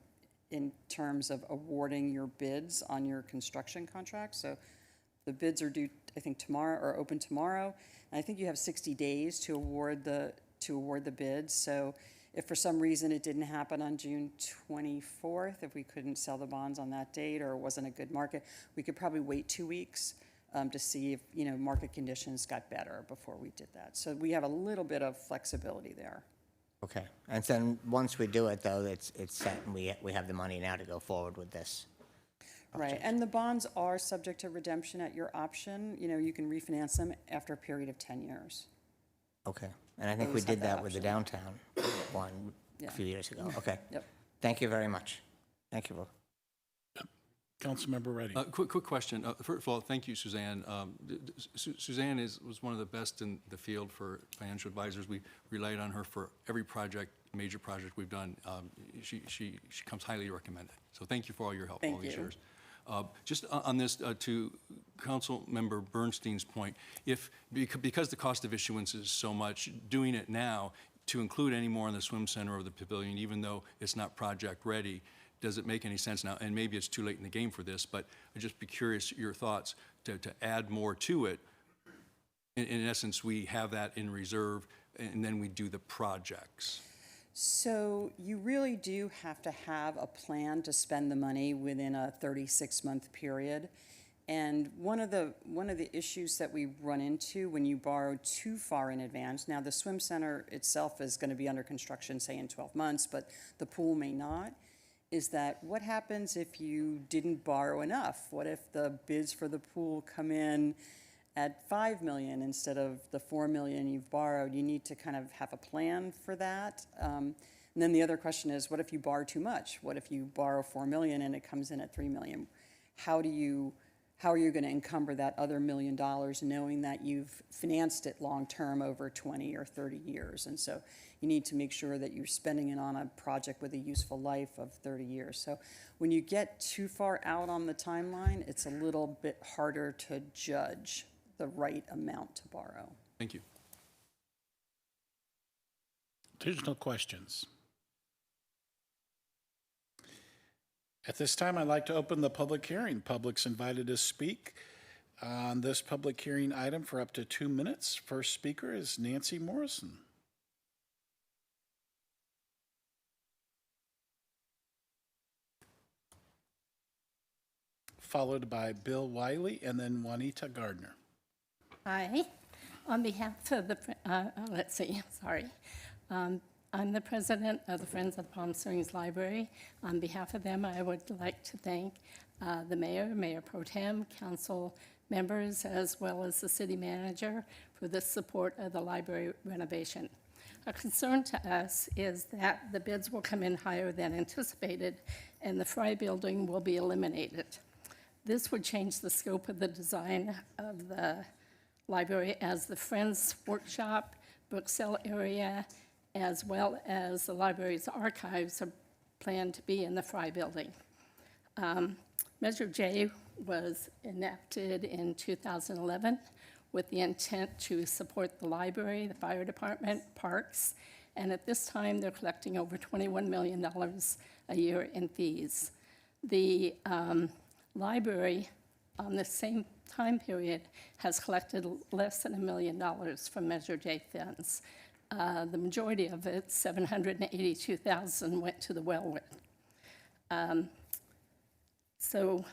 Speaker 13: in terms of awarding your bids on your construction contract. So the bids are due, I think, tomorrow, or open tomorrow. And I think you have 60 days to award the bids. So if for some reason it didn't happen on June 24th, if we couldn't sell the bonds on that date or it wasn't a good market, we could probably wait 2 weeks to see if, you know, market conditions got better before we did that. So we have a little bit of flexibility there.
Speaker 20: Okay. And then once we do it, though, it's set, and we have the money now to go forward with this.
Speaker 13: Right, and the bonds are subject to redemption at your option. You know, you can refinance them after a period of 10 years.
Speaker 20: Okay. And I think we
Speaker 13: Always have
Speaker 20: did
Speaker 13: that
Speaker 20: that with the
Speaker 13: option.
Speaker 20: downtown one
Speaker 13: Yeah.
Speaker 20: a few years ago. Okay.
Speaker 13: Yep.
Speaker 20: Thank you very much. Thank you, Will.
Speaker 1: Councilmember Reddy.
Speaker 18: Quick question. First of all, thank you, Suzanne. Suzanne was one of the best in the field for financial advisors. We relied on her for every project, major project we've done. She comes highly recommended. So thank you for all your help all these years. Just on this, to Councilmember Bernstein's point, because the cost of issuance is so much, doing it now to include any more in the swim center or the pavilion, even though it's not project ready, does it make any sense now? And maybe it's too late in the game for this, but I'd just be curious your thoughts to add more to it. In essence, we have that in reserve, and then we do the projects.
Speaker 13: So you really do have to have a plan to spend the money within a 36-month period. And one of the issues that we run into when you borrow too far in advance, now the swim center itself is going to be under construction, say, in 12 months, but the pool may not, is that what happens if you didn't borrow enough? What if the bids for the pool come in at $5 million instead of the $4 million you've borrowed? You need to kind of have a plan for that. And then the other question is, what if you borrow too much? What if you borrow $4 million and it comes in at $3 million? How are you going to encumber that other $1 million knowing that you've financed it long-term over 20 or 30 years? And so you need to make sure that you're spending it on a project with a useful life of 30 years. So when you get too far out on the timeline, it's a little bit harder to judge the right amount to borrow.
Speaker 18: Thank you.
Speaker 1: Additional questions? At this time, I'd like to open the public hearing. Public's invited to speak on this public hearing item for up to 2 minutes. First speaker is Nancy Morrison. Followed by Bill Wiley and then Juanita Gardner.
Speaker 14: Hi. On behalf of the, I'm the president of the Friends of the Palm Springs Library. On behalf of them, I would like to thank the mayor, Mayor Pro Tem, council members, as well as the city manager for the support of the library renovation. A concern to us is that the bids will come in higher than anticipated and the Fry building will be eliminated. This would change the scope of the design of the library as the Friends Workshop, book sale area, as well as the library's archives are planned to be in the Fry building. Measure J was enacted in 2011 with the intent to support the library, the fire department, parks, and at this time they're collecting over $21 million a year in fees. The library on the same time period has collected less than $1 million from Measure J funds. The majority of it, $782,000, went to the Wellwood. So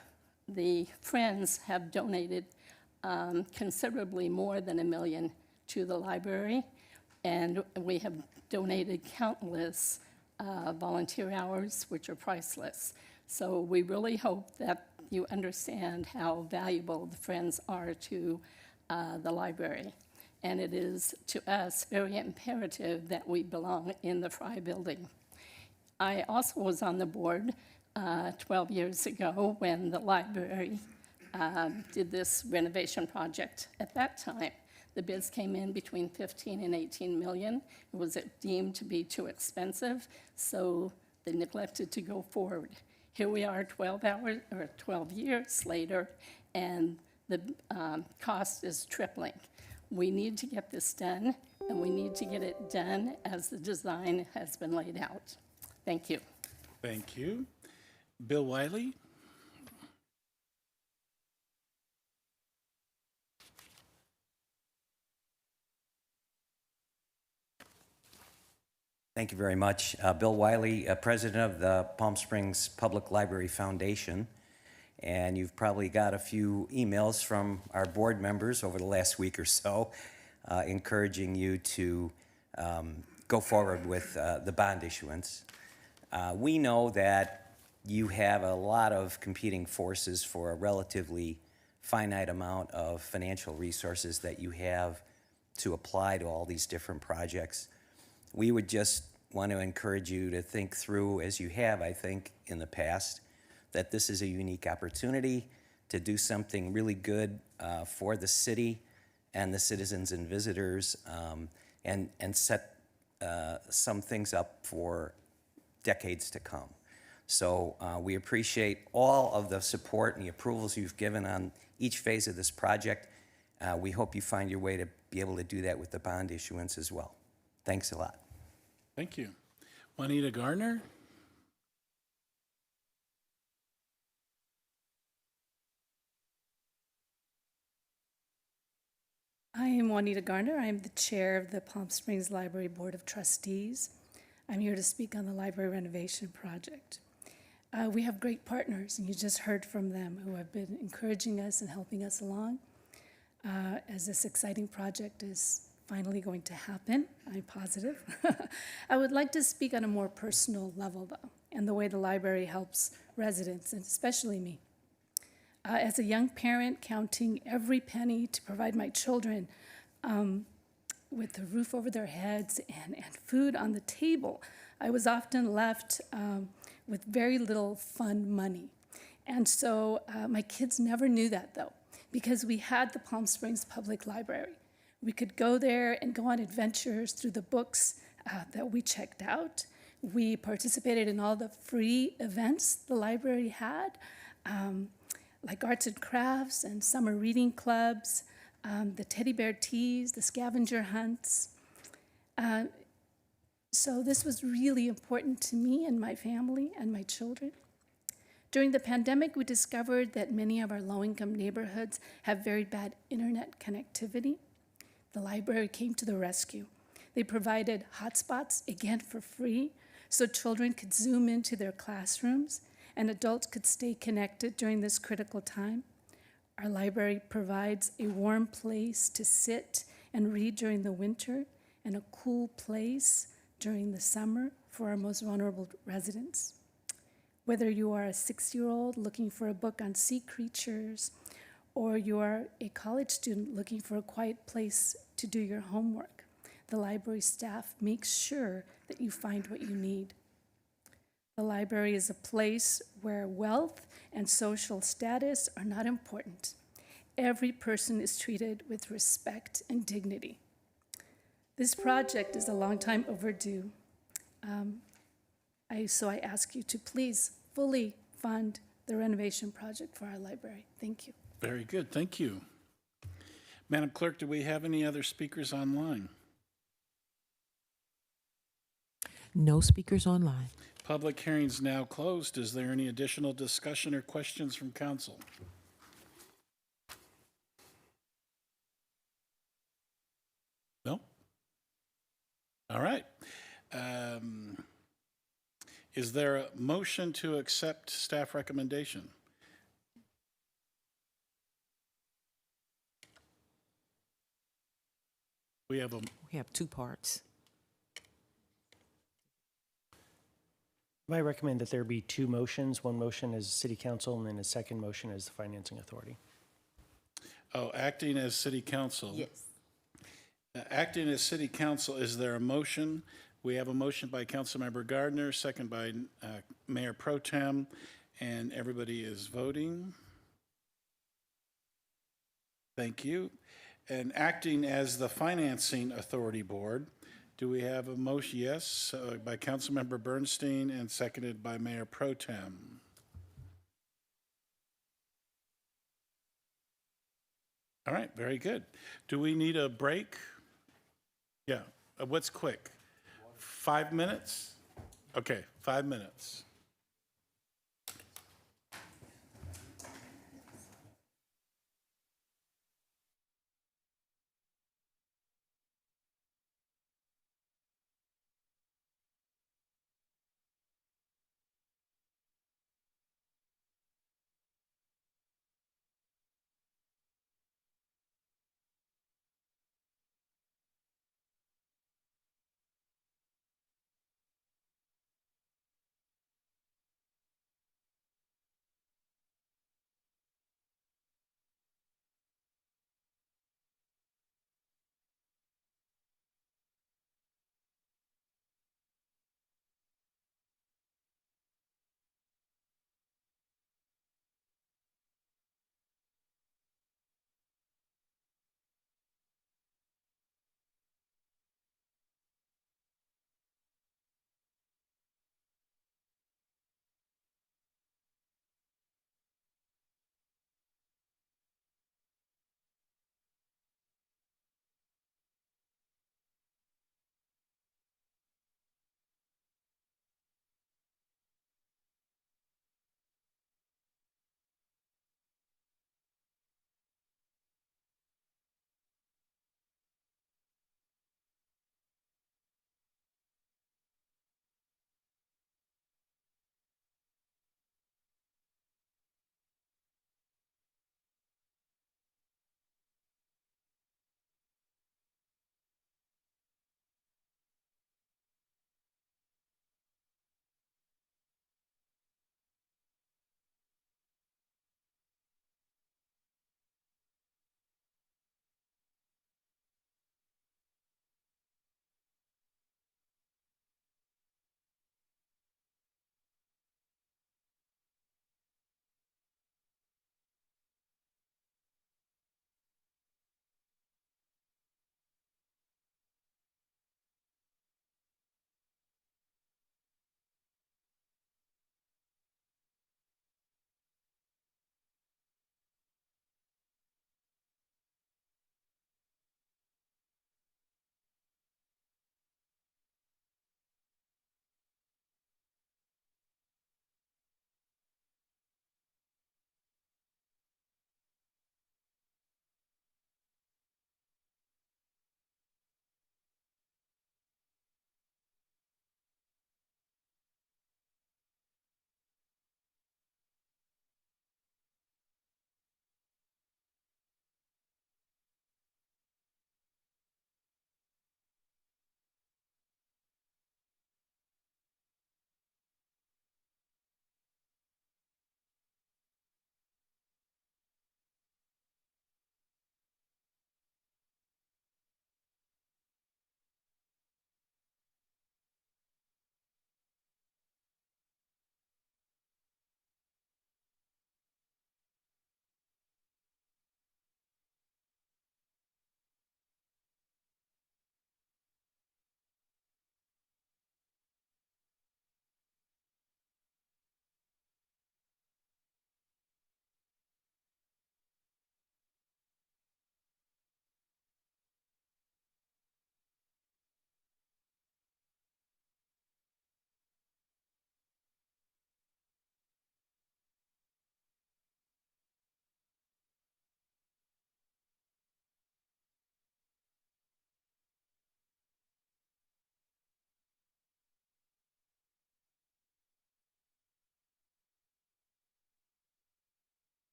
Speaker 14: the Friends have donated considerably more than $1 million to the library, and we have donated countless volunteer hours, which are priceless. So we really hope that you understand how valuable the Friends are to the library. And it is, to us, very imperative that we belong in the Fry Building. I also was on the board 12 years ago when the library did this renovation project. At that time, the bids came in between 15 and 18 million. It was deemed to be too expensive, so they neglected to go forward. Here we are 12 years later, and the cost is tripling. We need to get this done, and we need to get it done as the design has been laid out. Thank you.
Speaker 1: Thank you. Bill Wiley?
Speaker 15: Thank you very much. Bill Wiley, president of the Palm Springs Public Library Foundation. And you've probably got a few emails from our board members over the last week or so encouraging you to go forward with the bond issuance. We know that you have a lot of competing forces for a relatively finite amount of financial resources that you have to apply to all these different projects. We would just want to encourage you to think through, as you have, I think, in the past, that this is a unique opportunity to do something really good for the city and the citizens and visitors, and set some things up for decades to come. So we appreciate all of the support and the approvals you've given on each phase of this project. We hope you find your way to be able to do that with the bond issuance as well. Thanks a lot.
Speaker 1: Thank you. Juanita Gardner?
Speaker 16: I am Juanita Garner. I am the chair of the Palm Springs Library Board of Trustees. I'm here to speak on the library renovation project. We have great partners, and you just heard from them, who have been encouraging us and helping us along as this exciting project is finally going to happen. I'm positive. I would like to speak on a more personal level, though, and the way the library helps residents, and especially me. As a young parent, counting every penny to provide my children with a roof over their heads and food on the table, I was often left with very little fun money. And so my kids never knew that, though, because we had the Palm Springs Public Library. We could go there and go on adventures through the books that we checked out. We participated in all the free events the library had, like arts and crafts and summer reading clubs, the teddy bear teas, the scavenger hunts. So this was really important to me and my family and my children. During the pandemic, we discovered that many of our low-income neighborhoods have very bad internet connectivity. The library came to the rescue. They provided hotspots, again for free, so children could Zoom into their classrooms and adults could stay connected during this critical time. Our library provides a warm place to sit and read during the winter and a cool place during the summer for our most vulnerable residents. Whether you are a 6-year-old looking for a book on sea creatures, or you are a college student looking for a quiet place to do your homework, the library staff makes sure that you find what you need. The library is a place where wealth and social status are not important. Every person is treated with respect and dignity. This project is a long time overdue. So I ask you to please fully fund the renovation project for our library. Thank you.
Speaker 1: Very good, thank you. Madam Clerk, do we have any other speakers online?
Speaker 2: No speakers online.
Speaker 1: Public hearing's now closed. Is there any additional discussion or questions from council? No? All right. Is there a motion to accept staff recommendation? We have
Speaker 2: 2 parts.
Speaker 11: I recommend that there be two motions. One motion is city council, and then a second motion is the financing authority.
Speaker 1: Oh, acting as city council.
Speaker 2: Yes.
Speaker 1: Acting as city council, is there a motion? We have a motion by Councilmember Gardner, second by Mayor Pro Tem, and everybody is voting. Thank you. And acting as the financing authority board, do we have a motion? Yes, by Councilmember Bernstein and seconded by Mayor Pro Tem. All right, very good. Do we need a break? Yeah, what's quick? 5 minutes? Okay, 5 minutes.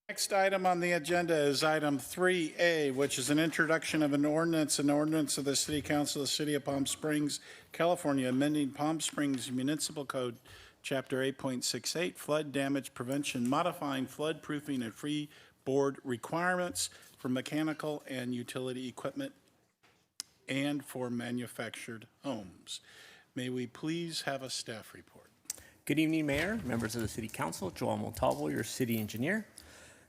Speaker 1: Next item on the agenda is item 3A, which is an introduction of an ordinance of the City Council of the City of Palm Springs, California, amending Palm Springs Municipal Code, Chapter 8.68, flood damage prevention, modifying flood proofing and freeboard requirements for mechanical and utility equipment and for manufactured homes. May we please have a staff report?
Speaker 19: Good evening, Mayor, members of the City Council. Joel Montalvo, your city engineer.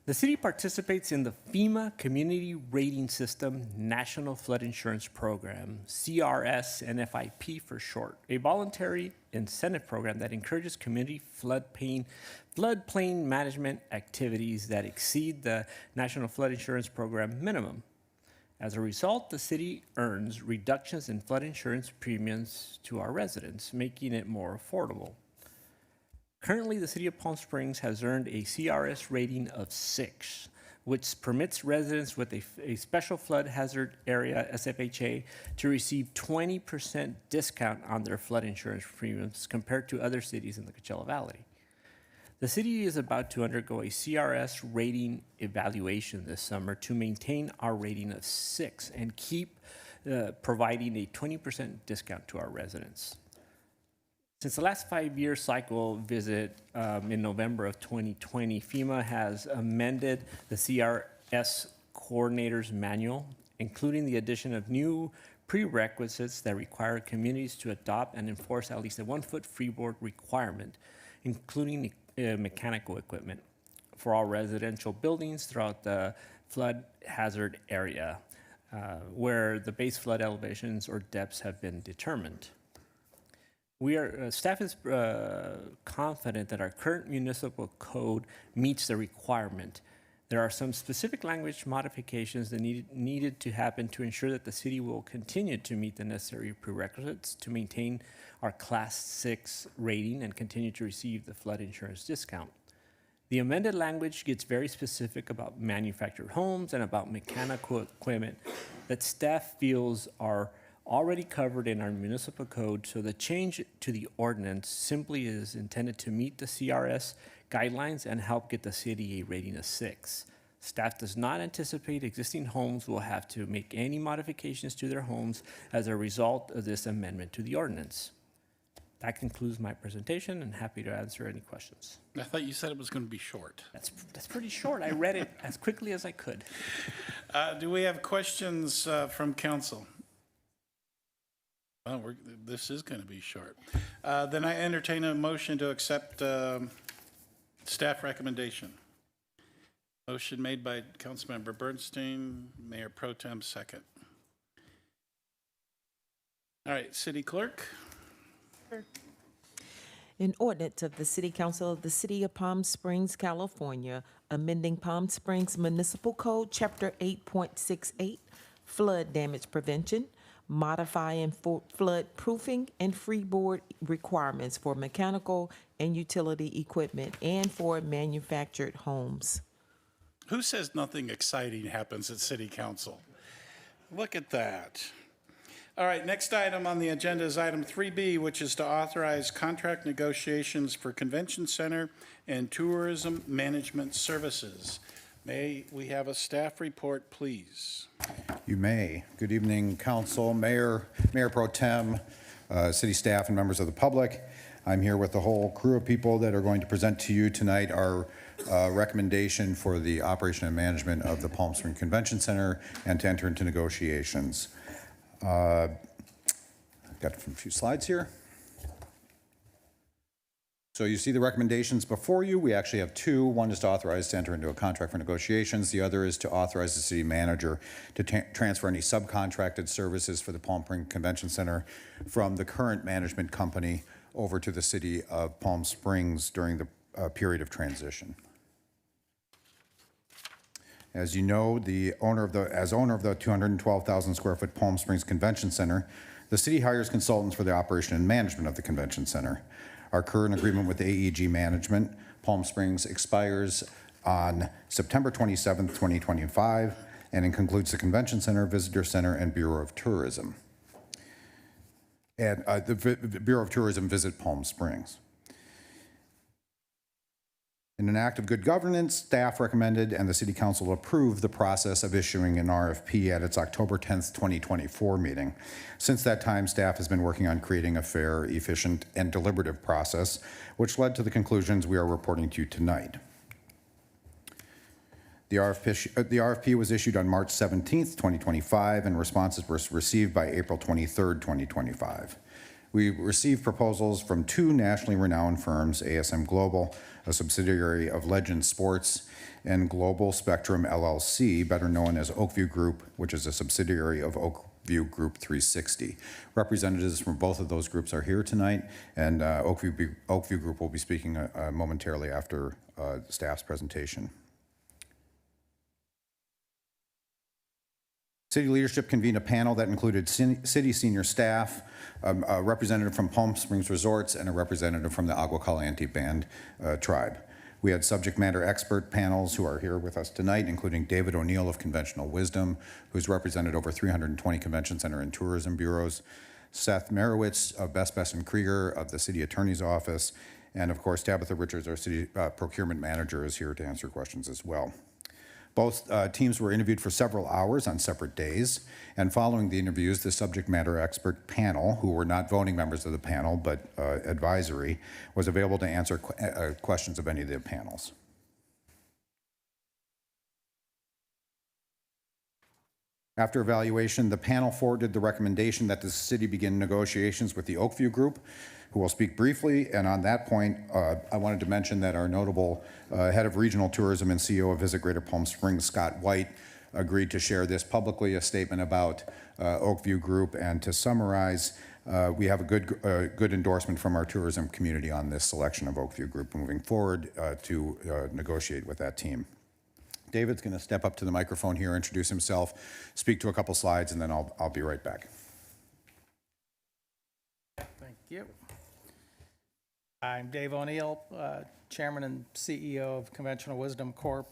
Speaker 19: The city participates in the FEMA Community Rating System National Flood Insurance Program, CRS NFIP for short, a voluntary incentive program that encourages community floodplain management activities that exceed the National Flood Insurance Program minimum. As a result, the city earns reductions in flood insurance premiums to our residents, making it more affordable. Currently, the City of Palm Springs has earned a CRS rating of 6, which permits residents with a special flood hazard area, SFHA, to receive 20% discount on their flood insurance premiums compared to other cities in the Coachella Valley. The city is about to undergo a CRS rating evaluation this summer to maintain our rating of 6 and keep providing a 20% discount to our residents. Since the last 5-year cycle visit in November of 2020, FEMA has amended the CRS Coordinator's Manual, including the addition of new prerequisites that require communities to adopt and enforce at least a 1-foot freeboard requirement, including mechanical equipment for all residential buildings throughout the flood hazard area, where the base flood elevations or depths have been determined. Staff is confident that our current municipal code meets the requirement. There are some specific language modifications that needed to happen to ensure that the city will continue to meet the necessary prerequisites to maintain our Class 6 rating and continue to receive the flood insurance discount. The amended language gets very specific about manufactured homes and about mechanical equipment that staff feels are already covered in our municipal code, so the change to the ordinance simply is intended to meet the CRS guidelines and help get the city a rating of 6. Staff does not anticipate existing homes will have to make any modifications to their homes as a result of this amendment to the ordinance. That concludes my presentation, and happy to answer any questions.
Speaker 1: I thought you said it was going to be short.
Speaker 19: That's pretty short. I read it as quickly as I could.
Speaker 1: Do we have questions from council? Well, this is going to be short. Then I entertain a motion to accept staff recommendation. Motion made by Councilmember Bernstein, Mayor Pro Tem second. All right, City Clerk.
Speaker 2: An ordinance of the City Council of the City of Palm Springs, California, amending Palm Springs Municipal Code, Chapter 8.68, flood damage prevention, modifying flood proofing and freeboard requirements for mechanical and utility equipment and for manufactured homes.
Speaker 1: Who says nothing exciting happens at City Council? Look at that. All right, next item on the agenda is item 3B, which is to authorize contract negotiations for convention center and tourism management services. May we have a staff report, please?
Speaker 21: You may. Good evening, Council, Mayor Pro Tem, city staff, and members of the public. I'm here with the whole crew of people that are going to present to you tonight our recommendation for the operation and management of the Palm Springs Convention Center and to enter into negotiations. I've got a few slides here. So you see the recommendations before you. We actually have two. One is to authorize to enter into a contract for negotiations. The other is to authorize the city manager to transfer any subcontracted services for the Palm Springs Convention Center from the current management company over to the city of Palm Springs during the period of transition. As you know, as owner of the 212,000 square foot Palm Springs Convention Center, the city hires consultants for the operation and management of the convention center. Our current agreement with AEG Management Palm Springs expires on September 27th, 2025, and it concludes the Convention Center, Visitor Center, and Bureau of Tourism. And the Bureau of Tourism visit Palm Springs. In an act of good governance, staff recommended and the City Council approved the process of issuing an RFP at its October 10th, 2024 meeting. Since that time, staff has been working on creating a fair, efficient, and deliberative process, which led to the conclusions we are reporting to you tonight. The RFP was issued on March 17th, 2025, and responses were received by April 23rd, 2025. We received proposals from two nationally renowned firms, ASM Global, a subsidiary of Legend Sports, and Global Spectrum LLC, better known as Oakview Group, which is a subsidiary of Oakview Group 360. Representatives from both of those groups are here tonight, and Oakview Group will be speaking momentarily after staff's presentation. City leadership convened a panel that included city senior staff, a representative from Palm Springs Resorts, and a representative from the Agua Caliente Band tribe. We had subject matter expert panels who are here with us tonight, including David O'Neill of Conventional Wisdom, who's represented over 320 convention center and tourism bureaus, Seth Merowitz of Best and Krieger of the City Attorney's Office, and of course, Tabitha Richards, our city procurement manager, is here to answer questions as well. Both teams were interviewed for several hours on separate days, and following the interviews, the subject matter expert panel, who were not voting members of the panel but advisory, was available to answer questions of any of the panels. After evaluation, the panel forwarded the recommendation that the city begin negotiations with the Oakview Group, who will speak briefly. And on that point, I wanted to mention that our notable head of regional tourism and CEO of Visit Greater Palm Springs, Scott White, agreed to share this publicly, a statement about Oakview Group. And to summarize, we have a good endorsement from our tourism community on this selection of Oakview Group moving forward to negotiate with that team. David's going to step up to the microphone here, introduce himself, speak to a couple slides, and then I'll be right back.
Speaker 12: Thank you. I'm Dave O'Neill, Chairman and CEO of Conventional Wisdom Corp.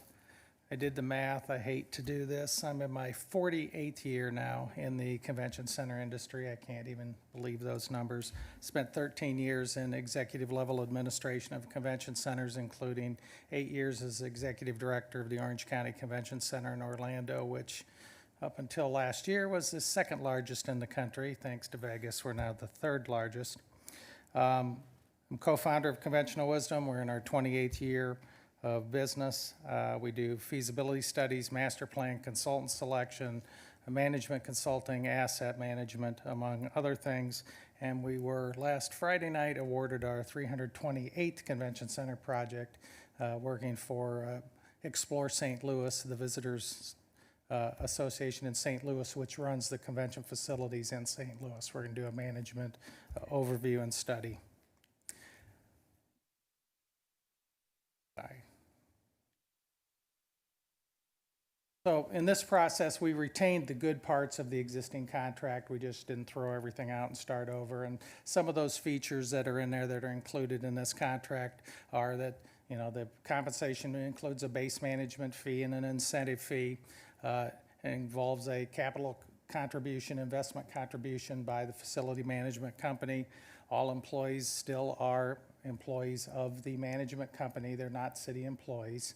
Speaker 12: I did the math. I hate to do this. I'm in my 48th year now in the convention center industry. I can't even believe those numbers. Spent 13 years in executive level administration of convention centers, including 8 years as executive director of the Orange County Convention Center in Orlando, which up until last year was the second largest in the country. Thanks to Vegas, we're now the third largest. I'm co-founder of Conventional Wisdom. We're in our 28th year of business. We do feasibility studies, master plan consultant selection, management consulting, asset management, among other things. And we were last Friday night awarded our 328th Convention Center project, working for Explore St. Louis, the Visitors Association in St. Louis, which runs the convention facilities in St. Louis. We're going to do a management overview and study. So in this process, we retained the good parts of the existing contract. We just didn't throw everything out and start over. And some of those features that are in there that are included in this contract are that, you know, the compensation includes a base management fee and an incentive fee. It involves a capital contribution, investment contribution by the facility management company. All employees still are employees of the management company. They're not city employees.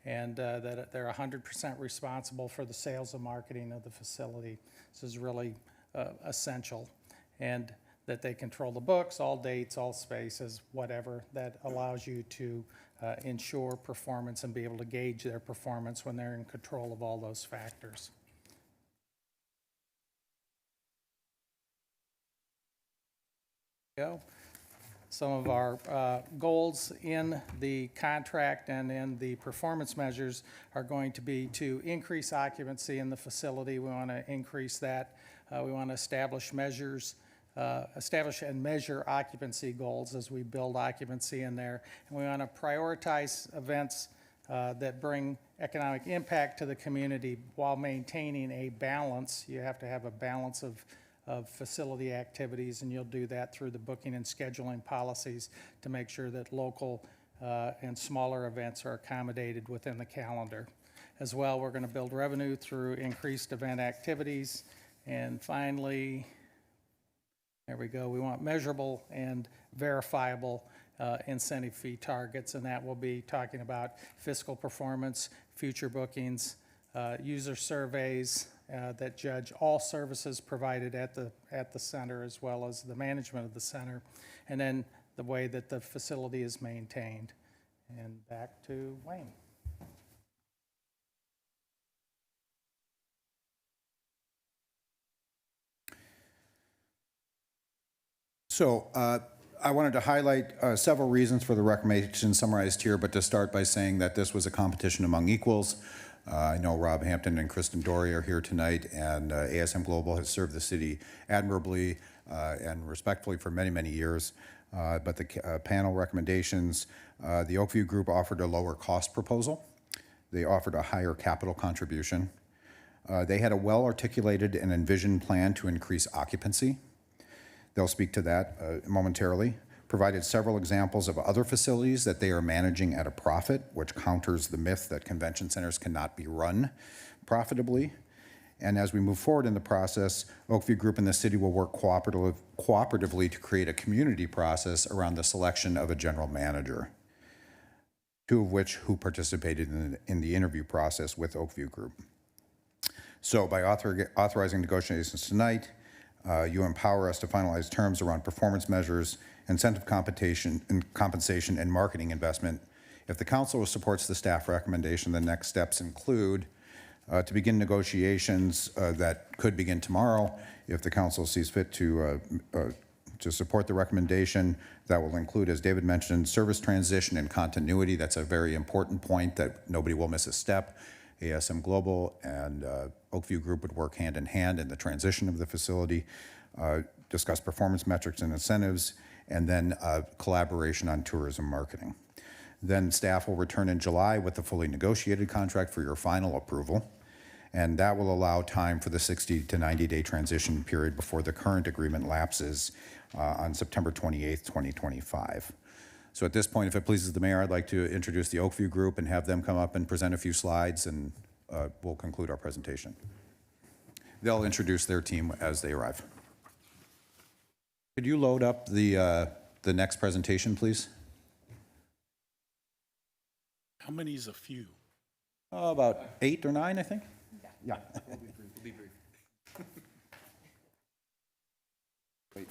Speaker 12: And that they're 100% responsible for the sales and marketing of the facility. This is really essential. And that they control the books, all dates, all spaces, whatever, that allows you to ensure performance and be able to gauge their performance when they're in control of all those factors. Go. Some of our goals in the contract and in the performance measures are going to be to increase occupancy in the facility. We want to increase that. We want to establish and measure occupancy goals as we build occupancy in there. And we want to prioritize events that bring economic impact to the community while maintaining a balance. You have to have a balance of facility activities, and you'll do that through the booking and scheduling policies to make sure that local and smaller events are accommodated within the calendar. As well, we're going to build revenue through increased event activities. And finally, there we go, we want measurable and verifiable incentive fee targets, and that will be talking about fiscal performance, future bookings, user surveys that judge all services provided at the center as well as the management of the center, and then the way that the facility is maintained. And back to Wayne.
Speaker 21: So I wanted to highlight several reasons for the recommendation summarized here, but to start by saying that this was a competition among equals. I know Rob Hampton and Kristen Dory are here tonight, and ASM Global has served the city admirably and respectfully for many, many years. But the panel recommendations, the Oakview Group offered a lower cost proposal. They offered a higher capital contribution. They had a well-articulated and envisioned plan to increase occupancy. They'll speak to that momentarily. Provided several examples of other facilities that they are managing at a profit, which counters the myth that convention centers cannot be run profitably. And as we move forward in the process, Oakview Group and the city will work cooperatively to create a community process around the selection of a general manager, two of which who participated in the interview process with Oakview Group. So by authorizing negotiations tonight, you empower us to finalize terms around performance measures, incentive compensation, and marketing investment. If the council supports the staff recommendation, the next steps include to begin negotiations that could begin tomorrow. If the council sees fit to support the recommendation, that will include, as David mentioned, service transition and continuity. That's a very important point that nobody will miss a step. ASM Global and Oakview Group would work hand in hand in the transition of the facility, discuss performance metrics and incentives, and then collaboration on tourism marketing. Then staff will return in July with the fully negotiated contract for your final approval, and that will allow time for the 60 to 90-day transition period before the current agreement lapses on September 28th, 2025. So at this point, if it pleases the mayor, I'd like to introduce the Oakview Group and have them come up and present a few slides, and we'll conclude our presentation. They'll introduce their team as they arrive. Could you load up the next presentation, please?
Speaker 1: How many is a few?
Speaker 21: About 8 or 9, I think. Yeah.
Speaker 9: We'll be brief.
Speaker 21: Wait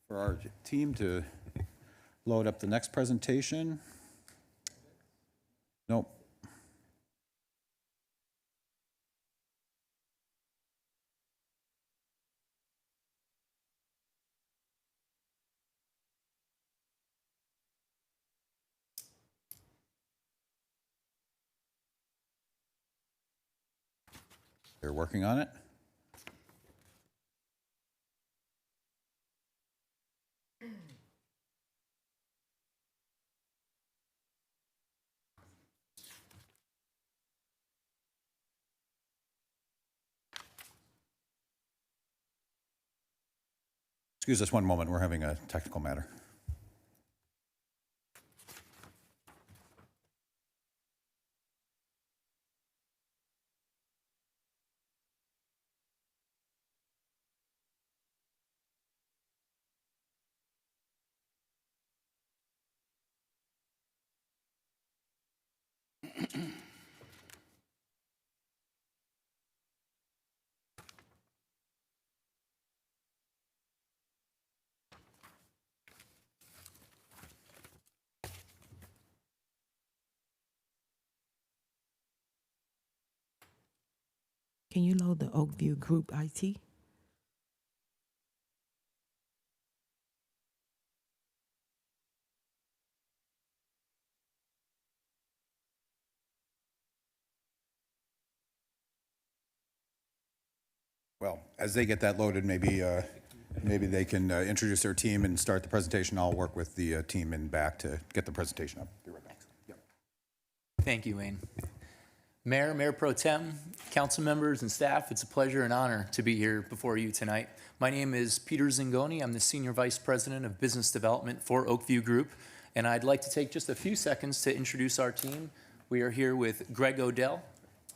Speaker 21: for our team to load up the next presentation. Nope. They're working on it. Excuse us one moment, we're having a technical matter.
Speaker 2: Can you load the Oakview Group IT?
Speaker 21: Well, as they get that loaded, maybe they can introduce their team and start the presentation. I'll work with the team in back to get the presentation up. Be right back. Yep.
Speaker 9: Thank you, Wayne. Mayor, Mayor Pro Tem, council members, and staff, it's a pleasure and honor to be here before you tonight. My name is Peter Zingoni. I'm the Senior Vice President of Business Development for Oakview Group, and I'd like to take just a few seconds to introduce our team. We are here with Greg Odell,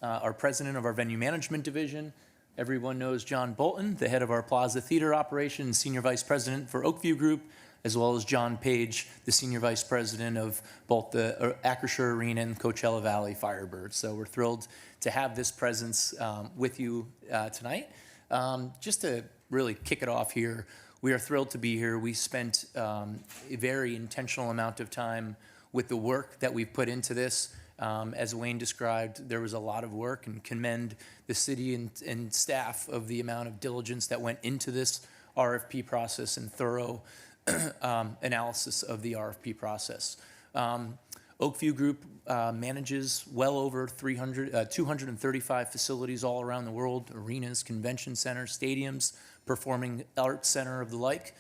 Speaker 9: our President of our Venue Management Division. Everyone knows John Bolton, the head of our Plaza Theater operation, Senior Vice President for Oakview Group, as well as John Page, the Senior Vice President of both the Acrisure Arena and Coachella Valley Firebirds. So we're thrilled to have this presence with you tonight. Just to really kick it off here, we are thrilled to be here. We spent a very intentional amount of time with the work that we've put into this. As Wayne described, there was a lot of work, and commend the city and staff of the amount of diligence that went into this RFP process and thorough analysis of the RFP process. Oakview Group manages well over 235 facilities all around the world, arenas, convention centers, stadiums, performing arts center of the like.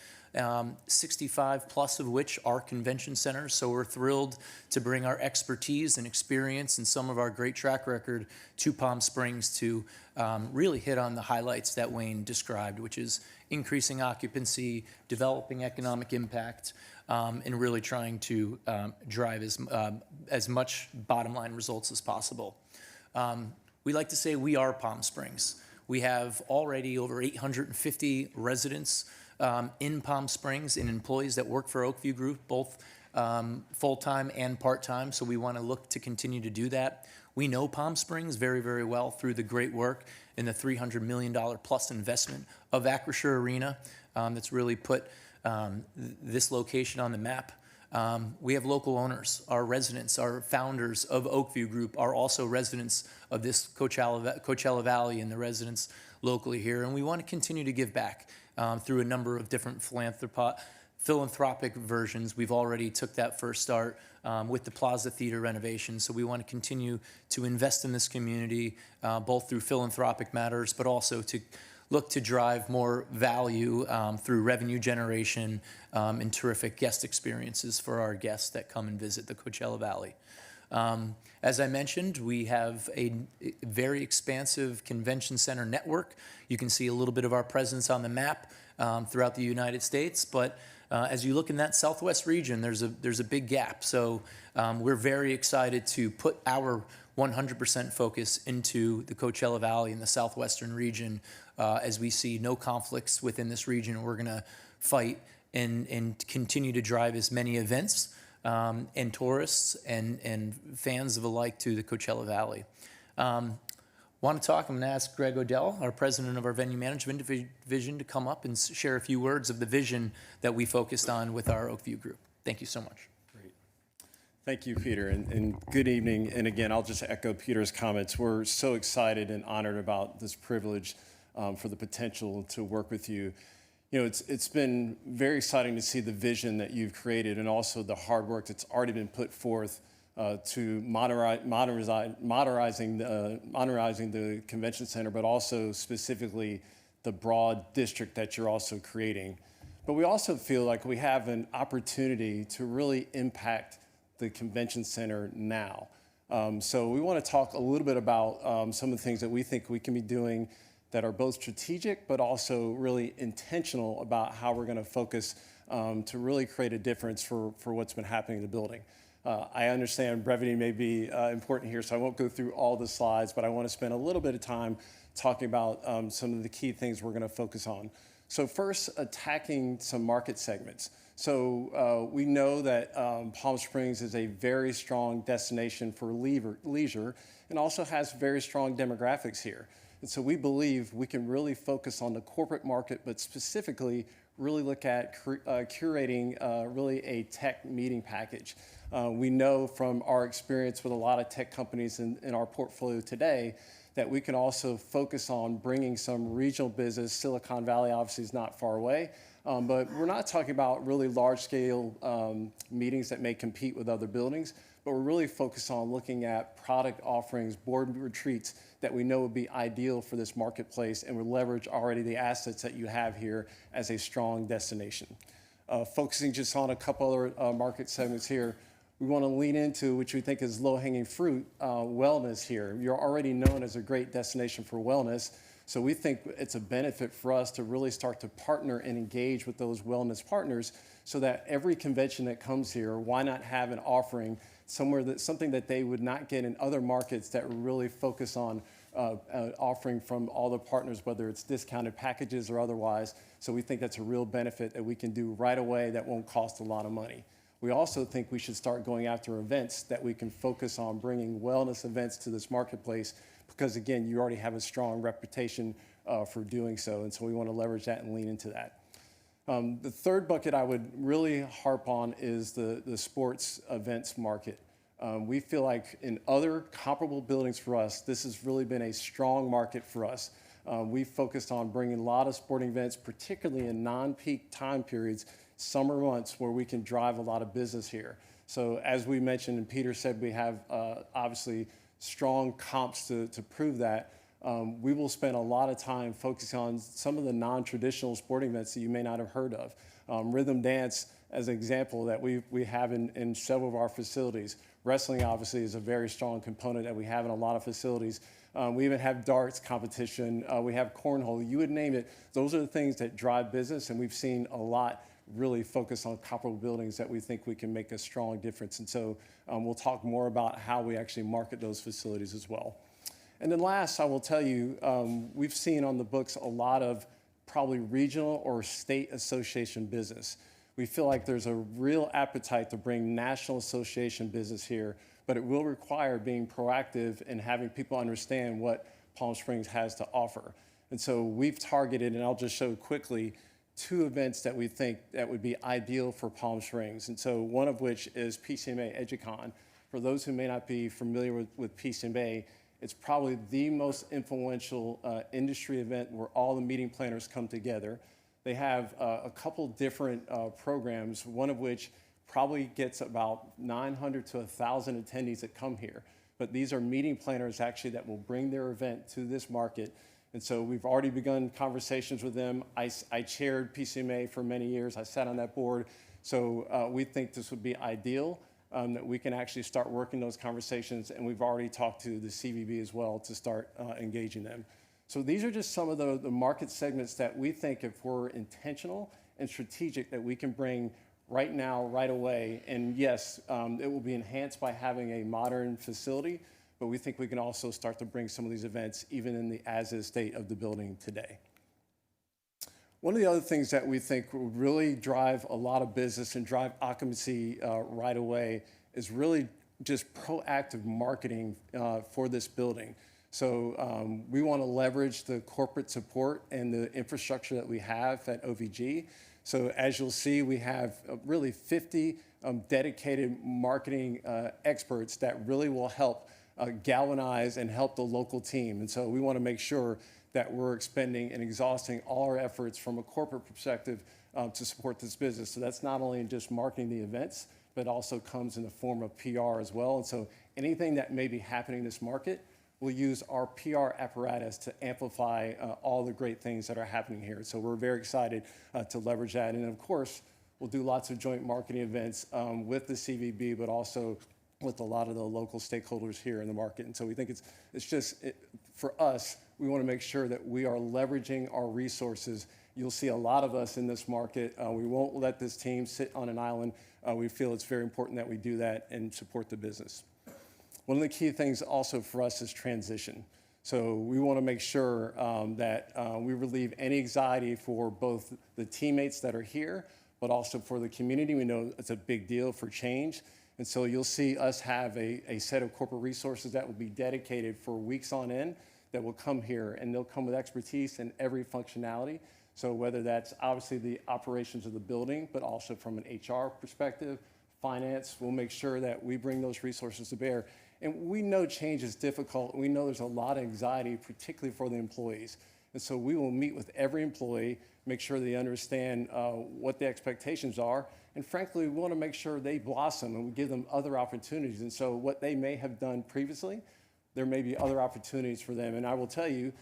Speaker 9: 65 plus of which are convention centers. So we're thrilled to bring our expertise and experience and some of our great track record to Palm Springs to really hit on the highlights that Wayne described, which is increasing occupancy, developing economic impact, and really trying to drive as much bottom line results as possible. We like to say we are Palm Springs. We have already over 850 residents in Palm Springs and employees that work for Oakview Group, both full-time and part-time, so we want to look to continue to do that. We know Palm Springs very, very well through the great work and the $300 million plus investment of Acrisure Arena that's really put this location on the map. We have local owners. Our residents, our founders of Oakview Group are also residents of this Coachella Valley and the residents locally here, and we want to continue to give back through a number of different philanthropic versions. We've already took that first start with the Plaza Theater renovation, so we want to continue to invest in this community, both through philanthropic matters, but also to look to drive more value through revenue generation and terrific guest experiences for our guests that come and visit the Coachella Valley. As I mentioned, we have a very expansive convention center network. You can see a little bit of our presence on the map throughout the United States, but as you look in that Southwest region, there's a big gap. So we're very excited to put our 100% focus into the Coachella Valley and the Southwestern region as we see no conflicts within this region. We're going to fight and continue to drive as many events and tourists and fans of alike to the Coachella Valley. Want to talk, I'm going to ask Greg Odell, our president of our venue management division, to come up and share a few words of the vision that we focused on with our Oakview Group. Thank you so much.
Speaker 3: Great. Thank you, Peter, and good evening. And again, I'll just echo Peter's comments. We're so excited and honored about this privilege for the potential to work with you. You know, it's been very exciting to see the vision that you've created and also the hard work that's already been put forth to modernizing the convention center, but also specifically the broad district that you're also creating. But we also feel like we have an opportunity to really impact the convention center now. So we want to talk a little bit about some of the things that we think we can be doing that are both strategic, but also really intentional about how we're going to focus to really create a difference for what's been happening in the building. I understand brevity may be important here, so I won't go through all the slides, but I want to spend a little bit of time talking about some of the key things we're going to focus on. So first, attacking some market segments. So we know that Palm Springs is a very strong destination for leisure and also has very strong demographics here. And so we believe we can really focus on the corporate market, but specifically really look at curating really a tech meeting package. We know from our experience with a lot of tech companies in our portfolio today that we can also focus on bringing some regional business. Silicon Valley obviously is not far away, but we're not talking about really large-scale meetings that may compete with other buildings, but we're really focused on looking at product offerings, board retreats that we know would be ideal for this marketplace and would leverage already the assets that you have here as a strong destination. Focusing just on a couple other market segments here, we want to lean into, which we think is low-hanging fruit, wellness here. You're already known as a great destination for wellness, so we think it's a benefit for us to really start to partner and engage with those wellness partners so that every convention that comes here, why not have an offering something that they would not get in other markets that really focus on offering from all the partners, whether it's discounted packages or otherwise. So we think that's a real benefit that we can do right away that won't cost a lot of money. We also think we should start going after events that we can focus on bringing wellness events to this marketplace because, again, you already have a strong reputation for doing so, and so we want to leverage that and lean into that. The third bucket I would really harp on is the sports events market. We feel like in other comparable buildings for us, this has really been a strong market for us. We've focused on bringing a lot of sporting events, particularly in non-peak time periods, summer months, where we can drive a lot of business here. So as we mentioned, and Peter said, we have obviously strong comps to prove that. We will spend a lot of time focusing on some of the non-traditional sporting events that you may not have heard of. Rhythm dance, as an example, that we have in several of our facilities. Wrestling, obviously, is a very strong component that we have in a lot of facilities. We even have darts competition. We have cornhole. You would name it. Those are the things that drive business, and we've seen a lot really focus on comparable buildings that we think we can make a strong difference. And so we'll talk more about how we actually market those facilities as well. And then last, I will tell you, we've seen on the books a lot of probably regional or state association business. We feel like there's a real appetite to bring national association business here, but it will require being proactive and having people understand what Palm Springs has to offer. And so we've targeted, and I'll just show quickly, 2 events that we think that would be ideal for Palm Springs. And so one of which is PCMA EduCon. For those who may not be familiar with PCMA, it's probably the most influential industry event where all the meeting planners come together. They have a couple different programs, one of which probably gets about 900 to 1,000 attendees that come here. But these are meeting planners actually that will bring their event to this market. And so we've already begun conversations with them. I chaired PCMA for many years. I sat on that board. So we think this would be ideal, that we can actually start working those conversations. And we've already talked to the CVB as well to start engaging them. So these are just some of the market segments that we think, if we're intentional and strategic, that we can bring right now, right away. And yes, it will be enhanced by having a modern facility, but we think we can also start to bring some of these events even in the as-is state of the building today. One of the other things that we think will really drive a lot of business and drive occupancy right away is really just proactive marketing for this building. So we want to leverage the corporate support and the infrastructure that we have at OVG. So as you'll see, we have really 50 dedicated marketing experts that really will help galvanize and help the local team. And so we want to make sure that we're expending and exhausting all our efforts from a corporate perspective to support this business. So that's not only in just marketing the events, but also comes in the form of PR as well. And so anything that may be happening in this market, we'll use our PR apparatus to amplify all the great things that are happening here. So we're very excited to leverage that. And of course, we'll do lots of joint marketing events with the CVB, but also with a lot of the local stakeholders here in the market. And so we think it's just, for us, we want to make sure that we are leveraging our resources. You'll see a lot of us in this market. We won't let this team sit on an island. We feel it's very important that we do that and support the business. One of the key things also for us is transition. So we want to make sure that we relieve any anxiety for both the teammates that are here, but also for the community. We know it's a big deal for change. And so you'll see us have a set of corporate resources that will be dedicated for weeks on end that will come here, and they'll come with expertise in every functionality. So whether that's obviously the operations of the building, but also from an HR perspective, finance, we'll make sure that we bring those resources to bear. And we know change is difficult. We know there's a lot of anxiety, particularly for the employees. And so we will meet with every employee, make sure they understand what the expectations are. And frankly, we want to make sure they blossom and we give them other opportunities. And so what they may have done previously, there may be other opportunities for them. And I will tell you,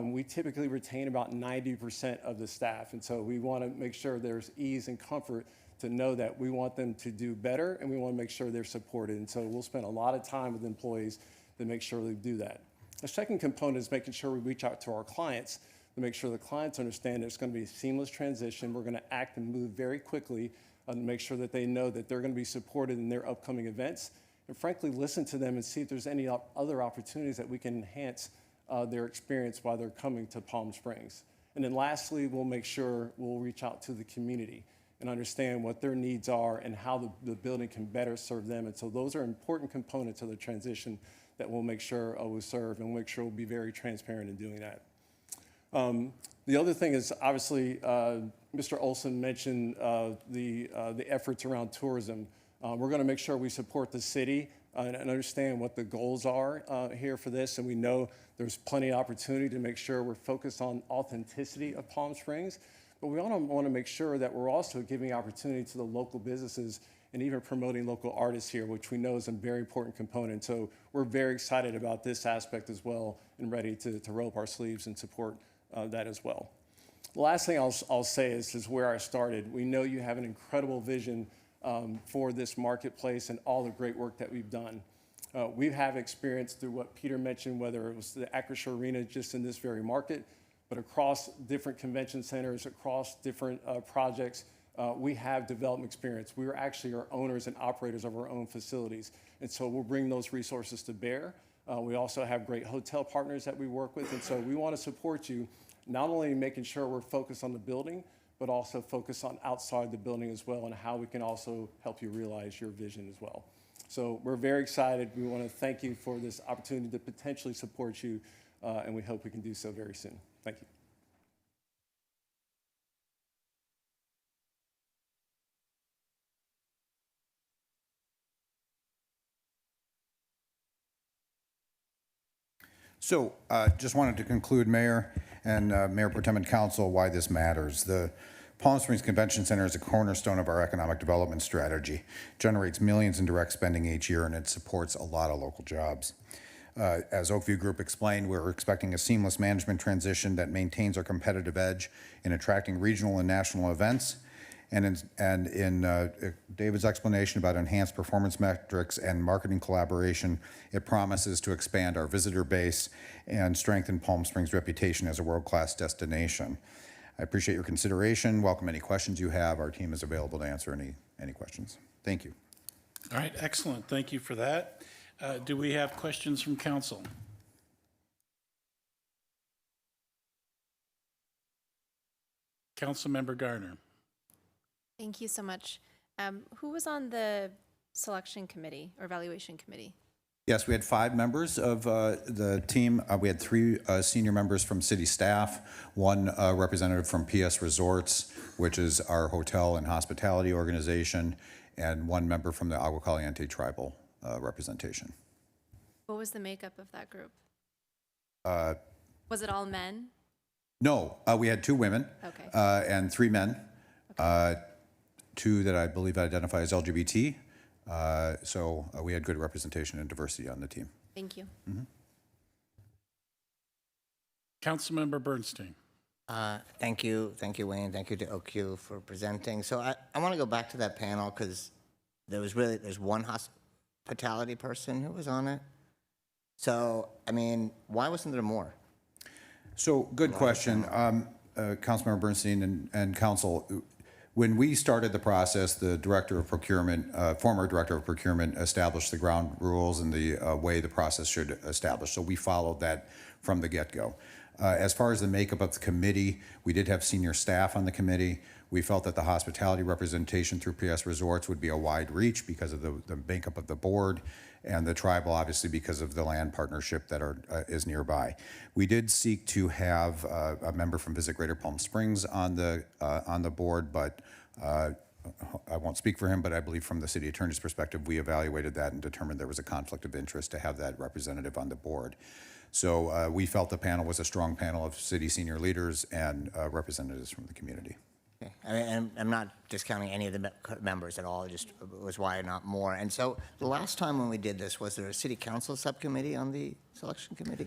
Speaker 3: we typically retain about 90% of the staff. And so we want to make sure there's ease and comfort to know that we want them to do better, and we want to make sure they're supported. And so we'll spend a lot of time with employees to make sure they do that. The second component is making sure we reach out to our clients to make sure the clients understand it's going to be a seamless transition. We're going to act and move very quickly to make sure that they know that they're going to be supported in their upcoming events. And frankly, listen to them and see if there's any other opportunities that we can enhance their experience while they're coming to Palm Springs. And then lastly, we'll make sure we'll reach out to the community and understand what their needs are and how the building can better serve them. And so those are important components of the transition that we'll make sure we serve, and we'll make sure we'll be very transparent in doing that. The other thing is, obviously, Mr. Olson mentioned the efforts around tourism. We're going to make sure we support the city and understand what the goals are here for this. And we know there's plenty of opportunity to make sure we're focused on authenticity of Palm Springs. But we also want to make sure that we're also giving opportunity to the local businesses and even promoting local artists here, which we know is a very important component. So we're very excited about this aspect as well and ready to roll up our sleeves and support that as well. The last thing I'll say is where I started. We know you have an incredible vision for this marketplace and all the great work that we've done. We have experience through what Peter mentioned, whether it was the Acrisure Arena just in this very market, but across different convention centers, across different projects, we have development experience. We are actually our owners and operators of our own facilities. And so we'll bring those resources to bear. We also have great hotel partners that we work with. And so we want to support you, not only making sure we're focused on the building, but also focus on outside the building as well and how we can also help you realize your vision as well. So we're very excited. We want to thank you for this opportunity to potentially support you, and we hope we can do so very soon. Thank you.
Speaker 21: So just wanted to conclude, Mayor and Mayor Pro Tem and Council, why this matters. The Palm Springs Convention Center is a cornerstone of our economic development strategy, generates millions in direct spending each year, and it supports a lot of local jobs. As Oakview Group explained, we're expecting a seamless management transition that maintains our competitive edge in attracting regional and national events. And in David's explanation about enhanced performance metrics and marketing collaboration, it promises to expand our visitor base and strengthen Palm Springs' reputation as a world-class destination. I appreciate your consideration. Welcome any questions you have. Our team is available to answer any questions. Thank you.
Speaker 1: All right, excellent. Thank you for that. Do we have questions from council? Councilmember Garner.
Speaker 5: Thank you so much. Who was on the selection committee or evaluation committee?
Speaker 21: Yes, we had 5 members of the team. We had 3 senior members from city staff, 1 representative from PS Resorts, which is our hotel and hospitality organization, and 1 member from the Agua Caliente tribal representation.
Speaker 5: What was the makeup of that group?
Speaker 21: Was
Speaker 5: it all men?
Speaker 21: No, we had 2 women and 3 men. 2 that I believe identify as LGBT. So we had good representation and diversity on the team.
Speaker 5: Thank you.
Speaker 21: Mm-hmm.
Speaker 1: Councilmember Bernstein.
Speaker 20: Thank you, Wayne. Thank you to OQ for presenting. So I want to go back to that panel because there's one hospitality person who was on it. So, I mean, why wasn't there more?
Speaker 21: So, good question. Councilmember Bernstein and Council, when we started the process, the Director of Procurement, former Director of Procurement, established the ground rules and the way the process should establish. So we followed that from the get-go. As far as the makeup of the committee, we did have senior staff on the committee. We felt that the hospitality representation through PS Resorts would be a wide reach because of the makeup of the board, and the tribal, obviously, because of the land partnership that is nearby. We did seek to have a member from Visit Greater Palm Springs on the board, but I won't speak for him, but I believe from the city attorney's perspective, we evaluated that and determined there was a conflict of interest to have that representative on the board. So we felt the panel was a strong panel of city senior leaders and representatives from the community.
Speaker 20: Okay. I mean, I'm not discounting any of the members at all, just was why not more. And so the last time when we did this, was there a city council subcommittee on the selection committee?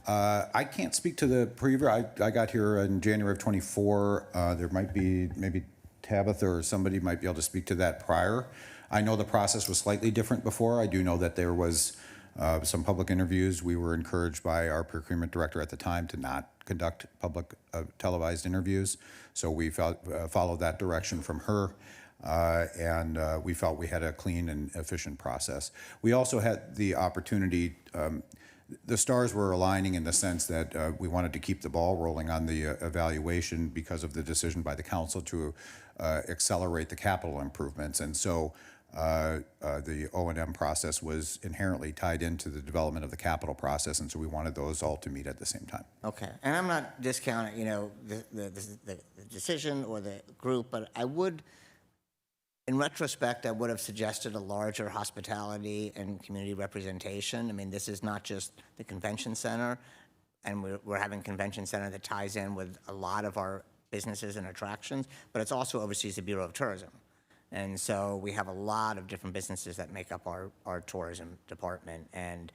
Speaker 21: I can't speak to the previous. I got here in January of '24. There might be maybe Tabitha or somebody might be able to speak to that prior. I know the process was slightly different before. I do know that there was some public interviews. We were encouraged by our procurement director at the time to not conduct public televised interviews. So we followed that direction from her, and we felt we had a clean and efficient process. We also had the opportunity, the stars were aligning in the sense that we wanted to keep the ball rolling on the evaluation because of the decision by the council to accelerate the capital improvements. And so the O&M process was inherently tied into the development of the capital process, and so we wanted those all to meet at the same time.
Speaker 20: Okay, and I'm not discounting, you know, the decision or the group, but I would, in retrospect, I would have suggested a larger hospitality and community representation. I mean, this is not just the convention center, and we're having a convention center that ties in with a lot of our businesses and attractions, but it's also oversees the Bureau of Tourism. And so we have a lot of different businesses that make up our tourism department. And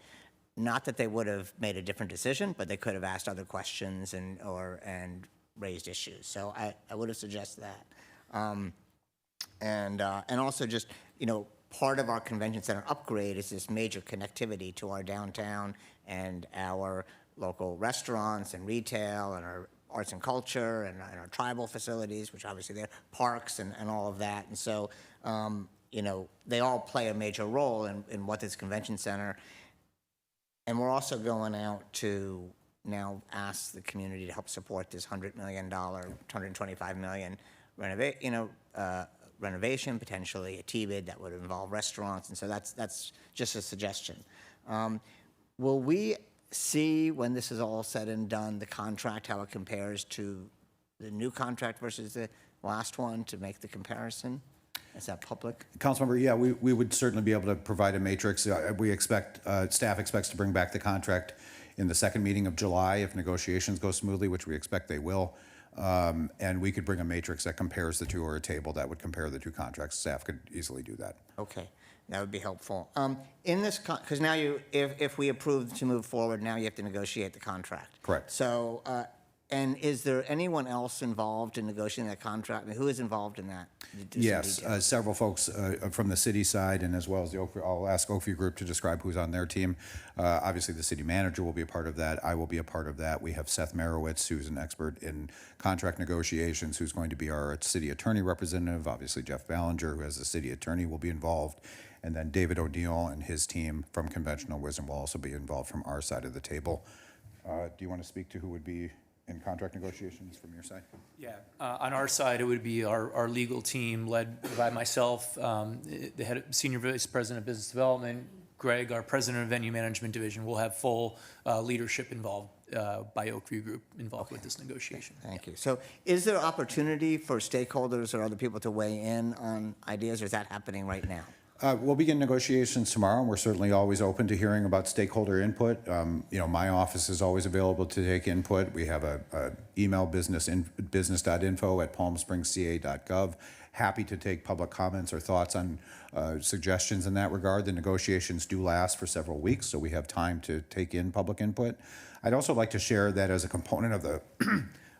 Speaker 20: not that they would have made a different decision, but they could have asked other questions and raised issues. So I would have suggested that. And also just, you know, part of our convention center upgrade is this major connectivity to our downtown and our local restaurants and retail and our arts and culture and our tribal facilities, which obviously they're parks and all of that. And so, you know, they all play a major role in what this convention center. And we're also going out to now ask the community to help support this $100 million, $125 million renovation, potentially a TBID that would involve restaurants. And so that's just a suggestion. Will we see, when this is all said and done, the contract, how it compares to the new contract versus the last one, to make the comparison? Is that public?
Speaker 21: Councilmember, yeah, we would certainly be able to provide a matrix. We expect, staff expects to bring back the contract in the second meeting of July if negotiations go smoothly, which we expect they will. And we could bring a matrix that compares the two, or a table that would compare the two contracts. Staff could easily do that.
Speaker 20: Okay, that would be helpful. In this, because now if we approve to move forward, now you have to negotiate the contract.
Speaker 21: Correct.
Speaker 20: So, and is there anyone else involved in negotiating that contract? I mean, who is involved in that?
Speaker 21: Yes, several folks from the city side, and as well as I'll ask Oakview Group to describe who's on their team. Obviously, the city manager will be a part of that. I will be a part of that. We have Seth Merowitz, who's an expert in contract negotiations, who's going to be our city attorney representative. Obviously, Jeff Ballinger, who has the city attorney, will be involved. And then David O'Neill and his team from Conventional Wisdom will also be involved from our side of the table. Do you want to speak to who would be in contract negotiations from your side?
Speaker 9: Yeah, on our side, it would be our legal team led by myself, the head, senior vice president of business development, Greg, our president of venue management division. Will have full leadership involved by Oakview Group involved with this negotiation.
Speaker 20: Thank you. So is there opportunity for stakeholders or other people to weigh in on ideas, or is that happening right now?
Speaker 21: We'll begin negotiations tomorrow, and we're certainly always open to hearing about stakeholder input. You know, my office is always available to take input. We have a email business.info@palmspringsca.gov. Happy to take public comments or thoughts on suggestions in that regard. The negotiations do last for several weeks, so we have time to take in public input. I'd also like to share that as a component of the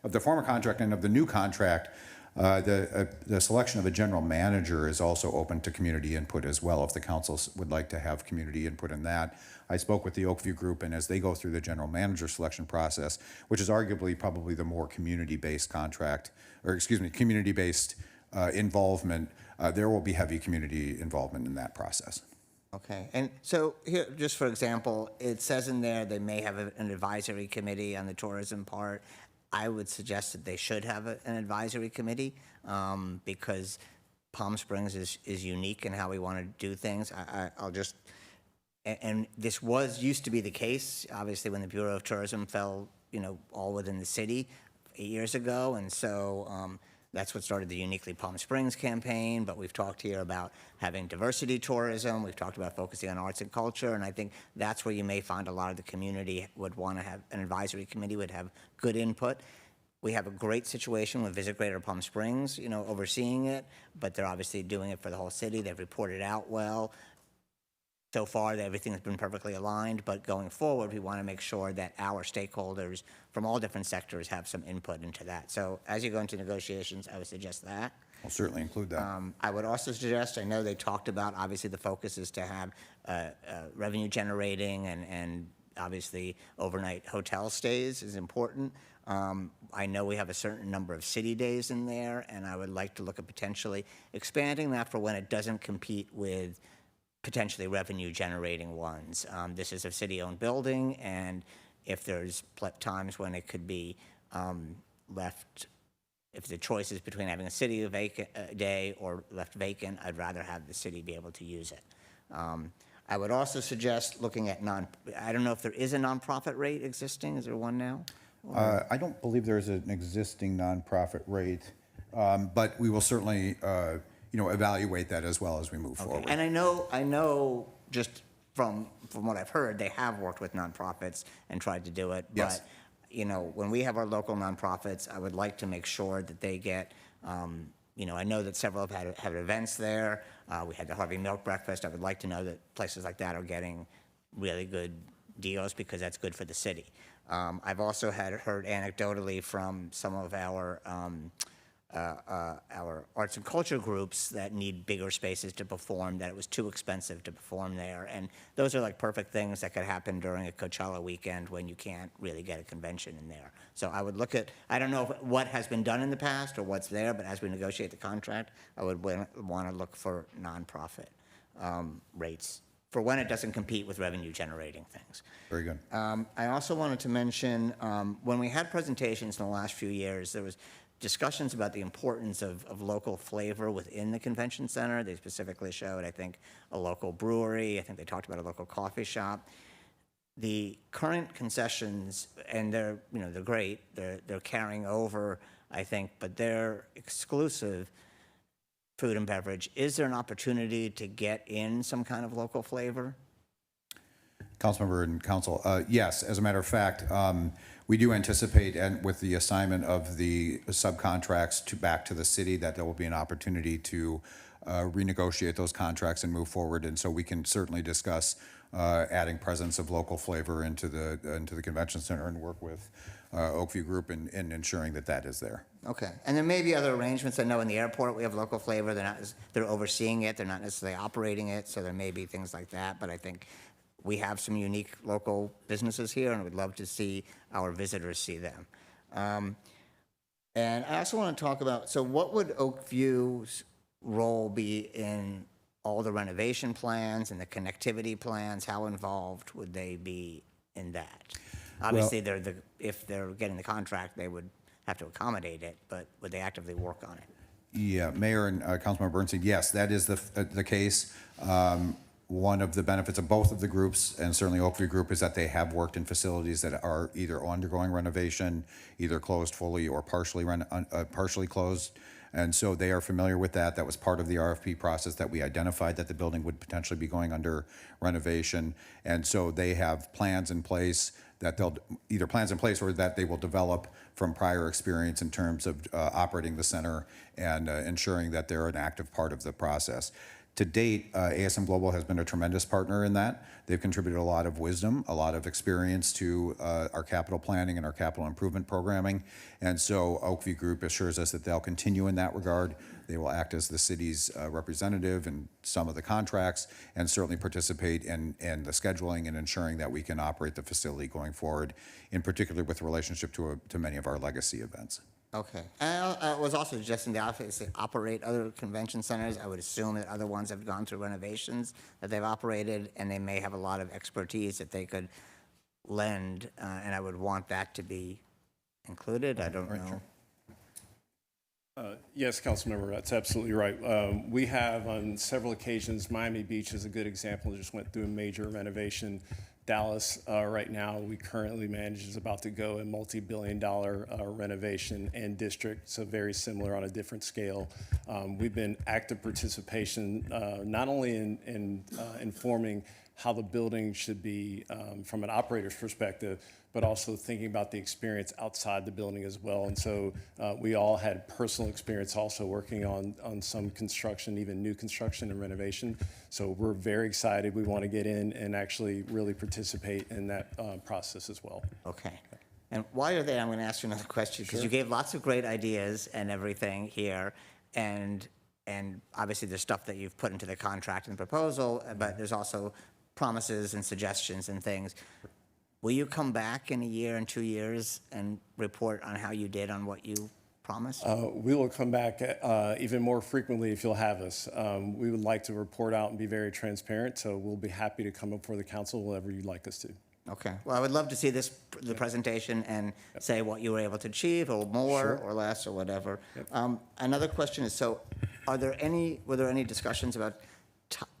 Speaker 21: of the former contract and of the new contract, the selection of a general manager is also open to community input as well, if the council would like to have community input in that. I spoke with the Oakview Group, and as they go through the general manager selection process, which is arguably probably the more community-based contract, or excuse me, community-based involvement, there will be heavy community involvement in that process.
Speaker 20: Okay, and so here, just for example, it says in there they may have an advisory committee on the tourism part. I would suggest that they should have an advisory committee because Palm Springs is unique in how we want to do things. I'll just, and this used to be the case, obviously, when the Bureau of Tourism fell, you know, all within the city 8 years ago, and so that's what started the Uniquely Palm Springs campaign, but we've talked here about having diversity tourism, we've talked about focusing on arts and culture, and I think that's where you may find a lot of the community would want to have an advisory committee, would have good input. We have a great situation with Visit Greater Palm Springs, you know, overseeing it, but they're obviously doing it for the whole city. They've reported out well. So far, everything has been perfectly aligned, but going forward, we want to make sure that our stakeholders from all different sectors have some input into that. So as you go into negotiations, I would suggest that.
Speaker 21: I'll certainly include that.
Speaker 20: I would also suggest, I know they talked about, obviously the focus is to have revenue generating and obviously overnight hotel stays is important. I know we have a certain number of city days in there, and I would like to look at potentially expanding that for when it doesn't compete with potentially revenue-generating ones. This is a city-owned building, and if there's times when it could be left, if the choice is between having a city vacant day or left vacant, I'd rather have the city be able to use it. I would also suggest looking at I don't know if there is a nonprofit rate existing. Is there one now?
Speaker 21: I don't believe there's an existing nonprofit rate, but we will certainly, evaluate that as well as we move forward.
Speaker 20: And I know just from what I've heard, they have worked with nonprofits and tried to do it.
Speaker 21: Yes.
Speaker 20: But, when we have our local nonprofits, I would like to make sure that they get, I know that several have had events there. We had the Harvey Milk Breakfast. I would like to know that places like that are getting really good deals because that's good for the city. I've also heard anecdotally from some of our arts and culture groups that need bigger spaces to perform, that it was too expensive to perform there. And those are like perfect things that could happen during a Coachella weekend when you can't really get a convention in there. So I would look at, I don't know what has been done in the past or what's there, but as we negotiate the contract, I would want to look for nonprofit rates for when it doesn't compete with revenue-generating things.
Speaker 21: Very good.
Speaker 20: I also wanted to mention, when we had presentations in the last few years, there was discussions about the importance of local flavor within the convention center. They specifically showed, I think, a local brewery. I think they talked about a local coffee shop. The current concessions, and they're great. They're carrying over, I think, but they're exclusive food and beverage. Is there an opportunity to get in some kind of local flavor?
Speaker 21: Councilmember and Council, yes, as a matter of fact, we do anticipate, and with the assignment of the subcontracts back to the city, that there will be an opportunity to renegotiate those contracts and move forward. And so we can certainly discuss adding presence of local flavor into the convention center and work with Oakview Group in ensuring that that is there.
Speaker 20: Okay, and there may be other arrangements. I know in the airport we have local flavor. They're overseeing it. They're not necessarily operating it, so there may be things like that. But I think we have some unique local businesses here, and we'd love to see our visitors see them. And I also want to talk about, so what would Oakview's role be in all the renovation plans and the connectivity plans? How involved would they be in that? Obviously, if they're getting the contract, they would have to accommodate it, but would they actively work on it?
Speaker 21: Yeah, Mayor and Councilmember Bernstein, yes, that is the case. One of the benefits of both of the groups, and certainly Oakview Group, is that they have worked in facilities that are either undergoing renovation, either closed fully or partially closed. And so they are familiar with that. That was part of the RFP process that we identified that the building would potentially be going under renovation. And so they have plans in place that or that they will develop from prior experience in terms of operating the center and ensuring that they're an active part of the process. To date, ASM Global has been a tremendous partner in that. They've contributed a lot of wisdom, a lot of experience to our capital planning and our capital improvement programming. And so Oakview Group assures us that they'll continue in that regard. They will act as the city's representative in some of the contracts and certainly participate in the scheduling and ensuring that we can operate the facility going forward, in particular with relationship to many of our legacy events.
Speaker 20: Okay. I was also suggesting they obviously operate other convention centers. I would assume that other ones have gone through renovations that they've operated, and they may have a lot of expertise that they could lend, and I would want that to be included. I don't know.
Speaker 3: Yes, Councilmember, that's absolutely right. We have on several occasions, Miami Beach is a good example, just went through a major renovation. Dallas, right now, we currently manage is about to go a multi-billion-dollar renovation and district, so very similar on a different scale. We've been active participation, not only in informing how the building should be from an operator's perspective, but also thinking about the experience outside the building as well. And so we all had personal experience also working on some construction, even new construction and renovation. So we're very excited. We want to get in and actually really participate in that process as well.
Speaker 20: Okay. And while you're there, I'm going to ask you another question, because you gave lots of great ideas and everything here. And obviously there's stuff that you've put into the contract and proposal, but there's also promises and suggestions and things. Will you come back in a year and 2 years and report on how you did on what you promise?
Speaker 3: We will come back even more frequently if you'll have us. We would like to report out and be very transparent, so we'll be happy to come up for the council whenever you'd like us to.
Speaker 20: Okay, well, I would love to see the presentation and say what you were able to achieve, or more,
Speaker 3: Sure.
Speaker 20: or less, or whatever. Another question is, so were there any discussions about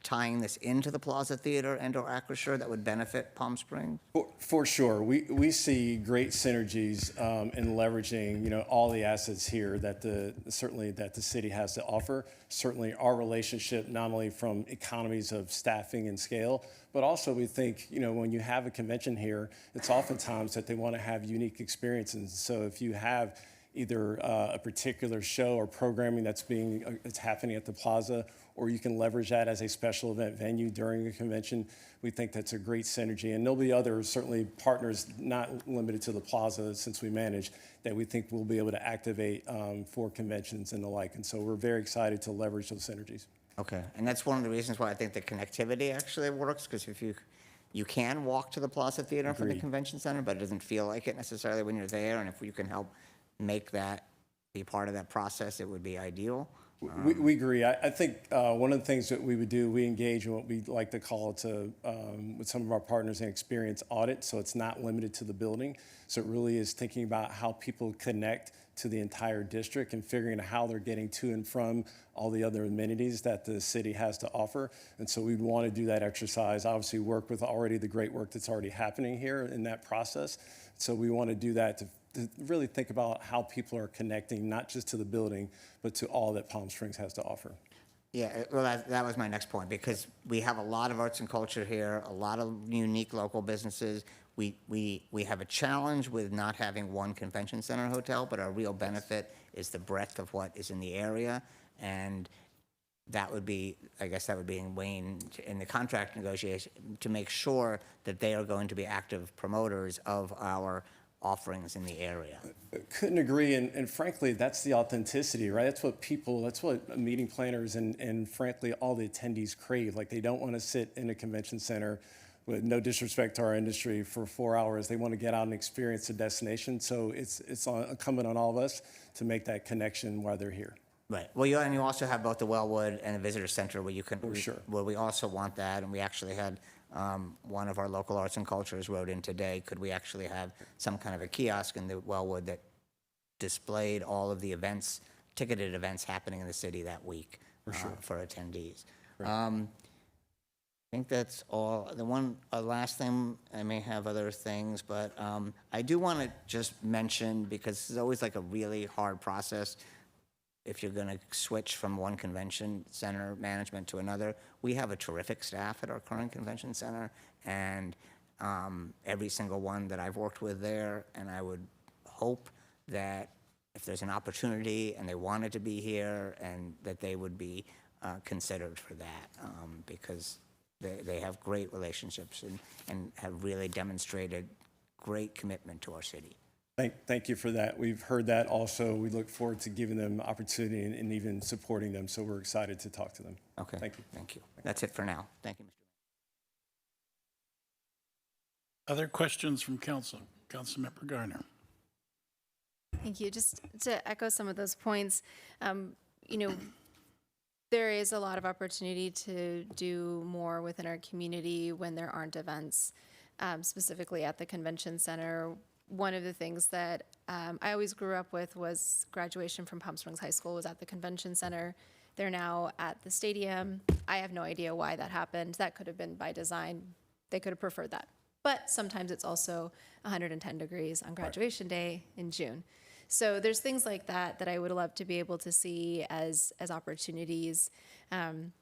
Speaker 20: tying this into the Plaza Theater and/or Acrisure that would benefit Palm Springs?
Speaker 3: For sure, we see great synergies in leveraging, all the assets here that certainly that the city has to offer. Certainly, our relationship, not only from economies of staffing and scale, but also we think, when you have a convention here, it's oftentimes that they want to have unique experiences. So if you have either a particular show or programming that's happening at the plaza, or you can leverage that as a special event venue during a convention, we think that's a great synergy. And there'll be other, certainly partners, not limited to the plaza, since we manage, that we think we'll be able to activate for conventions and the like. And so we're very excited to leverage those synergies.
Speaker 20: Okay, and that's one of the reasons why I think the connectivity actually works, because if you can walk to the Plaza Theater from the
Speaker 3: Agreed.
Speaker 20: convention center, but it doesn't feel like it necessarily when you're there, and if you can help make that be part of that process, it would be ideal.
Speaker 3: We agree. I think one of the things that we would do, we engage in what we like to call with some of our partners, an experience audit. So it's not limited to the building. So it really is thinking about how people connect to the entire district and figuring out how they're getting to and from all the other amenities that the city has to offer. And so we'd want to do that exercise, obviously work with already the great work that's already happening here in that process. So we want to do that to really think about how people are connecting, not just to the building, but to all that Palm Springs has to offer.
Speaker 20: Yeah, well, that was my next point, because we have a lot of arts and culture here, a lot of unique local businesses. We have a challenge with not having one convention center hotel, but our real benefit is the breadth of what is in the area. And that would be, I guess that would be in Wayne, in the contract negotiation, to make sure that they are going to be active promoters of our offerings in the area.
Speaker 3: Couldn't agree, and frankly, that's the authenticity, right? That's what meeting planners and frankly, all the attendees crave. Like, they don't want to sit in a convention center, with no disrespect to our industry, for 4 hours. They want to get out and experience the destination. So it's incumbent on all of us to make that connection while they're here.
Speaker 20: Right. Well, and you also have both the Wellwood and the Visitor Center where you can.
Speaker 3: For sure.
Speaker 20: Where we also want that, and we actually had one of our local arts and cultures wrote in today, could we actually have some kind of a kiosk in the Wellwood that displayed all of the events, ticketed events happening in the city that week for attendees. I think that's all. The one last thing, I may have other things, but I do want to just mention, because it's always like a really hard process if you're going to switch from one convention center management to another. We have a terrific staff at our current convention center, and every single one that I've worked with there, and I would hope that if there's an opportunity and they wanted to be here, and that they would be considered for that, because they have great relationships and have really demonstrated great commitment to our city.
Speaker 3: Thank you for that. We've heard that also. We look forward to giving them opportunity and even supporting them, so we're excited to talk to them.
Speaker 20: Okay.
Speaker 3: Thank you.
Speaker 20: Thank you. That's it for now. Thank you, Mr.
Speaker 1: Other questions from council? Councilmember Garner.
Speaker 5: Thank you. Just to echo some of those points, there is a lot of opportunity to do more within our community when there aren't events, specifically at the convention center. One of the things that I always grew up with was graduation from Palm Springs High School was at the convention center. They're now at the stadium. I have no idea why that happened. That could have been by design. They could have preferred that. But sometimes it's also 110 degrees on graduation day in June. So there's things like that that I would love to be able to see as opportunities in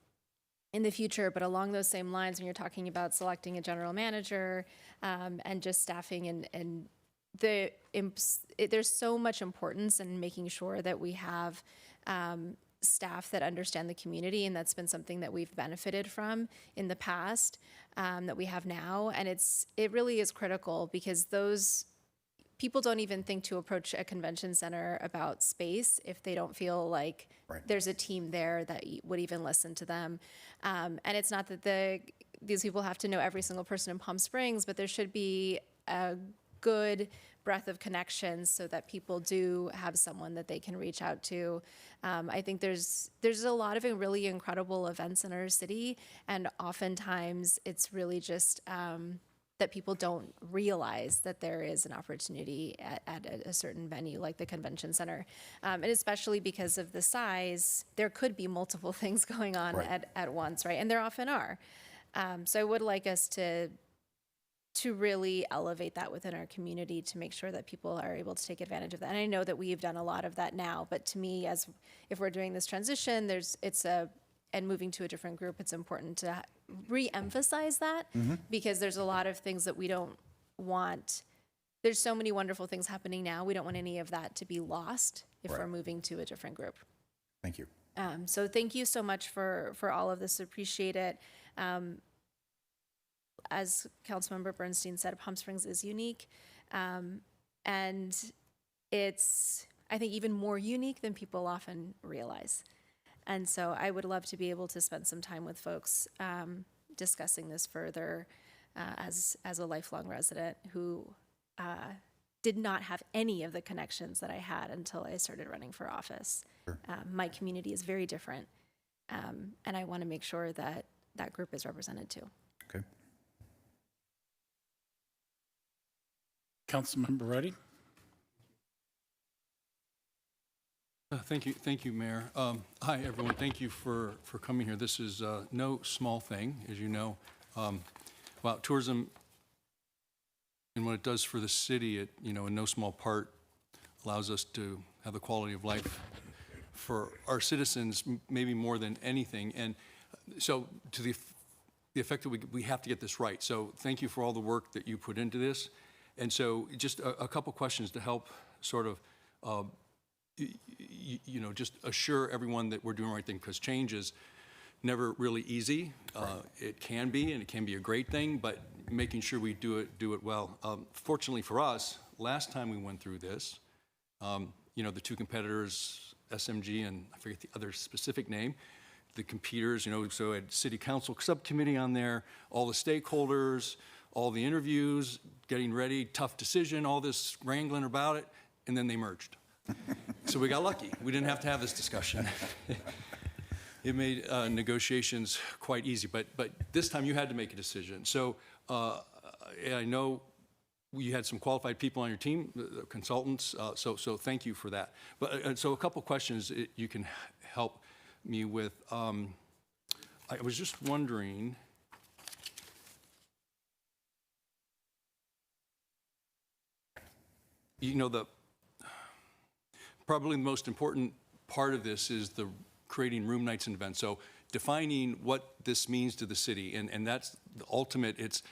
Speaker 5: the future. But along those same lines, when you're talking about selecting a general manager and just staffing and there's so much importance in making sure that we have staff that understand the community, and that's been something that we've benefited from in the past that we have now. And it really is critical, because those people don't even think to approach a convention center about space if they don't feel like there's a team there that would even listen to them. And it's not that these people have to know every single person in Palm Springs, but there should be a good breadth of connections so that people do have someone that they can reach out to. I think there's a lot of really incredible events in our city, and oftentimes it's really just that people don't realize that there is an opportunity at a certain venue like the convention center. And especially because of the size, there could be multiple things going on at once, right? And there often are. So I would like us to really elevate that within our community to make sure that people are able to take advantage of that. And I know that we've done a lot of that now, but to me, if we're doing this transition, and moving to a different group, it's important to re-emphasize that because there's a lot of things that we don't want. There's so many wonderful things happening now. We don't want any of that to be lost if we're moving to a different group.
Speaker 21: Thank you.
Speaker 5: So thank you so much for all of this. Appreciate it. As Councilmember Bernstein said, Palm Springs is unique. And it's, I think, even more unique than people often realize. And so I would love to be able to spend some time with folks discussing this further as a lifelong resident who did not have any of the connections that I had until I started running for office. Sure. My community is very different, and I want to make sure that that group is represented too.
Speaker 21: Okay.
Speaker 1: Councilmember Reddy?
Speaker 18: Thank you, Mayor. Hi, everyone. Thank you for coming here. This is no small thing, as you know. Well, tourism and what it does for the city, it, in no small part, allows us to have the quality of life for our citizens, maybe more than anything. And so, to the effect that we have to get this right. So, thank you for all the work that you put into this. And so, just a couple questions to help sort of. Just assure everyone that we're doing the right thing, because change is never really easy. It can be, and it can be a great thing, but making sure we do it well. Fortunately for us, last time we went through this, the two competitors, SMG and I forget the other specific name, the competitors, so had city council subcommittee on there, all the stakeholders, all the interviews, getting ready, tough decision, all this wrangling about it, and then they merged. So we got lucky. We didn't have to have this discussion. It made negotiations quite easy, but this time you had to make a decision. So I know you had some qualified people on your team, consultants, so thank you for that. But so a couple questions you can help me with. I was just wondering, probably the most important part of this is the creating room nights and events. So defining what this means to the city, and that's the ultimate, it's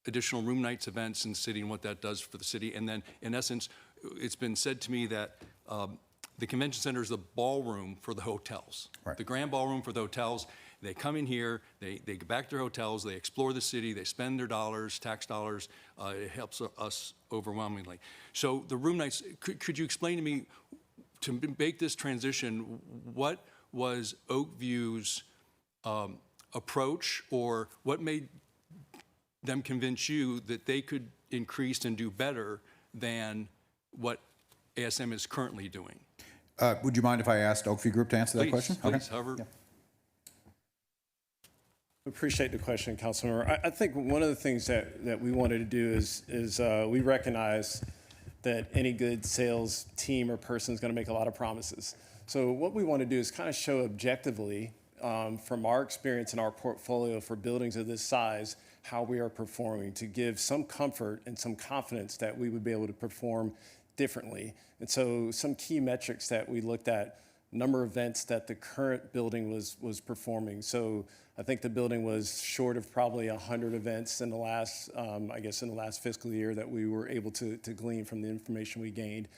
Speaker 18: additional room nights, events in the city and what that does for the city. And then in essence, it's been said to me that the convention center is the ballroom for the hotels. Right. The grand ballroom for the hotels. They come in here, they go back to their hotels, they explore the city, they spend their dollars, tax dollars. It helps us overwhelmingly. So the room nights, could you explain to me, to make this transition, what was Oakview's approach, or what made them convince you that they could increase and do better than what ASM is currently doing?
Speaker 21: Would you mind if I asked Oakview Group to answer that question?
Speaker 18: Please, however.
Speaker 21: Yeah.
Speaker 3: Appreciate the question, Councilmember. I think one of the things that we wanted to do is we recognize that any good sales team or person is going to make a lot of promises. So what we want to do is kind of show objectively, from our experience in our portfolio for buildings of this size, how we are performing, to give some comfort and some confidence that we would be able to perform differently. And so some key metrics that we looked at: number of events that the current building was performing. So I think the building was short of probably 100 events in the last, in the last fiscal year that we were able to glean from the information we gained.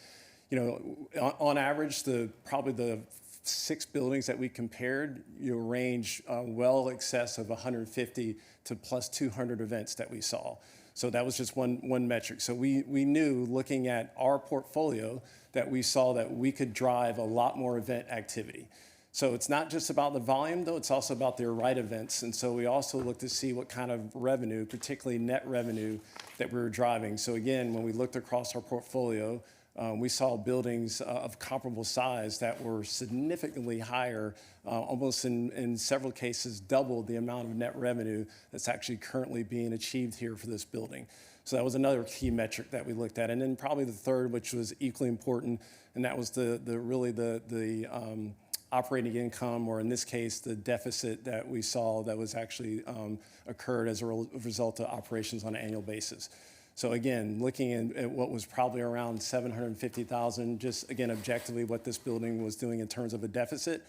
Speaker 3: On average, probably the 6 buildings that we compared, range well excess of 150 to plus 200 events that we saw. So that was just one metric. So we knew, looking at our portfolio, that we saw that we could drive a lot more event activity. So it's not just about the volume, though, it's also about their right events. And so we also look to see what kind of revenue, particularly net revenue, that we were driving. So again, when we looked across our portfolio, we saw buildings of comparable size that were significantly higher, almost in several cases double the amount of net revenue that's actually currently being achieved here for this building. So that was another key metric that we looked at. And then probably the third, which was equally important, and that was the operating income, or in this case, the deficit that we saw that was actually occurred as a result of operations on an annual basis. So again, looking at what was probably around $750,000, just again, objectively what this building was doing in terms of a deficit.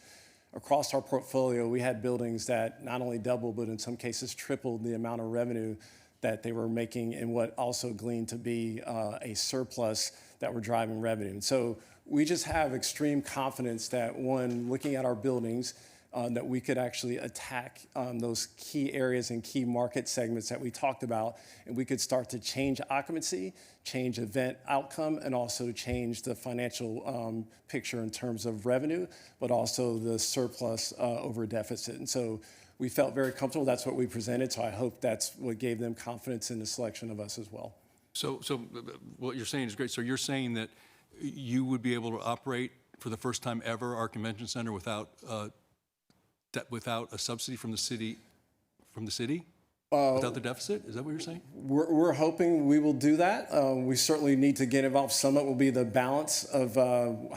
Speaker 3: Across our portfolio, we had buildings that not only doubled, but in some cases tripled the amount of revenue that they were making, and what also gleaned to be a surplus that were driving revenue. And so we just have extreme confidence that, one, looking at our buildings, that we could actually attack those key areas and key market segments that we talked about, and we could start to change occupancy, change event outcome, and also change the financial picture in terms of revenue, but also the surplus over deficit. And so we felt very comfortable. That's what we presented, so I hope that's what gave them confidence in the selection of us as well.
Speaker 18: So what you're saying is great. So you're saying that you would be able to operate for the first time ever our convention center without a subsidy from the city? Without the deficit? Is that what you're saying?
Speaker 3: We're hoping we will do that. We certainly need to get involved. Some of it will be the balance of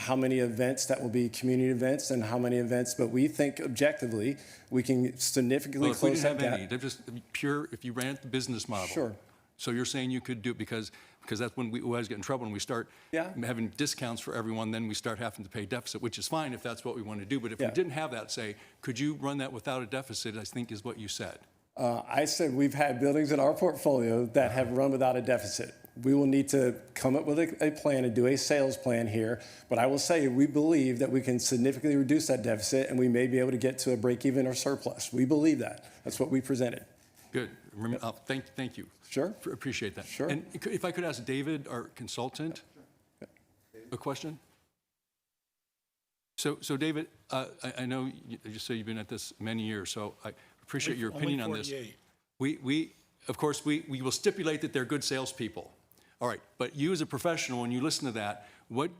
Speaker 3: how many events that will be community events and how many events, but we think objectively we can significantly close that gap.
Speaker 18: Well, if we didn't have any, they're just pure, if you ran the business model.
Speaker 3: Sure.
Speaker 18: So you're saying you could do it because that's when we always get in trouble, when we start having discounts for everyone, then we start having to pay deficit, which is fine if that's what we want to do. But if we didn't have that, say, could you run that without a deficit, I think is what you said.
Speaker 3: I said we've had buildings in our portfolio that have run without a deficit. We will need to come up with a plan and do a sales plan here. But I will say we believe that we can significantly reduce that deficit, and we may be able to get to a break even or surplus. We believe that. That's what we presented.
Speaker 18: Good. Thank you.
Speaker 3: Sure.
Speaker 18: Appreciate that.
Speaker 3: Sure.
Speaker 18: And if I could ask David, our consultant, a question? So David, I know you say you've been at this many years, so I appreciate your opinion on this. We of course, we will stipulate that they're good salespeople. All right, but you as a professional, when you listen to that, what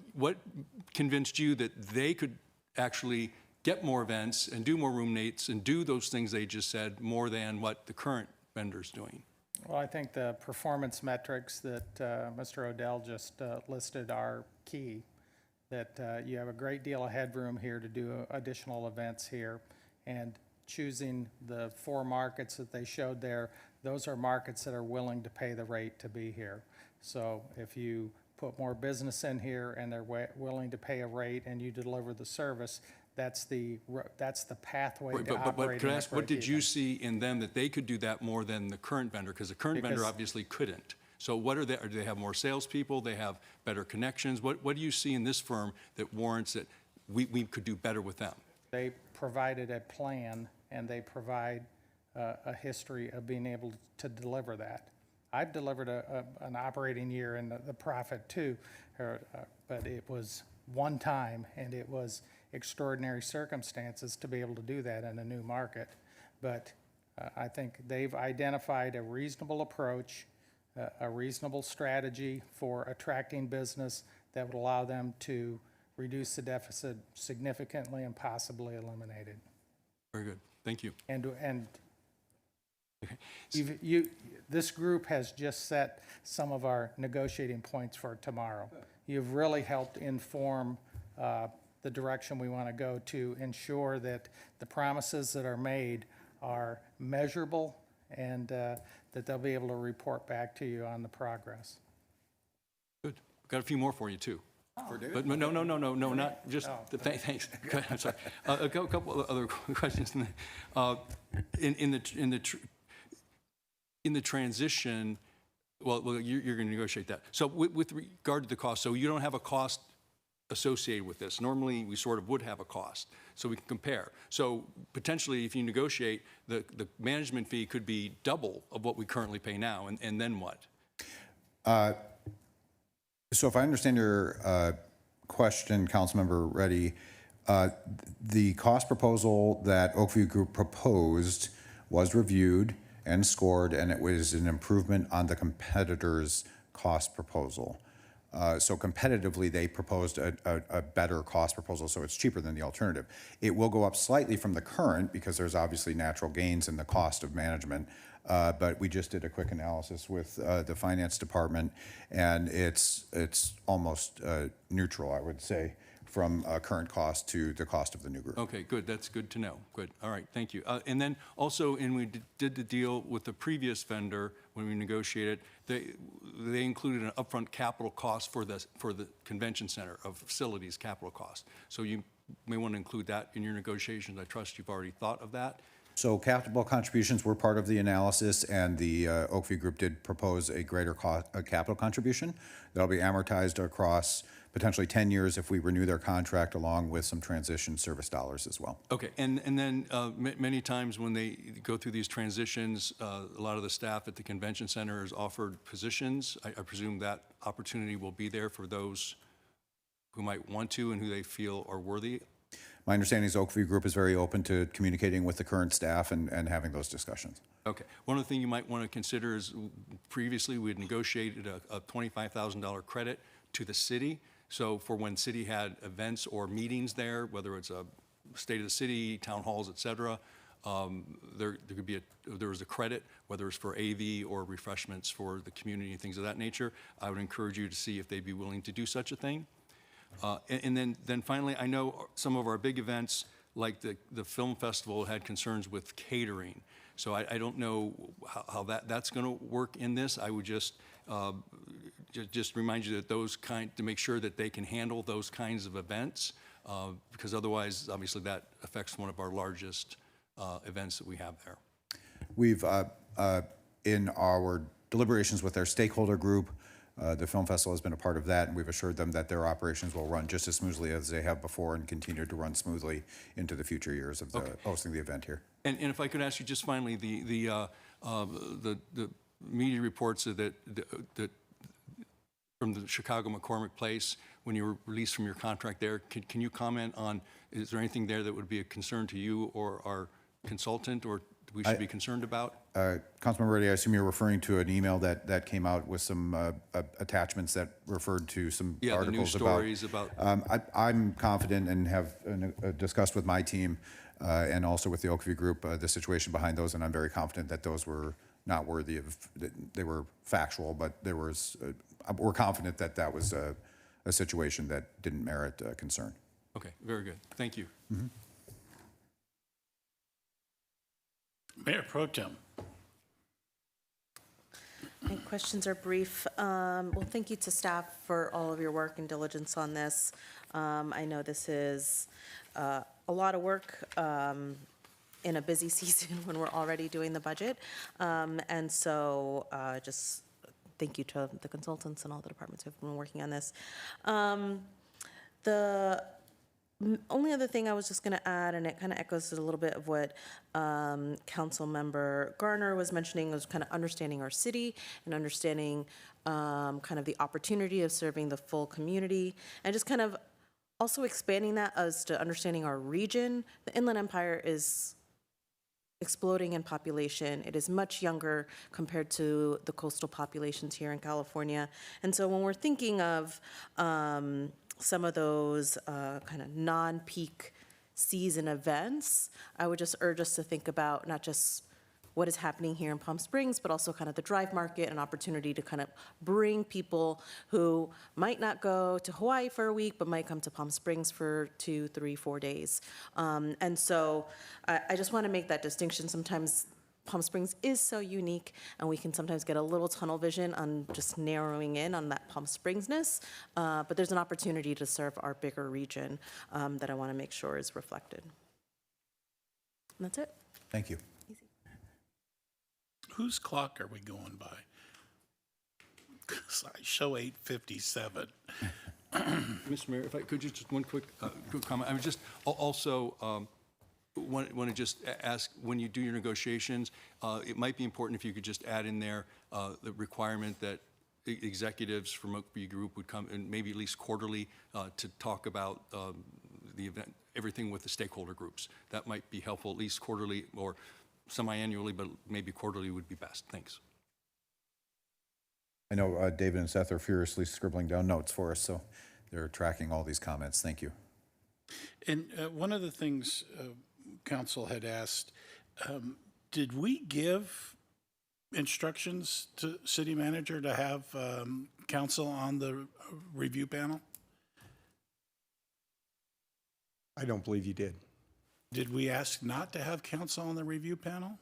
Speaker 18: convinced you that they could actually get more events and do more room nights and do those things they just said more than what the current vendor's doing?
Speaker 12: Well, I think the performance metrics that Mr. Odell just listed are key, that you have a great deal of headroom here to do additional events here, and choosing the 4 markets that they showed there, those are markets that are willing to pay the rate to be here. So if you put more business in here and they're willing to pay a rate and you deliver the service, that's the pathway to operating.
Speaker 18: But could I ask, what did you see in them that they could do that more than the current vendor? Because the current vendor obviously couldn't. So what are they? Do they have more salespeople? They have better connections? What do you see in this firm that warrants that we could do better with them?
Speaker 12: They provided a plan, and they provide a history of being able to deliver that. I've delivered an operating year and the profit too, but it was one time, and it was extraordinary circumstances to be able to do that in a new market. But I think they've identified a reasonable approach, a reasonable strategy for attracting business that would allow them to reduce the deficit significantly and possibly eliminate it.
Speaker 18: Very good. Thank you.
Speaker 12: And this group has just set some of our negotiating points for tomorrow. You've really helped inform the direction we want to go to ensure that the promises that are made are measurable, and that they'll be able to report back to you on the progress.
Speaker 18: Good. Got a few more for you too.
Speaker 12: For David?
Speaker 18: But no, not just. Thanks. Go ahead, I'm sorry. A couple of other questions. In the transition, well, you're going to negotiate that. So with regard to the cost, so you don't have a cost associated with this. Normally, we sort of would have a cost, so we can compare. So potentially, if you negotiate, the management fee could be double of what we currently pay now, and then what?
Speaker 21: So if I understand your question, Councilmember Reddy, The cost proposal that Oakview Group proposed was reviewed and scored, and it was an improvement on the competitor's cost proposal. So competitively, they proposed a better cost proposal, so it's cheaper than the alternative. It will go up slightly from the current because there's obviously natural gains in the cost of management. But we just did a quick analysis with the finance department, and it's almost neutral, I would say, from current cost to the cost of the new group.
Speaker 18: Okay, good. That's good to know. Good. All right, thank you. And then also, when we did the deal with the previous vendor, when we negotiated, they included an upfront capital cost for the convention center of facilities capital cost. So you may want to include that in your negotiations. I trust you've already thought of that.
Speaker 21: So capital contributions were part of the analysis, and the Oakview Group did propose a greater capital contribution that'll be amortized across potentially 10 years if we renew their contract, along with some transition service dollars as well.
Speaker 18: Okay, and then many times when they go through these transitions, a lot of the staff at the convention center is offered positions. I presume that opportunity will be there for those who might want to and who they feel are worthy.
Speaker 21: My understanding is Oakview Group is very open to communicating with the current staff and having those discussions.
Speaker 18: Okay. One other thing you might want to consider is previously we had negotiated a $25,000 credit to the city. So for when city had events or meetings there, whether it's a state of the city, town halls, et cetera, there was a credit, whether it's for AV or refreshments for the community and things of that nature. I would encourage you to see if they'd be willing to do such a thing. And then finally, I know some of our big events, like the film festival, had concerns with catering. So I don't know how that's going to work in this. I would just remind you that to make sure that they can handle those kinds of events, because otherwise, obviously, that affects one of our largest events that we have there.
Speaker 21: We've, in our deliberations with their stakeholder group, the film festival has been a part of that, and we've assured them that their operations will run just as smoothly as they have before and continue to run smoothly into the future years of hosting the event here.
Speaker 18: And if I could ask you just finally, the media reports that from the Chicago McCormick Place, when you were released from your contract there, can you comment on, is there anything there that would be a concern to you or our consultant, or we should be concerned about?
Speaker 21: Councilmember Reddy, I assume you're referring to an email that came out with some attachments that referred to some articles
Speaker 18: the news stories about.
Speaker 21: I'm confident and have discussed with my team and also with the Oakview Group the situation behind those, and I'm very confident that those were not worthy of. They were factual, but there was. We're confident that that was a situation that didn't merit concern.
Speaker 18: Okay, very good. Thank you.
Speaker 21: Mm-hmm.
Speaker 1: Mayor Pro Tem.
Speaker 17: My questions are brief. Well, thank you to staff for all of your work and diligence on this. I know this is a lot of work in a busy season when we're already doing the budget. And so just thank you to the consultants and all the departments who have been working on this. The only other thing I was just going to add, and it kind of echoes a little bit of what Council Member Garner was mentioning, was kind of understanding our city and understanding kind of the opportunity of serving the full community, and just kind of also expanding that as to understanding our region. The Inland Empire is exploding in population. It is much younger compared to the coastal populations here in California. And so when we're thinking of some of those kind of non-peak season events, I would just urge us to think about not just what is happening here in Palm Springs, but also kind of the drive market, an opportunity to kind of bring people who might not go to Hawaii for a week, but might come to Palm Springs for 2, 3, 4 days. And so I just want to make that distinction. Sometimes Palm Springs is so unique, and we can sometimes get a little tunnel vision on just narrowing in on that Palm Springsness, but there's an opportunity to serve our bigger region that I want to make sure is reflected. And that's it.
Speaker 21: Thank you.
Speaker 1: Whose clock are we going by? 'Cause I show 8:57.
Speaker 18: Mr. Mayor, if I could just one quick comment. I would just also want to just ask, when you do your negotiations, it might be important if you could just add in there the requirement that executives from Oakview Group would come, and maybe at least quarterly, to talk about the event everything with the stakeholder groups. That might be helpful, at least quarterly or semi-annually, but maybe quarterly would be best. Thanks.
Speaker 21: I know David and Seth are furiously scribbling down notes for us, so they're tracking all these comments. Thank you.
Speaker 1: And one of the things council had asked, did we give instructions to city manager to have council on the review panel?
Speaker 6: I don't believe you did.
Speaker 1: Did we ask not to have council on the review panel?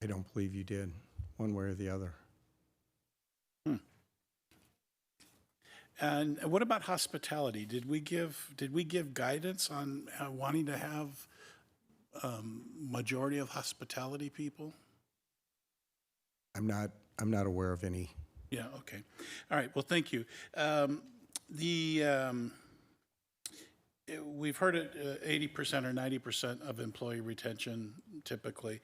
Speaker 6: I don't believe you did, one way or the other.
Speaker 1: And what about hospitality? Did we give guidance on wanting to have majority of hospitality people?
Speaker 6: I'm not aware of any.
Speaker 1: Yeah, okay. All right, well, thank you. We've heard it 80% or 90% of employee retention typically,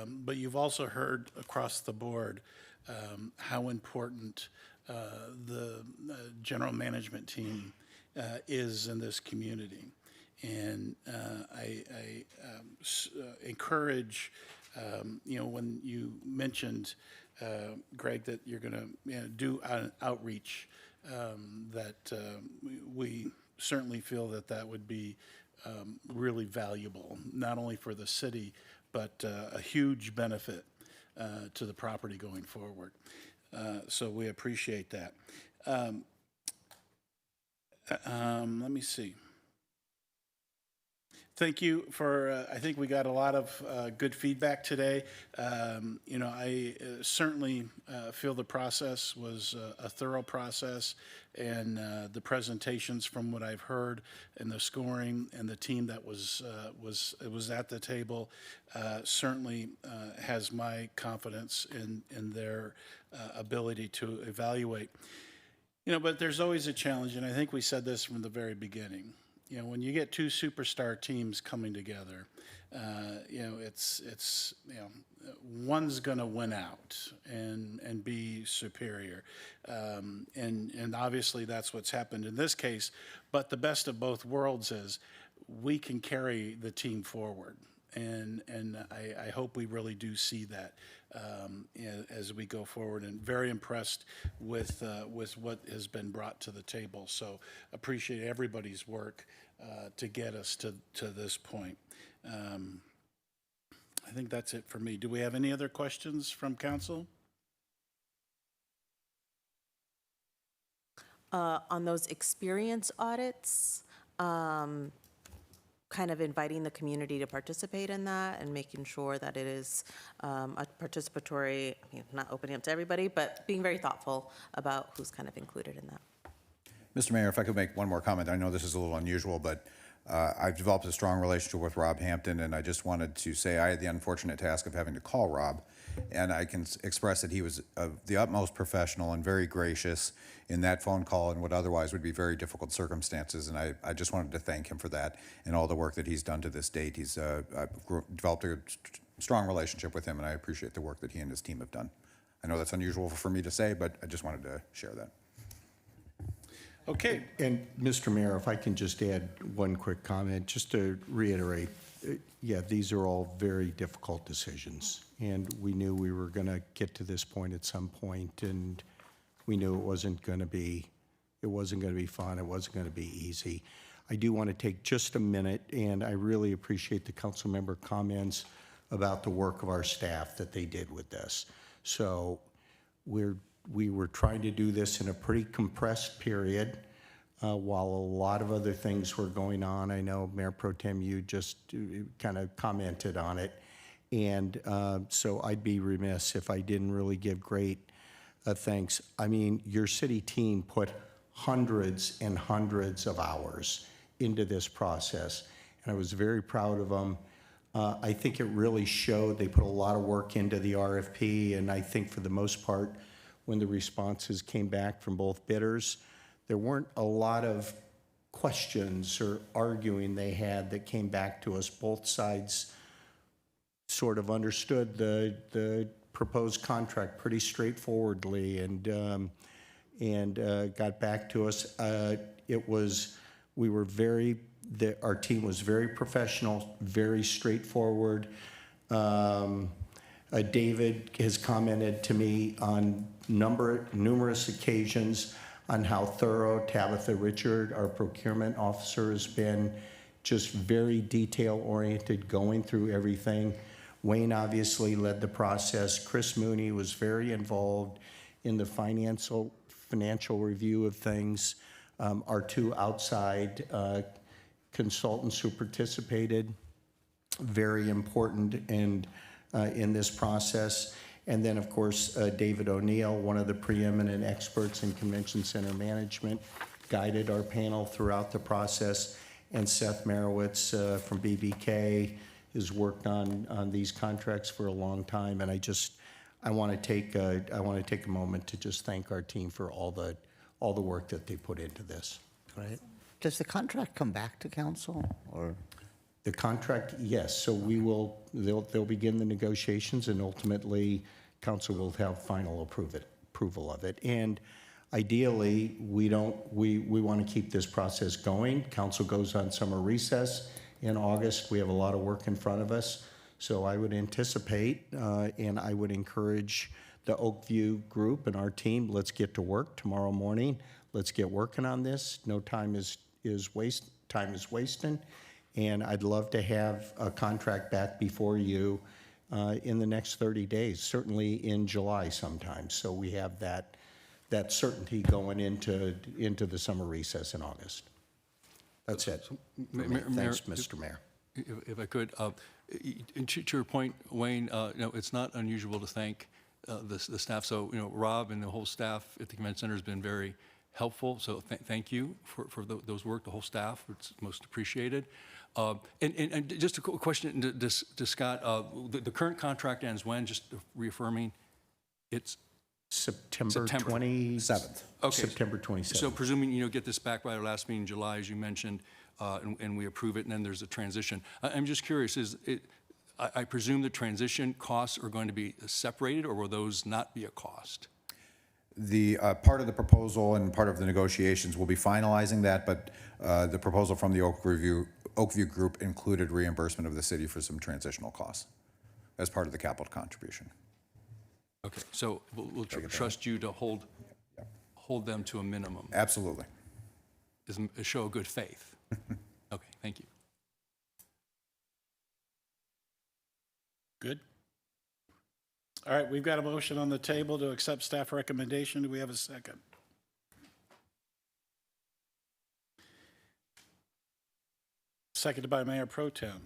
Speaker 1: but you've also heard across the board how important the general management team is in this community. And I encourage, when you mentioned, Greg, that you're going to do an outreach, that we certainly feel that that would be really valuable, not only for the city, but a huge benefit to the property going forward. So we appreciate that. Let me see. Thank you for, I think we got a lot of good feedback today. I certainly feel the process was a thorough process, and the presentations from what I've heard and the scoring and the team that was at the table certainly has my confidence in their ability to evaluate. But there's always a challenge, and I think we said this from the very beginning. When you get two superstar teams coming together, it's one's going to win out and be superior, and obviously that's what's happened in this case. But the best of both worlds is we can carry the team forward, and I hope we really do see that as we go forward. And very impressed with what has been brought to the table. So appreciate everybody's work to get us to this point. I think that's it for me. Do we have any other questions from council?
Speaker 17: On those experience audits, kind of inviting the community to participate in that and making sure that it is a participatory, not opening up to everybody, but being very thoughtful about who's kind of included in that.
Speaker 21: Mr. Mayor, if I could make one more comment. I know this is a little unusual, but I've developed a strong relationship with Rob Hampton, and I just wanted to say I had the unfortunate task of having to call Rob, and I can express that he was the utmost professional and very gracious in that phone call in what otherwise would be very difficult circumstances, and I just wanted to thank him for that and all the work that he's done to this date. I've developed a strong relationship with him, and I appreciate the work that he and his team have done. I know that's unusual for me to say, but I just wanted to share that.
Speaker 1: Okay.
Speaker 6: And Mr. Mayor, if I can just add one quick comment, just to reiterate, yeah, these are all very difficult decisions. And we knew we were going to get to this point at some point, and we knew it wasn't going to be fun, it wasn't going to be easy. I do want to take just a minute, and I really appreciate the council member comments about the work of our staff that they did with this. So we were trying to do this in a pretty compressed period while a lot of other things were going on. I know Mayor Pro Tem, you just kind of commented on it. And so I'd be remiss if I didn't really give great thanks. I mean, your city team put hundreds and hundreds of hours into this process, and I was very proud of them. I think it really showed. They put a lot of work into the RFP, and I think for the most part, when the responses came back from both bidders, there weren't a lot of questions or arguing they had that came back to us. Both sides sort of understood the proposed contract pretty straightforwardly and got back to us. We were very, Our team was very professional, very straightforward. David has commented to me on numerous occasions on how thorough Tabitha Richard, our procurement officer, has been, just very detail-oriented, going through everything. Wayne obviously led the process. Chris Mooney was very involved in the financial review of things. Our two outside consultants who participated, very important in this process. And then, of course, David O'Neill, one of the preeminent experts in convention center management, guided our panel throughout the process. And Seth Marowitz from BBK has worked on these contracts for a long time. And I want to take a moment to just thank our team for all the work that they put into this.
Speaker 20: Right. Does the contract come back to council, or?
Speaker 6: The contract, yes. So they'll begin the negotiations, and ultimately, council will have final approval of it. And ideally, we want to keep this process going. Council goes on summer recess in August. We have a lot of work in front of us. So I would anticipate, and I would encourage the Oakview group and our team, let's get to work tomorrow morning. Let's get working on this. No time is wasting. And I'd love to have a contract back before you in the next 30 days, certainly in July sometime. So we have that certainty going into the summer recess in August. That's it. Thanks, Mr. Mayor.
Speaker 18: If I could, to your point, Wayne, it's not unusual to thank the staff. So, Rob and the whole staff at the Convention Center has been very helpful. So thank you for those work, the whole staff. It's most appreciated. And just a question to Scott. The current contract ends when? Just reaffirming, it's
Speaker 6: September 27th.
Speaker 18: Okay.
Speaker 6: September 27th.
Speaker 18: So presuming get this back by our last meeting in July, as you mentioned, and we approve it, and then there's a transition. I'm just curious, I presume the transition costs are going to be separated, or will those not be a cost?
Speaker 21: The part of the proposal and part of the negotiations will be finalizing that, but the proposal from the Oakview Group included reimbursement of the city for some transitional costs as part of the capital contribution.
Speaker 18: Okay, so we'll trust you to hold them to a minimum.
Speaker 21: Absolutely.
Speaker 18: Is a show of good faith. Okay, thank you.
Speaker 1: Good. All right, we've got a motion on the table to accept staff recommendation. Do we have a second? Seconded by Mayor Pro Tem.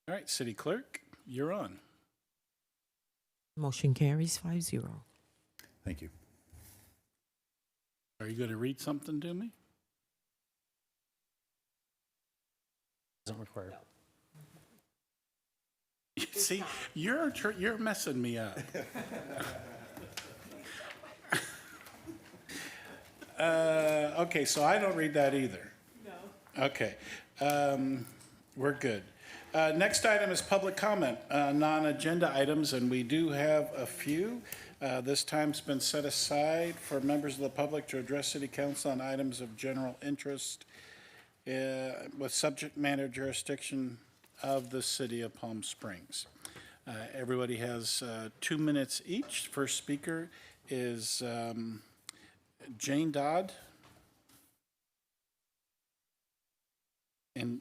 Speaker 1: All right, City Clerk, you're on.
Speaker 2: Motion carries 5-0.
Speaker 21: Thank you.
Speaker 1: Are you going to read something to me?
Speaker 11: Doesn't require.
Speaker 1: See, you're messing me up. Okay, so I don't read that either. No. Okay, we're good. Next item is public comment on non-agenda items, and we do have a few. This time's been set aside for members of the public to address City Council on items of general interest with subject matter jurisdiction of the City of Palm Springs. Everybody has 2 minutes each. First speaker is Jane Dodd. And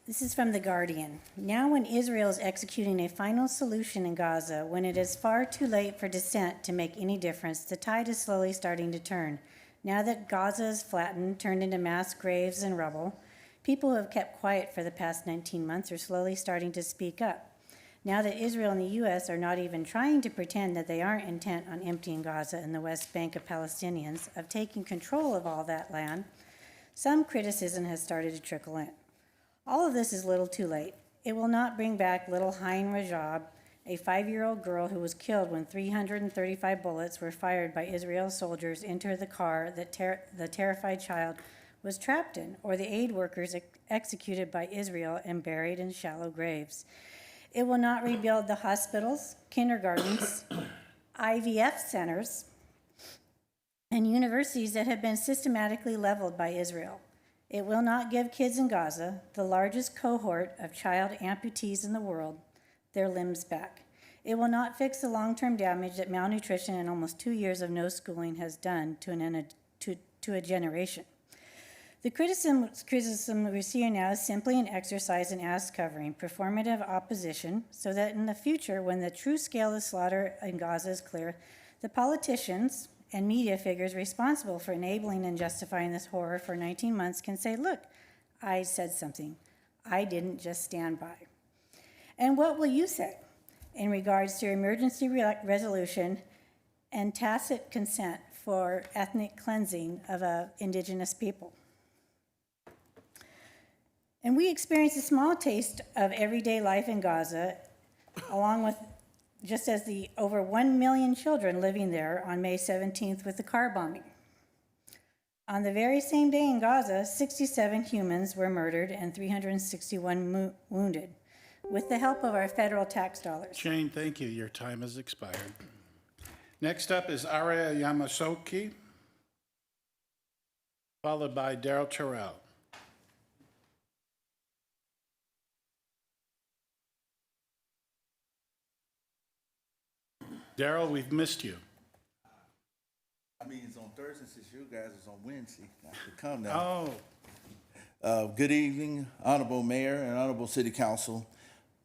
Speaker 7: This is from The Guardian. Now when Israel is executing a final solution in Gaza, when it is far too late for dissent to make any difference, the tide is slowly starting to turn. Now that Gaza is flattened, turned into mass graves and rubble, people who have kept quiet for the past 19 months are slowly starting to speak up. Now that Israel and the U.S. are not even trying to pretend that they aren't intent on emptying Gaza and the West Bank of Palestinians, of taking control of all that land, some criticism has started to trickle in. All of this is little too late. It will not bring back little Hain Rajab, a 5-year-old girl who was killed when 335 bullets were fired by Israel soldiers into the car that the terrified child was trapped in, or the aid workers executed by Israel and buried in shallow graves. It will not rebuild the hospitals, kindergartens, IVF centers, and universities that have been systematically leveled by Israel. It will not give kids in Gaza, the largest cohort of child amputees in the world, their limbs back. It will not fix the long-term damage that malnutrition and almost 2 years of no schooling has done to a generation. The criticism we see now is simply an exercise in ass covering, performative opposition, so that in the future, when the true scale of slaughter in Gaza is clear, the politicians and media figures responsible for enabling and justifying this horror for 19 months can say, look, I said something. I didn't just stand by. And what will you say in regards to emergency resolution and tacit consent for ethnic cleansing of indigenous people? And we experienced a small taste of everyday life in Gaza, along with just as the over 1 million children living there on May 17th with the car bombing. On the very same day in Gaza, 67 humans were murdered and 361 wounded, with the help of our federal tax dollars.
Speaker 1: Jane, thank you. Your time has expired. Next up is Aria Yamasoki, followed by Daryl Terrell. Daryl, we've missed you.
Speaker 8: I mean, it's on Thursday since you guys is on Wednesday. I could come now. Oh. Good evening, Honorable Mayor and Honorable City Council.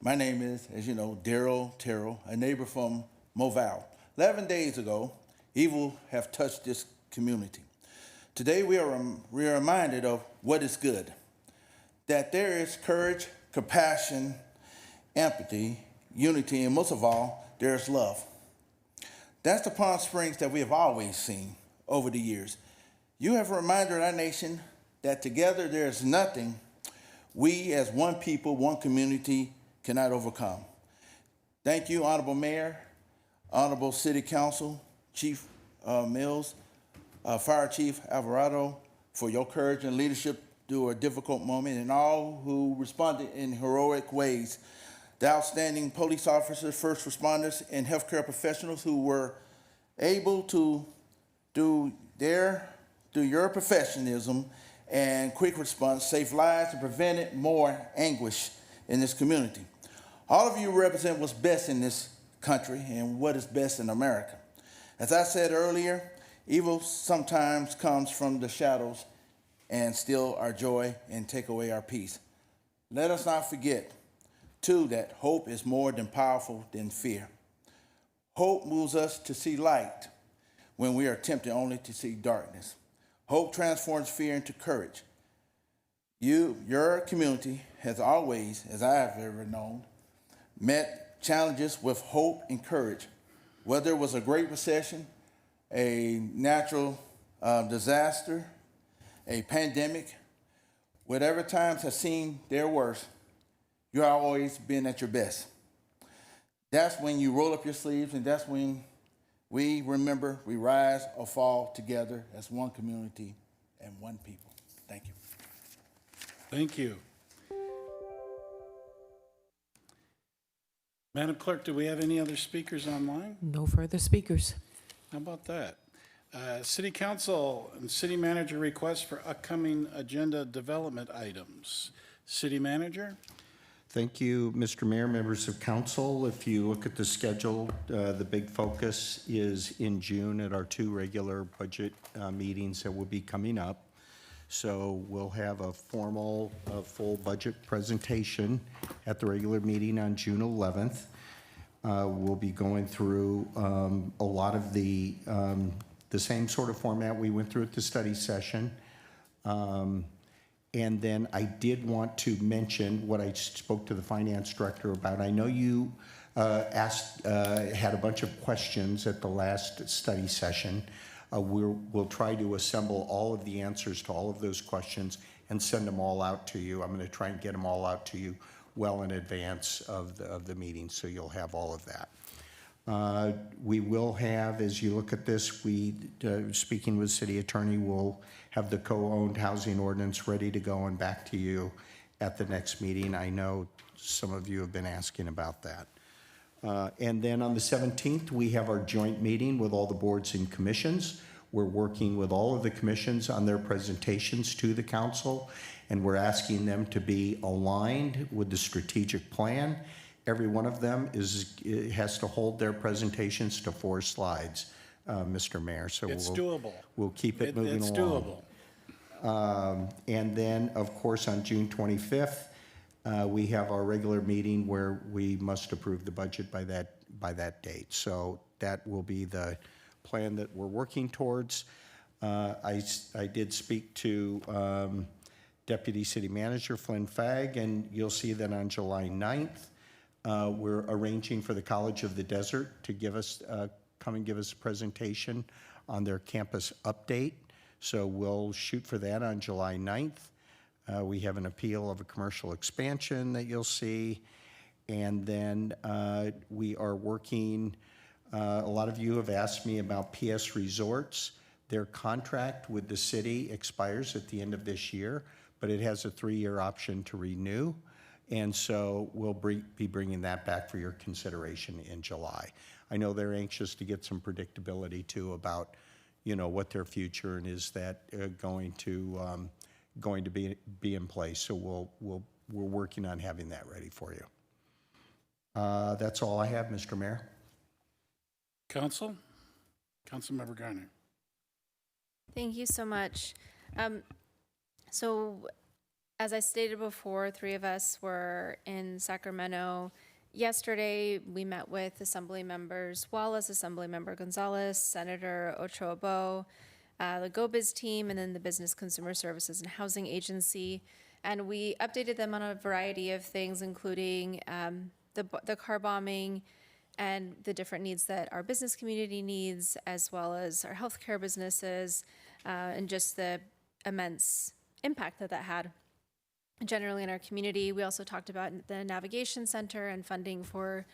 Speaker 8: My name is, as you know, Daryl Terrell, a neighbor from Moville. 11 days ago, evil have touched this community. Today, we are reminded of what is good, that there is courage, compassion, empathy, unity, and most of all, there's love. That's the Palm Springs that we have always seen over the years. You have reminded our nation that together there is nothing we as one people, one community cannot overcome. Thank you, Honorable Mayor, Honorable City Council, Chief Mills, Fire Chief Alvarado, for your courage and leadership through a difficult moment, and all who responded in heroic ways. The outstanding police officers, first responders, and healthcare professionals who were able to, through your professionalism and quick response, save lives and prevented more anguish in this community. All of you represent what's best in this country and what is best in America. As I said earlier, evil sometimes comes from the shadows and steal our joy and take away our peace. Let us not forget, too, that hope is more powerful than fear. Hope moves us to see light when we are tempted only to see darkness. Hope transforms fear into courage. Your community has always, as I have ever known, met challenges with hope and courage. Whether it was a great recession, a natural disaster, a pandemic, whatever times have seen their worst, you've always been at your best. That's when you roll up your sleeves, and that's when we remember we rise or fall together as one community and one people. Thank you.
Speaker 1: Thank you. Madam Clerk, do we have any other speakers online?
Speaker 2: No further speakers.
Speaker 1: How about that? City Council and City Manager requests for upcoming agenda development items. City Manager?
Speaker 6: Thank you, Mr. Mayor, members of council. If you look at the schedule, the big focus is in June at our 2 regular budget meetings that will be coming up. So we'll have a formal, full budget presentation at the regular meeting on June 11th. We'll be going through a lot of the same sort of format we went through at the study session. And then I did want to mention what I spoke to the finance director about. I know you had a bunch of questions at the last study session. We'll try to assemble all of the answers to all of those questions and send them all out to you. I'm going to try and get them all out to you well in advance of the meeting, so you'll have all of that. We will have, as you look at this, speaking with city attorney, we'll have the co-owned housing ordinance ready to go and back to you at the next meeting. I know some of you have been asking about that. And then on the 17th, we have our joint meeting with all the boards and commissions. We're working with all of the commissions on their presentations to the council, and we're asking them to be aligned with the strategic plan. Every one of them has to hold their presentations to 4 slides, Mr. Mayor. So
Speaker 1: It's doable.
Speaker 6: We'll keep it moving
Speaker 1: It's
Speaker 6: along.
Speaker 1: doable.
Speaker 6: And then, of course, on June 25th, we have our regular meeting where we must approve the budget by that date. So that will be the plan that we're working towards. I did speak to Deputy City Manager Flynn Fagg, and you'll see that on July 9th, we're arranging for the College of the Desert to come and give us a presentation on their campus update. So we'll shoot for that on July 9th. We have an appeal of a commercial expansion that you'll see. And then we are working, a lot of you have asked me about PS Resorts. Their contract with the city expires at the end of this year, but it has a 3-year option to renew. And so we'll be bringing that back for your consideration in July. I know they're anxious to get some predictability too about, what their future, and is that going to be in place. So we're working on having that ready for you. That's all I have, Mr. Mayor.
Speaker 1: Councilmember Garner.
Speaker 5: Thank you so much. So as I stated before, 3 of us were in Sacramento yesterday. We met with Assembly members Wallace, Assemblymember Gonzalez, Senator Ochoa Bo, the GoBiz team, and then the Business Consumer Services and Housing Agency. And we updated them on a variety of things, including the car bombing and the different needs that our business community needs, as well as our healthcare businesses, and just the immense impact that had generally in our community. We also talked about the Navigation Center and funding for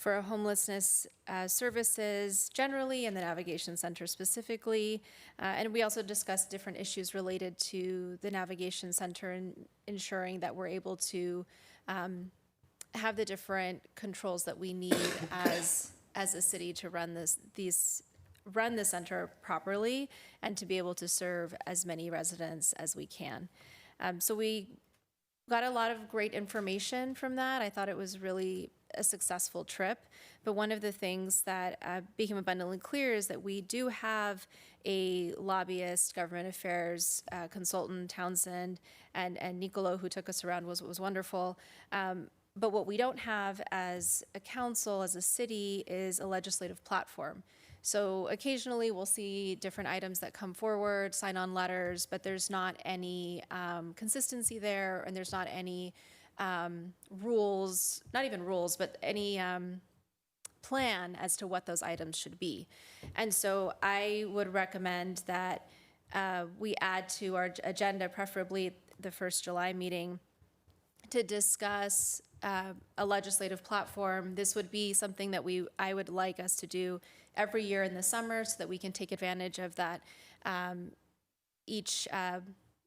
Speaker 5: homelessness services generally, and the Navigation Center specifically. And we also discussed different issues related to the Navigation Center and ensuring that we're able to have the different controls that we need as a city to run the center properly and to be able to serve as many residents as we can. So we got a lot of great information from that. I thought it was really a successful trip. But one of the things that became abundantly clear is that we do have a lobbyist, government affairs consultant, Townsend, and Nicolo, who took us around, was wonderful. But what we don't have as a council, as a city, is a legislative platform. So occasionally we'll see different items that come forward, sign-on letters, but there's not any consistency there, and there's not any rules, not even rules, but any plan as to what those items should be. And so I would recommend that we add to our agenda, preferably the first July meeting, to discuss a legislative platform. This would be something that I would like us to do every year in the summer so that we can take advantage of that each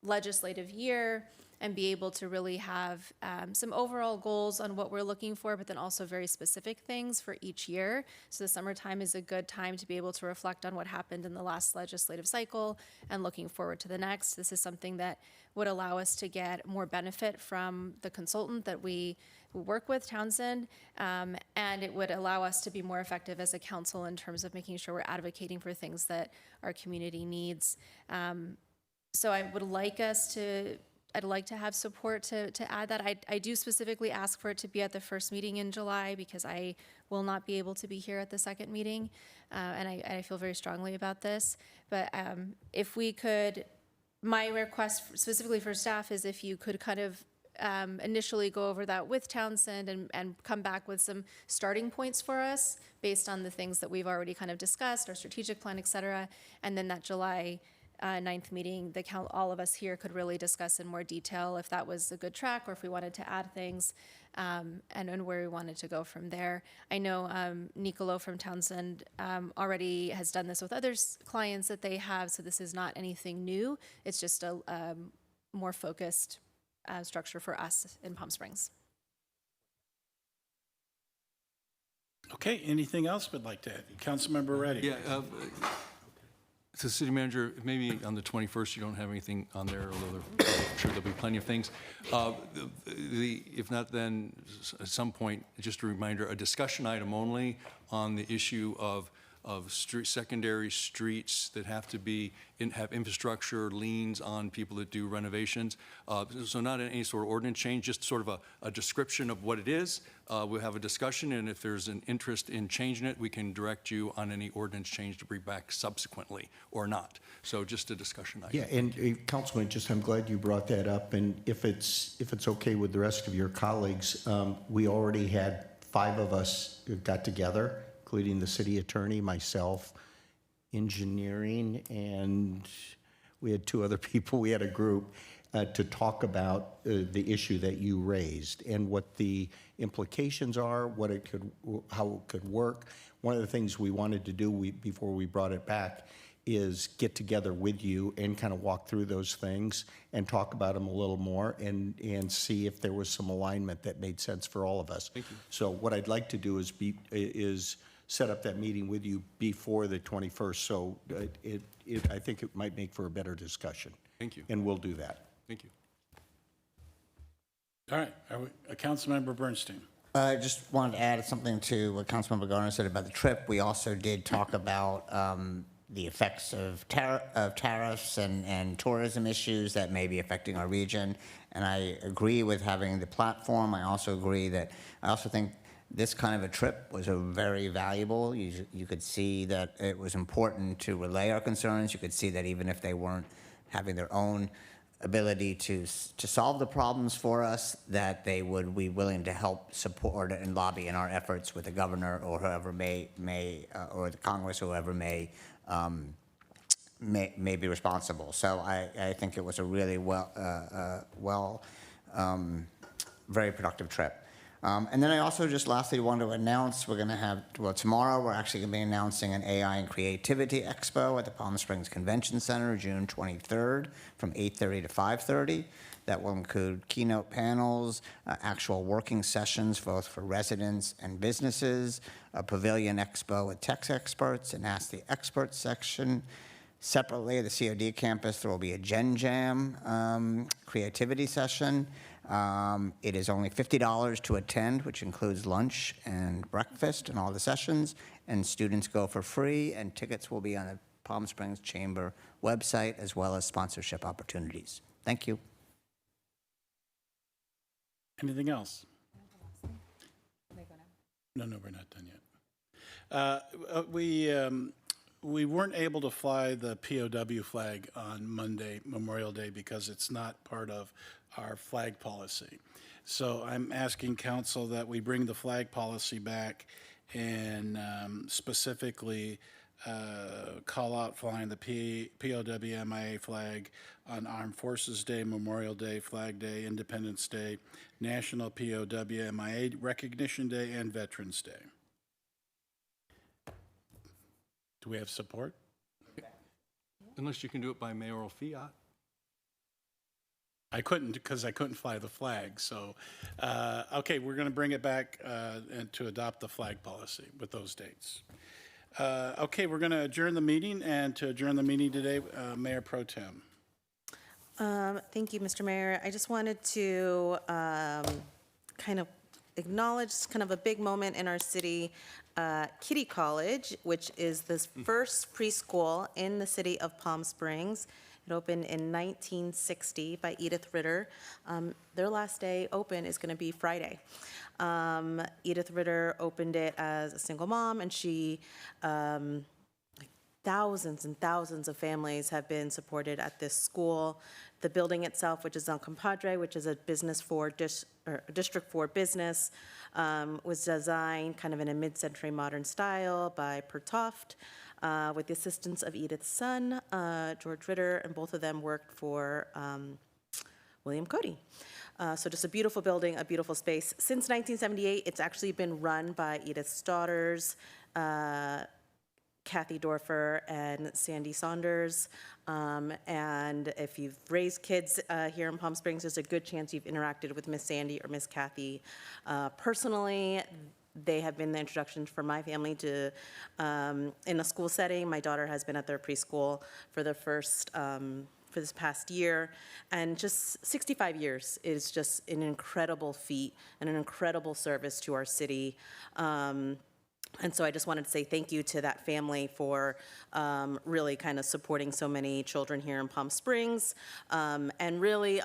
Speaker 5: legislative year and be able to really have some overall goals on what we're looking for, but then also very specific things for each year. So the summertime is a good time to be able to reflect on what happened in the last legislative cycle and looking forward to the next. This is something that would allow us to get more benefit from the consultant that we work with, Townsend, and it would allow us to be more effective as a council in terms of making sure we're advocating for things that our community needs. So I would like I'd like to have support to add that. I do specifically ask for it to be at the first meeting in July because I will not be able to be here at the second meeting, and I feel very strongly about this. But if we could, my request specifically for staff is if you could kind of initially go over that with Townsend and come back with some starting points for us based on the things that we've already kind of discussed, our strategic plan, et cetera. And then that July 9th meeting, all of us here could really discuss in more detail if that was a good track or if we wanted to add things. and where we wanted to go from there. I know Nicolo from Townsend already has done this with other clients that they have, so this is not anything new. It's just a more focused structure for us in Palm Springs.
Speaker 1: Okay, anything else we'd like to add? Councilmember Reddy.
Speaker 18: Yeah, so City Manager, maybe on the 21st you don't have anything on there, although I'm sure there'll be plenty of things. If not, then at some point, just a reminder, a discussion item only on the issue of secondary streets that have to have infrastructure liens on people that do renovations. So not any sort of ordinance change, just sort of a description of what it is. We'll have a discussion, and if there's an interest in changing it, we can direct you on any ordinance change to bring back subsequently or not. So just a discussion item.
Speaker 6: Yeah, and Councilman, I'm glad you brought that up, and if it's okay with the rest of your colleagues, we already had 5 of us who got together, including the city attorney, myself, engineering, and we had 2 other people. We had a group to talk about the issue that you raised and what the implications are, how it could work. One of the things we wanted to do before we brought it back is get together with you and kind of walk through those things and talk about them a little more and see if there was some alignment that made sense for all of us.
Speaker 18: Thank you.
Speaker 6: So what I'd like to do is set up that meeting with you before the 21st. So I think it might make for a better discussion.
Speaker 18: Thank you.
Speaker 6: And we'll do that.
Speaker 18: Thank you.
Speaker 1: All right, Councilmember Bernstein.
Speaker 20: I just wanted to add something to what Councilmember Garner said about the trip. We also did talk about the effects of tariffs and tourism issues that may be affecting our region. And I agree with having the platform. I also think this kind of a trip was very valuable. You could see that it was important to relay our concerns. You could see that even if they weren't having their own ability to solve the problems for us, that they would be willing to help support and lobby in our efforts with the governor or whoever or the Congress, whoever may be responsible. So I think it was a really very productive trip. And then I also just lastly wanted to announce we're going to have, tomorrow we're actually going to be announcing an AI and Creativity Expo at the Palm Springs Convention Center, June 23rd from 8:30 to 5:30. That will include keynote panels, actual working sessions both for residents and businesses, a pavilion expo with tech experts, an Ask the Experts section. Separately, at the COD campus, there will be a Gen Jam creativity session. It is only $50 to attend, which includes lunch and breakfast and all the sessions, and students go for free, and tickets will be on the Palm Springs Chamber website, as well as sponsorship opportunities. Thank you.
Speaker 1: Anything else? No, we're not done yet. We weren't able to fly the POW flag on Monday, Memorial Day, because it's not part of our flag policy. So I'm asking council that we bring the flag policy back and specifically call out flying the POW MIA flag on Armed Forces Day, Memorial Day, Flag Day, Independence Day, National POW MIA Recognition Day, and Veterans Day. Do we have support?
Speaker 18: Unless you can do it by mayoral fiat.
Speaker 1: I couldn't because I couldn't fly the flag. So, okay, we're going to bring it back and to adopt the flag policy with those dates. Okay, we're going to adjourn the meeting, and to adjourn the meeting today, Mayor Pro Tem.
Speaker 17: Thank you, Mr. Mayor. I just wanted to kind of acknowledge kind of a big moment in our city. Kitty College, which is the first preschool in the city of Palm Springs. It opened in 1960 by Edith Ritter. Their last day open is going to be Friday. Edith Ritter opened it as a single mom, and she, thousands and thousands of families have been supported at this school. The building itself, which is on Compadre, which is a district for business, was designed kind of in a mid-century modern style by Pertoft, with the assistance of Edith's son, George Ritter, and both of them worked for William Cody. So just a beautiful building, a beautiful space. Since 1978, it's actually been run by Edith Stodders, Kathy Dorfer, and Sandy Saunders. And if you've raised kids here in Palm Springs, there's a good chance you've interacted with Miss Sandy or Miss Kathy personally. They have been the introduction for my family to, in a school setting. My daughter has been at their preschool for the first, for this past year, and just 65 years is just an incredible feat and an incredible service to our city. And so I just wanted to say thank you to that family for really kind of supporting so many children here in Palm Springs, and really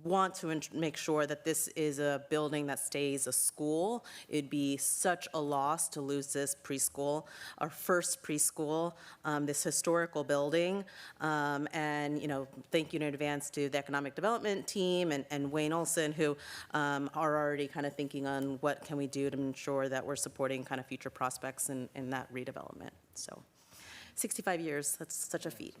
Speaker 17: want to make sure that this is a building that stays a school. It'd be such a loss to lose this preschool, our first preschool, this historical building. And, you know, thank you in advance to the economic development team and Wayne Olson, who are already kind of thinking on what can we do to ensure that we're supporting kind of future prospects in that redevelopment. So 65 years, that's such a feat.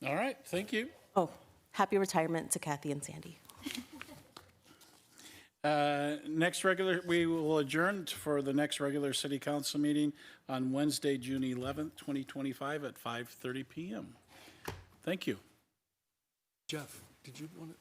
Speaker 1: All right, thank you.
Speaker 17: Oh, happy retirement to Kathy and Sandy.
Speaker 1: We will adjourn for the next regular city council meeting on Wednesday, June 11th, 2025 at 5:30 PM. Thank you.
Speaker 18: Jeff, did you want to?